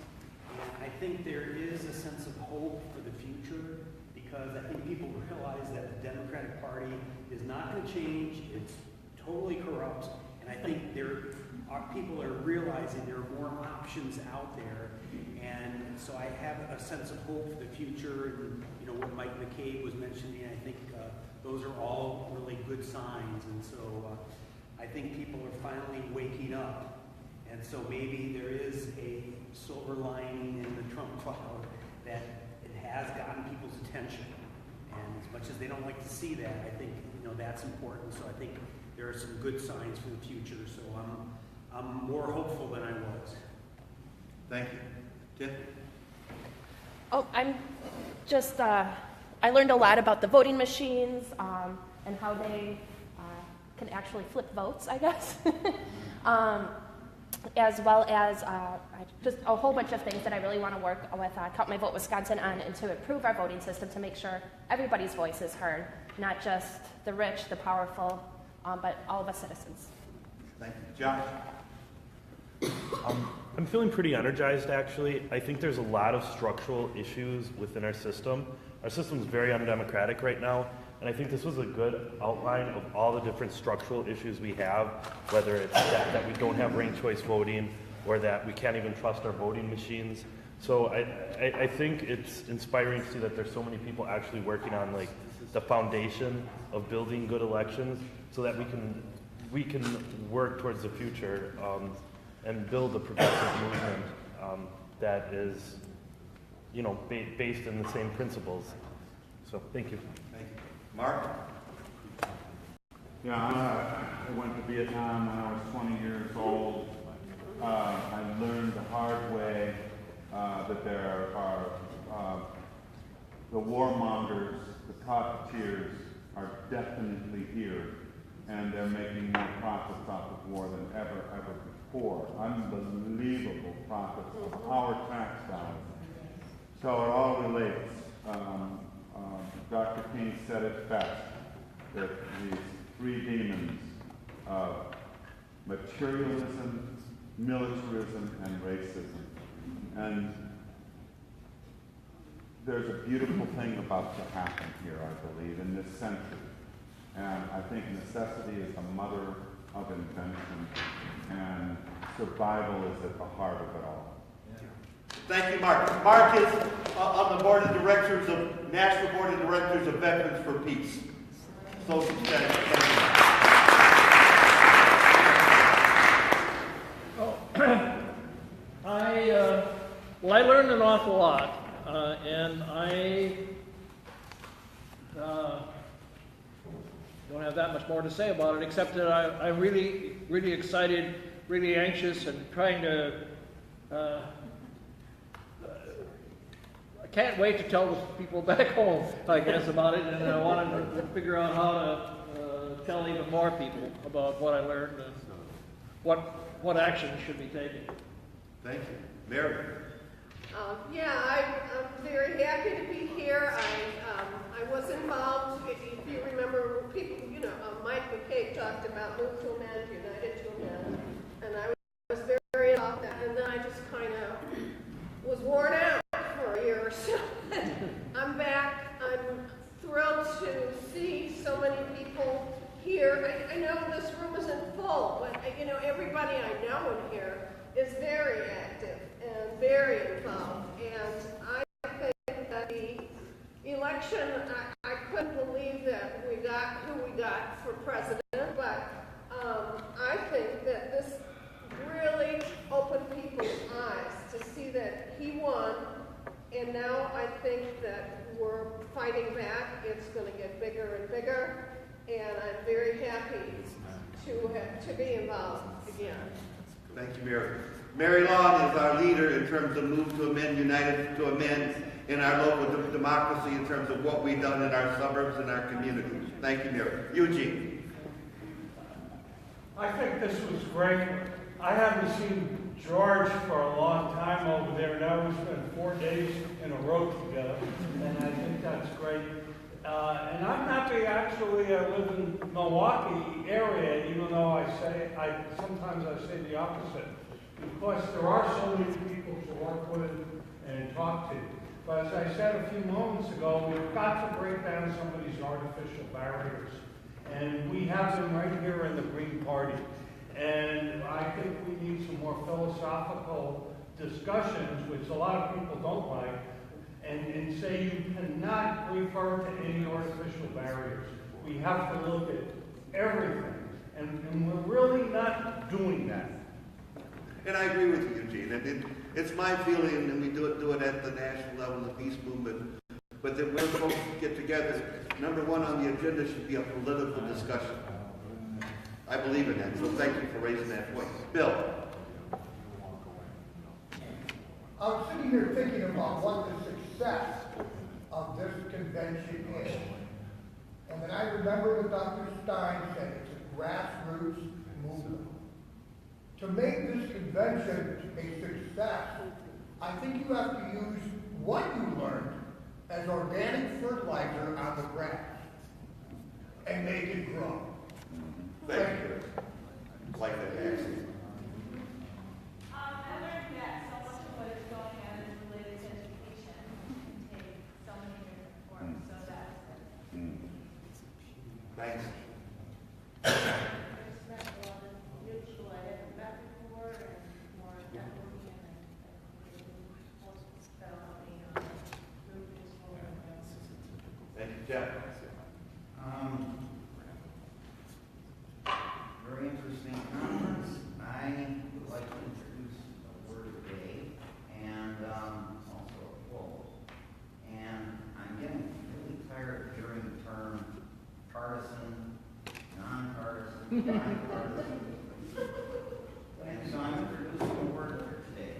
And I think there is a sense of hope for the future because I think people realize that the Democratic Party is not going to change. It's totally corrupt. And I think people are realizing there are more options out there. And so I have a sense of hope for the future. And, what Mike McCabe was mentioning, I think those are all really good signs. And so I think people are finally waking up. And so maybe there is a silver lining in the Trump cloud that it has gotten people's attention. And as much as they don't like to see that, I think that's important. So I think there are some good signs for the future. So I'm more hopeful than I was. Thank you. Tiff? Oh, I'm just, I learned a lot about the voting machines and how they can actually flip votes, I guess. As well as just a whole bunch of things that I really want to work with Count My Vote Wisconsin on and to improve our voting system to make sure everybody's voice is heard, not just the rich, the powerful, but all of us citizens. Thank you. Josh? I'm feeling pretty energized, actually. I think there's a lot of structural issues within our system. Our system is very undemocratic right now, and I think this was a good outline of all the different structural issues we have, whether it's that we don't have ranked choice voting or that we can't even trust our voting machines. So I think it's inspiring to see that there's so many people actually working on the foundation of building good elections so that we can work towards the future and build a progressive movement that is, based in the same principles. So, thank you. Thank you. Mark? Yeah, I went to Vietnam when I was 20 years old. I learned the hard way that there are the warmongers, the profiteers are definitely here, and they're making more profits off of war than ever before. Unbelievable profits of our tax dollars. So it all relates. Dr. King said it best, that these three demons of materialism, militarism, and racism. And there's a beautiful thing about to happen here, I believe, in this century. And I think necessity is the mother of invention, and survival is at the heart of it all. Thank you, Mark. Mark is on the board of directors of National Board of Directors of Veterans for Peace. Social status. I learned an awful lot, and I don't have that much more to say about it, except that I'm really, really excited, really anxious, and trying to. I can't wait to tell the people back home, I guess, about it, and I want to figure out how to tell even more people about what I learned and what action should be taken. Thank you. Mary? I'm very happy to be here. I was involved, if you remember, people, Mike McCabe talked about Move to Amend, United to Amend, and I was very involved in that, and then I just kind of was worn out for a year or so. I'm back. I'm thrilled to see so many people here. I know this room isn't full, hope. But, you know, everybody I know in here is very active and very involved. And I think that the election, I couldn't believe that we got who we got for president, but I think that this really opened people's eyes to see that he won. And now I think that we're fighting back. It's going to get bigger and bigger. And I'm very happy to be involved again. Thank you, Mary. Mary Long is our leader in terms of Move to Amend, United to Amend in our local democracy in terms of what we've done in our suburbs and our communities. Thank you, Mary. Eugene. I think this was great. I haven't seen George for a long time over there. Now we spent 4 days in a row together, and I think that's great. And I'm happy, actually, I live in Milwaukee area, even though sometimes I say the opposite, because there are so many people to work with and talk to. But as I said a few moments ago, we've got to break down some of these artificial barriers. And we have them right here in the Green Party. And I think we need some more philosophical discussions, which a lot of people don't like, and say you cannot refer to any artificial barriers. We have to look at everything. And we're really not doing that. And I agree with you, Eugene. And it's my feeling, and we do it at the national level, the peace movement, but that when folks get together, number one on the agenda should be a political discussion. I believe in that, so thank you for raising that point. Bill. I was sitting here thinking about what the success of this convention is. And then I remember what Dr. Stein said, it's a grassroots movement. To make this convention a success, I think you have to use what you learned as organic fertilizer on the grass and make it grow. Thank you. Like that accent. I learned that so much of what is going on is related to education and take so many different forms, so that's good. Thanks. I just met a lot of new people I hadn't met before, and more networking, and that'll help me move this forward. Thank you, Jeff. Very interesting conference. I would like to introduce a word of the day and also a quote. And I'm getting really tired of hearing the term partisan, nonpartisan, bipartisan. And so I'm introducing a word for today.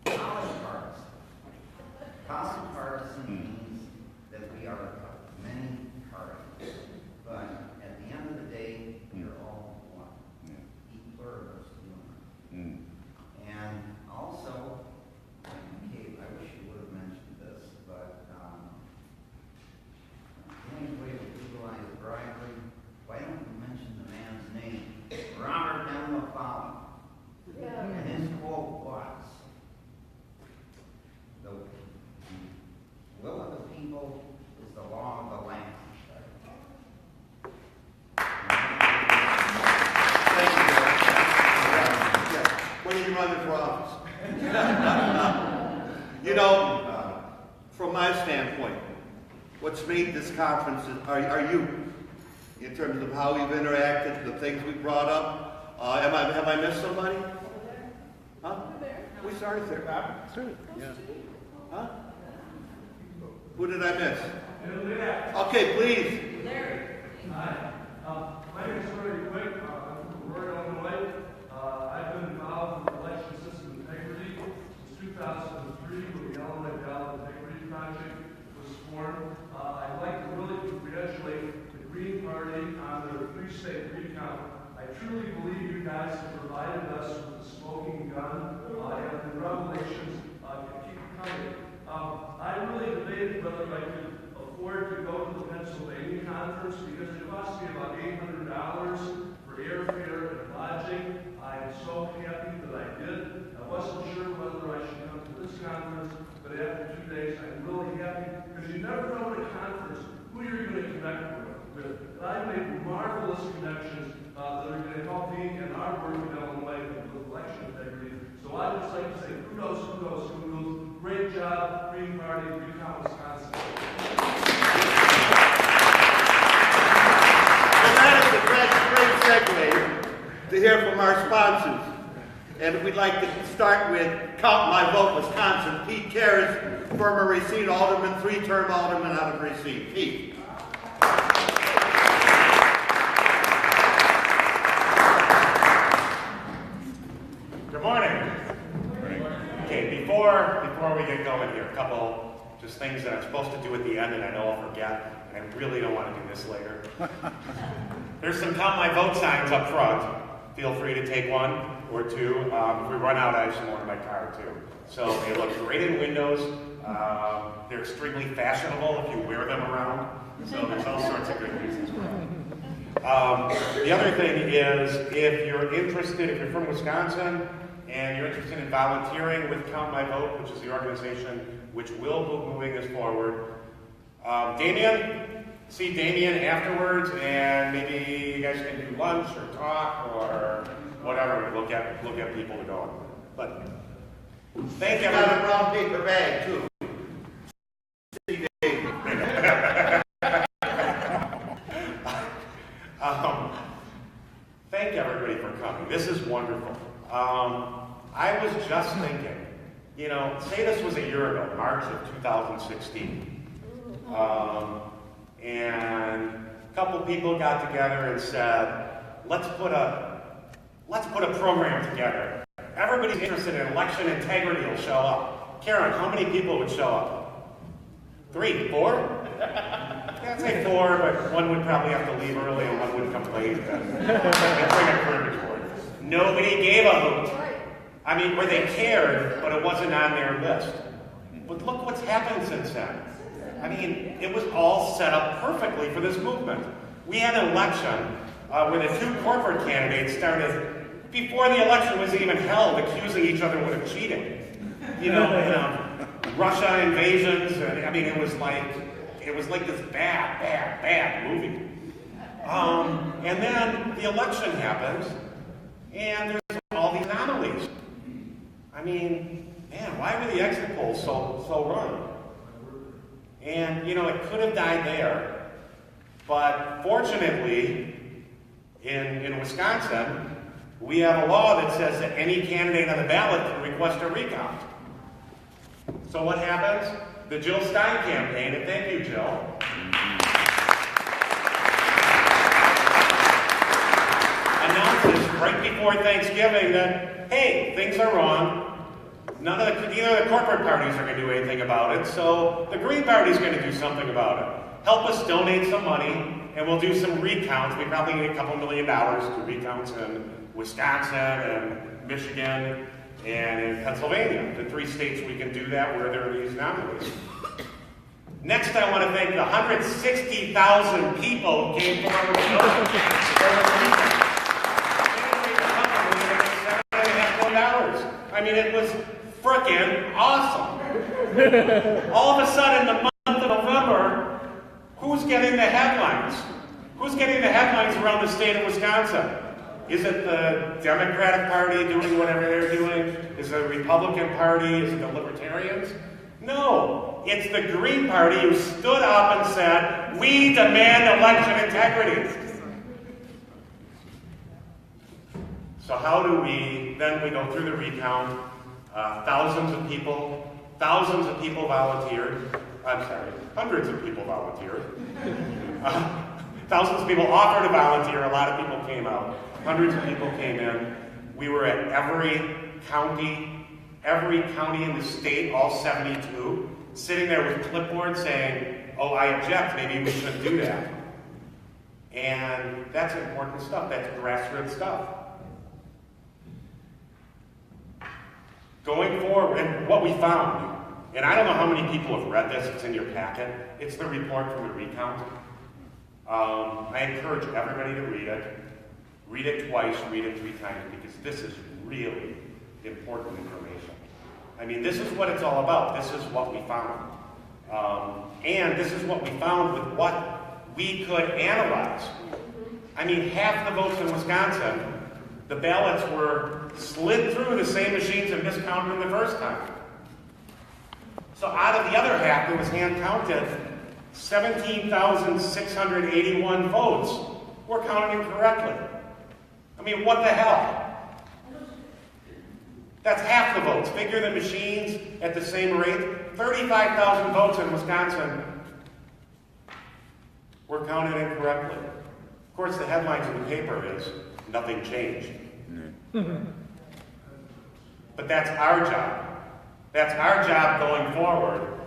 Polypartisan. Polypartisan means that we are of many parties. But at the end of the day, we are all one. Pluribus unum. And also, Kate, I wish you would have mentioned this, but the only way to legalize bribery, why don't you mention the man's name? Robert M. McFarlane. Yeah. And his quote was, the will of the people is the law of the land. When are you running for office? You know, from my standpoint, what's made this conference are you, in terms of how we've interacted, the things we brought up. Have I missed somebody? Huh? We started there. Yeah. Huh? Who did I miss? Okay, please. Larry. Hi. My name is Larry Quick. I'm from Aurora, Illinois. I've been involved in election system integrity since 2003 when the Illinois Ballot Integrity Project was formed. I'd like to really congratulate the Green Party on their 3-state recount. I truly believe you guys have provided us with the smoking gun, and the revelations keep coming. I really debated whether I could afford to go to the Pennsylvania conference because it cost me about $800 for airfare and lodging. I am so happy that I did. I wasn't sure whether I should come to this conference, but after 2 days, I'm really happy because you never know at a conference who you're going to connect with. And I've made marvelous connections that are going to help me prove in Illinois with election integrity. So I'd just like to say kudos, kudos, kudos. Great job, Green Party, Recount, Wisconsin. And that is a great segue to hear from our sponsors. And we'd like to start with Count My Vote Wisconsin. Pete Karras, former Racine Alderman, 3-term Alderman out of Racine. Pete. Good morning. Okay, before we get going here, a couple just things that I'm supposed to do at the end and I know I'll forget, and I really don't want to do this later. There's some Count My Vote signs up front. Feel free to take one or two. If we run out, I have some more in my car too. So they look great in windows. They're extremely fashionable if you wear them around. So there's all sorts of good reasons for that. The other thing is, if you're interested, if you're from Wisconsin and you're interested in volunteering with Count My Vote, which is the organization which will be moving us forward, see Damien afterwards, and maybe you guys can do lunch or talk or whatever. Look at people to go on. But thank you. Got a brown paper bag too. Thank everybody for coming. This is wonderful. I was just thinking, say this was a year ago, March of 2016. And a couple people got together and said, let's put a program together. Everybody's interested in election integrity will show up. Karen, how many people would show up? 3, 4? I'd say 4, but one would probably have to leave early and one would come late and bring a purgatory. Nobody gave a hoot. Or they cared, but it wasn't on their list. But look what's happened since then. It was all set up perfectly for this movement. We had an election where the 2 corporate candidates started, before the election was even held, accusing each other of cheating. Russia invasions, and it was like this bad movie. And then the election happens, and there's all these anomalies. Why were the exit polls so wrong? And, it could have died there. But fortunately, in Wisconsin, we have a law that says that any candidate on the ballot can request a recount. So what happens? The Jill Stein campaign, and thank you, Jill, announces right before Thanksgiving that, hey, things are wrong. Neither of the corporate parties are going to do anything about it, so the Green Party's going to do something about it. Help us donate some money, and we'll do some recounts. We probably need a couple $1 million to recounts in Wisconsin and Michigan and in Pennsylvania, the 3 states we can do that where there are these anomalies. Next, I want to thank the 160,000 people who came forward with $7.5 million. It was frickin' awesome. All of a sudden, the month of November, who's getting the headlines? Who's getting the headlines around the state of Wisconsin? Is it the Democratic Party doing whatever they're doing? Is it the Republican Party? Is it the Libertarians? No, it's the Green Party who stood up and said, we demand election integrity. So how do we go through the recount. Thousands of people volunteered. I'm sorry, hundreds of people volunteered. Thousands of people offered to volunteer. A lot of people came out. Hundreds of people came in. We were at every county in the state, all 72, sitting there with clipboards saying, oh, I object, maybe we shouldn't do that. And that's important stuff. That's grassroots stuff. Going forward, and what we found, and I don't know how many people have read this, it's in your packet, it's the report from the recount. I encourage everybody to read it. Read it twice, read it 3 times, because this is really important information. This is what it's all about. This is what we found. And this is what we found with what we could analyze. Half the votes in Wisconsin the ballots were slid through the same machines and miscounted in the first time. So out of the other half that was hand counted, 17,681 votes were counted incorrectly. I mean, what the hell? That's half the votes. Figure the machines at the same rate. 35,000 votes in Wisconsin were counted incorrectly. Of course, the headlines in the paper is, nothing changed. But that's our job. That's our job going forward,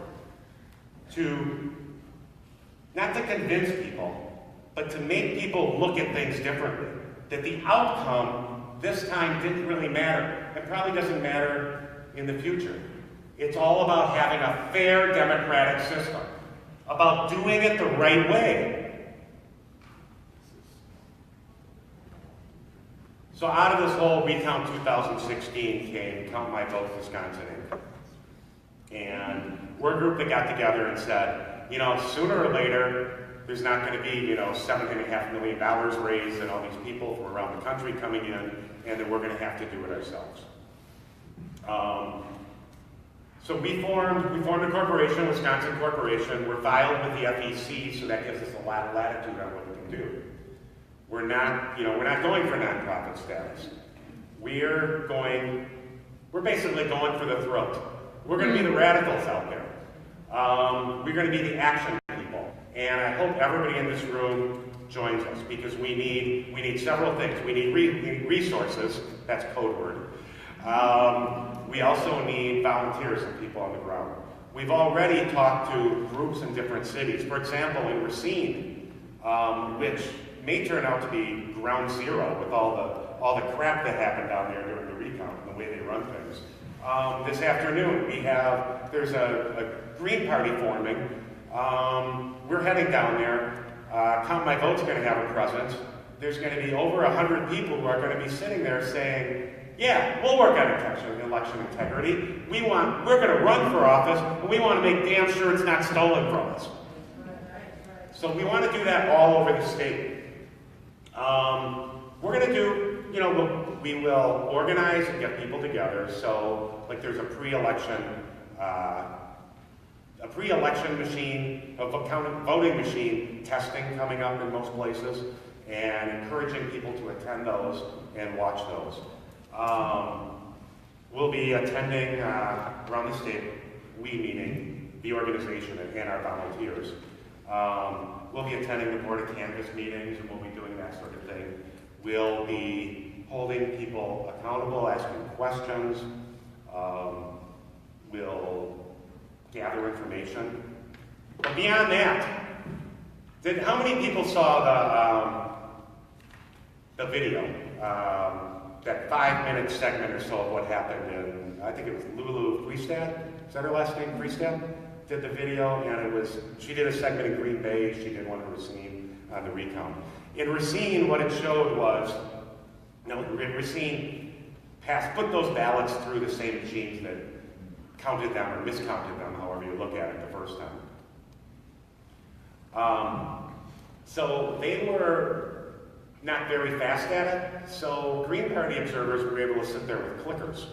to not to convince people, but to make people look at things differently. That the outcome this time didn't really matter. It probably doesn't matter in the future. It's all about having a fair democratic system, about doing it the right way. So out of this whole Recount 2016 came Count My Vote Wisconsin Inc. And we're a group that got together and said, you know, sooner or later, there's not going to be, you know, $7.5 million raised and all these people from around the country coming in, and then we're going to have to do it ourselves. So we formed a corporation, Wisconsin Corporation. We're filed with the FEC, so that gives us a lot of latitude on what we can do. We're not going for nonprofit status. We're basically going for the throat. We're going to be the radicals out there. We're going to be the action people. And I hope everybody in this room joins us, because we need several things. We need resources, that's code word. We also need volunteers and people on the ground. We've already talked to groups in different cities. For example, in Racine, which may turn out to be ground zero with all the crap that happened down there during the recount and the way they run things. This afternoon, there's a Green Party forming. We're heading down there. Count My Vote's going to have a presence. There's going to be over 100 people who are going to be sitting there saying, yeah, we'll work on election integrity. We're going to run for office, and we want to make damn sure it's not stolen from us. So we want to do that all over the state. We're going to do, we will organize and get people together. So, like, there's a pre-election machine, voting machine testing coming up in most places, and encouraging people to attend those and watch those. We'll be attending around the state, we meaning the organization and our volunteers. We'll be attending the Board of Canvas meetings, and we'll be doing that sort of thing. We'll be holding people accountable, asking questions. We'll gather information. But beyond that, how many people saw the video? That 5-minute segment or so of what happened in, I think it was Lulu Freestad. Is that her last name, Freestad? Did the video, and she did a segment in Green Bay, she did one in Racine on the recount. In Racine, what it showed was, Racine put those ballots through the same machines that counted them or miscounted them, however you look at it, the first time. So they were not very fast at it, so Green Party observers were able to sit there with clickers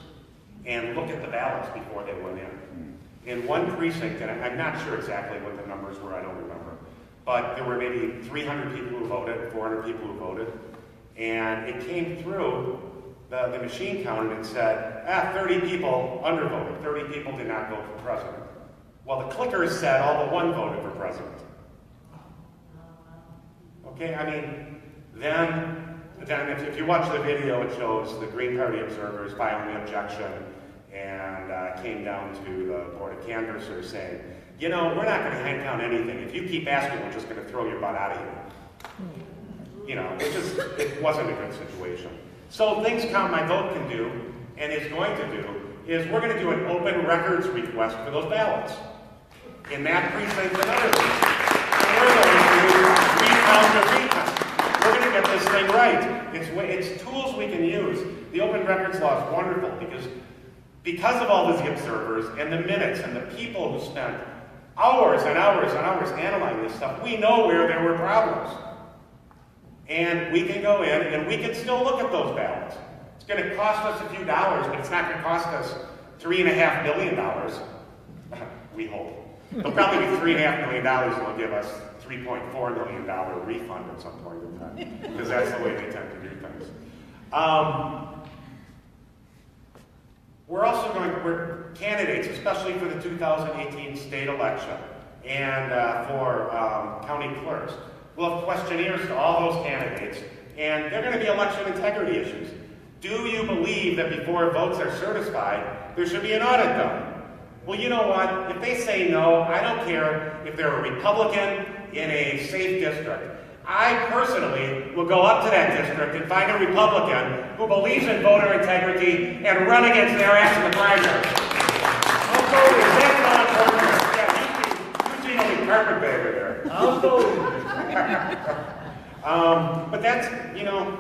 and look at the ballots before they went in. In one precinct, and I'm not sure exactly what the numbers were, I don't remember, but there were maybe 300 people who voted, 400 people who voted, and it came through, the machine counted and said, 30 people undervoted, 30 people did not vote for president. Well, the clickers said all but one voted for president. Okay, I mean, then if you watch the video, it shows the Green Party observers filing the objection and came down to the Board of Canvassers saying, we're not going to hand count anything. If you keep asking, we're just going to throw your butt out of here. It wasn't a good situation. So things Count My Vote can do, and is going to do, is we're going to do an open records request for those ballots in that precinct and other things. And we're going to recount the recount. We're going to get this thing right. It's tools we can use. The open records law is wonderful because of all these observers and the minutes and the people who spent hours and hours and hours analyzing this stuff. We know where there were problems. And we can go in and we can still look at those ballots. It's going to cost us a few dollars, but it's not going to cost us $3.5 million. We hope. It'll probably be $3.5 million and they'll give us $3.4 million refund at some point in time, because that's the way they tend to do things. We're candidates, especially for the 2018 state election and for county clerks. We'll have questionnaires to all those candidates, and they're going to be election integrity issues. Do you believe that before votes are certified, there should be an audit done? Well, you know what? If they say no, I don't care if they're a Republican in a safe district. I personally will go up to that district and find a Republican who believes in voter integrity and run against their ass in the primary. I'll go with that's not important. Yeah, Eugene will be carpetbagger there. I'll go with but that's, you know,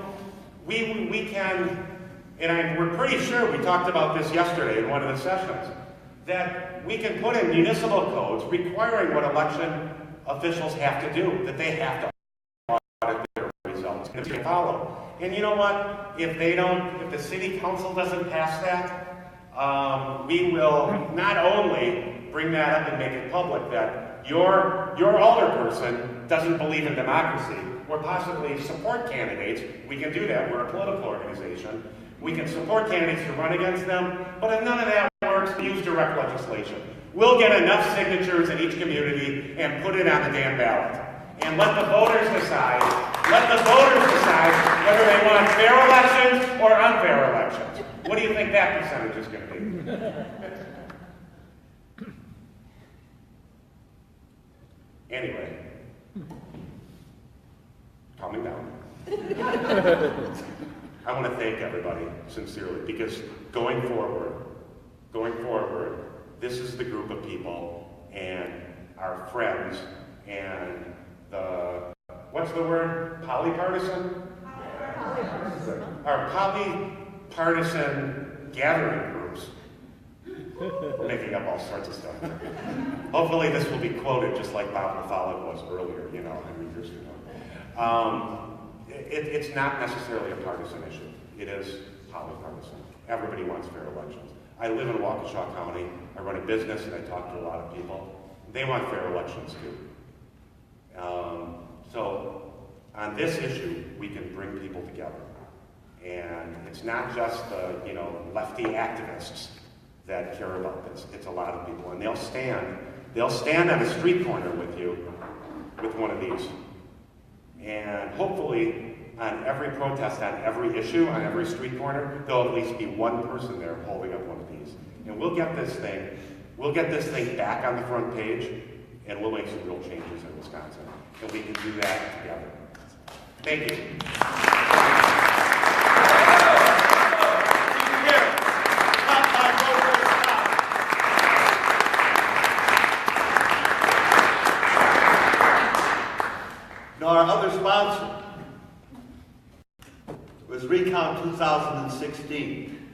we can, and we're pretty sure, we talked about this yesterday in one of the sessions, that we can put in municipal codes requiring what election officials have to do, that they have to audit their results and they follow. And you know what? If the city council doesn't pass that, we will not only bring that up and make it public that your alderperson doesn't believe in democracy, or possibly support candidates. We can do that. We're a political organization. We can support candidates to run against them, but if none of that works, use direct legislation. We'll get enough signatures in each community and put it on the damn ballot. And let the voters decide. Let the voters decide whether they want fair elections or unfair elections. What do you think that percentage is going to be? Anyway, calming down. I want to thank everybody sincerely, because going forward, this is the group of people and our friends and the, what's the word? Polypartisan? Our polypartisan gathering groups. We're making up all sorts of stuff. Hopefully this will be quoted just like Bob Mathalik was earlier, 100 years ago. It's not necessarily a partisan issue. It is polypartisan. Everybody wants fair elections. I live in Waukesha County. I run a business and I talk to a lot of people. They want fair elections too. So on this issue, we can bring people together. And it's not just the lefty activists that care about this. It's a lot of people. And they'll stand on a street corner with you with one of these. And hopefully, on every protest, on every issue, on every street corner, there'll at least be one person there holding up one of these. And we'll get this thing back on the front page, and we'll make some real changes in Wisconsin. And we can do that together. Thank you. Now, our other sponsor was Recount 2016.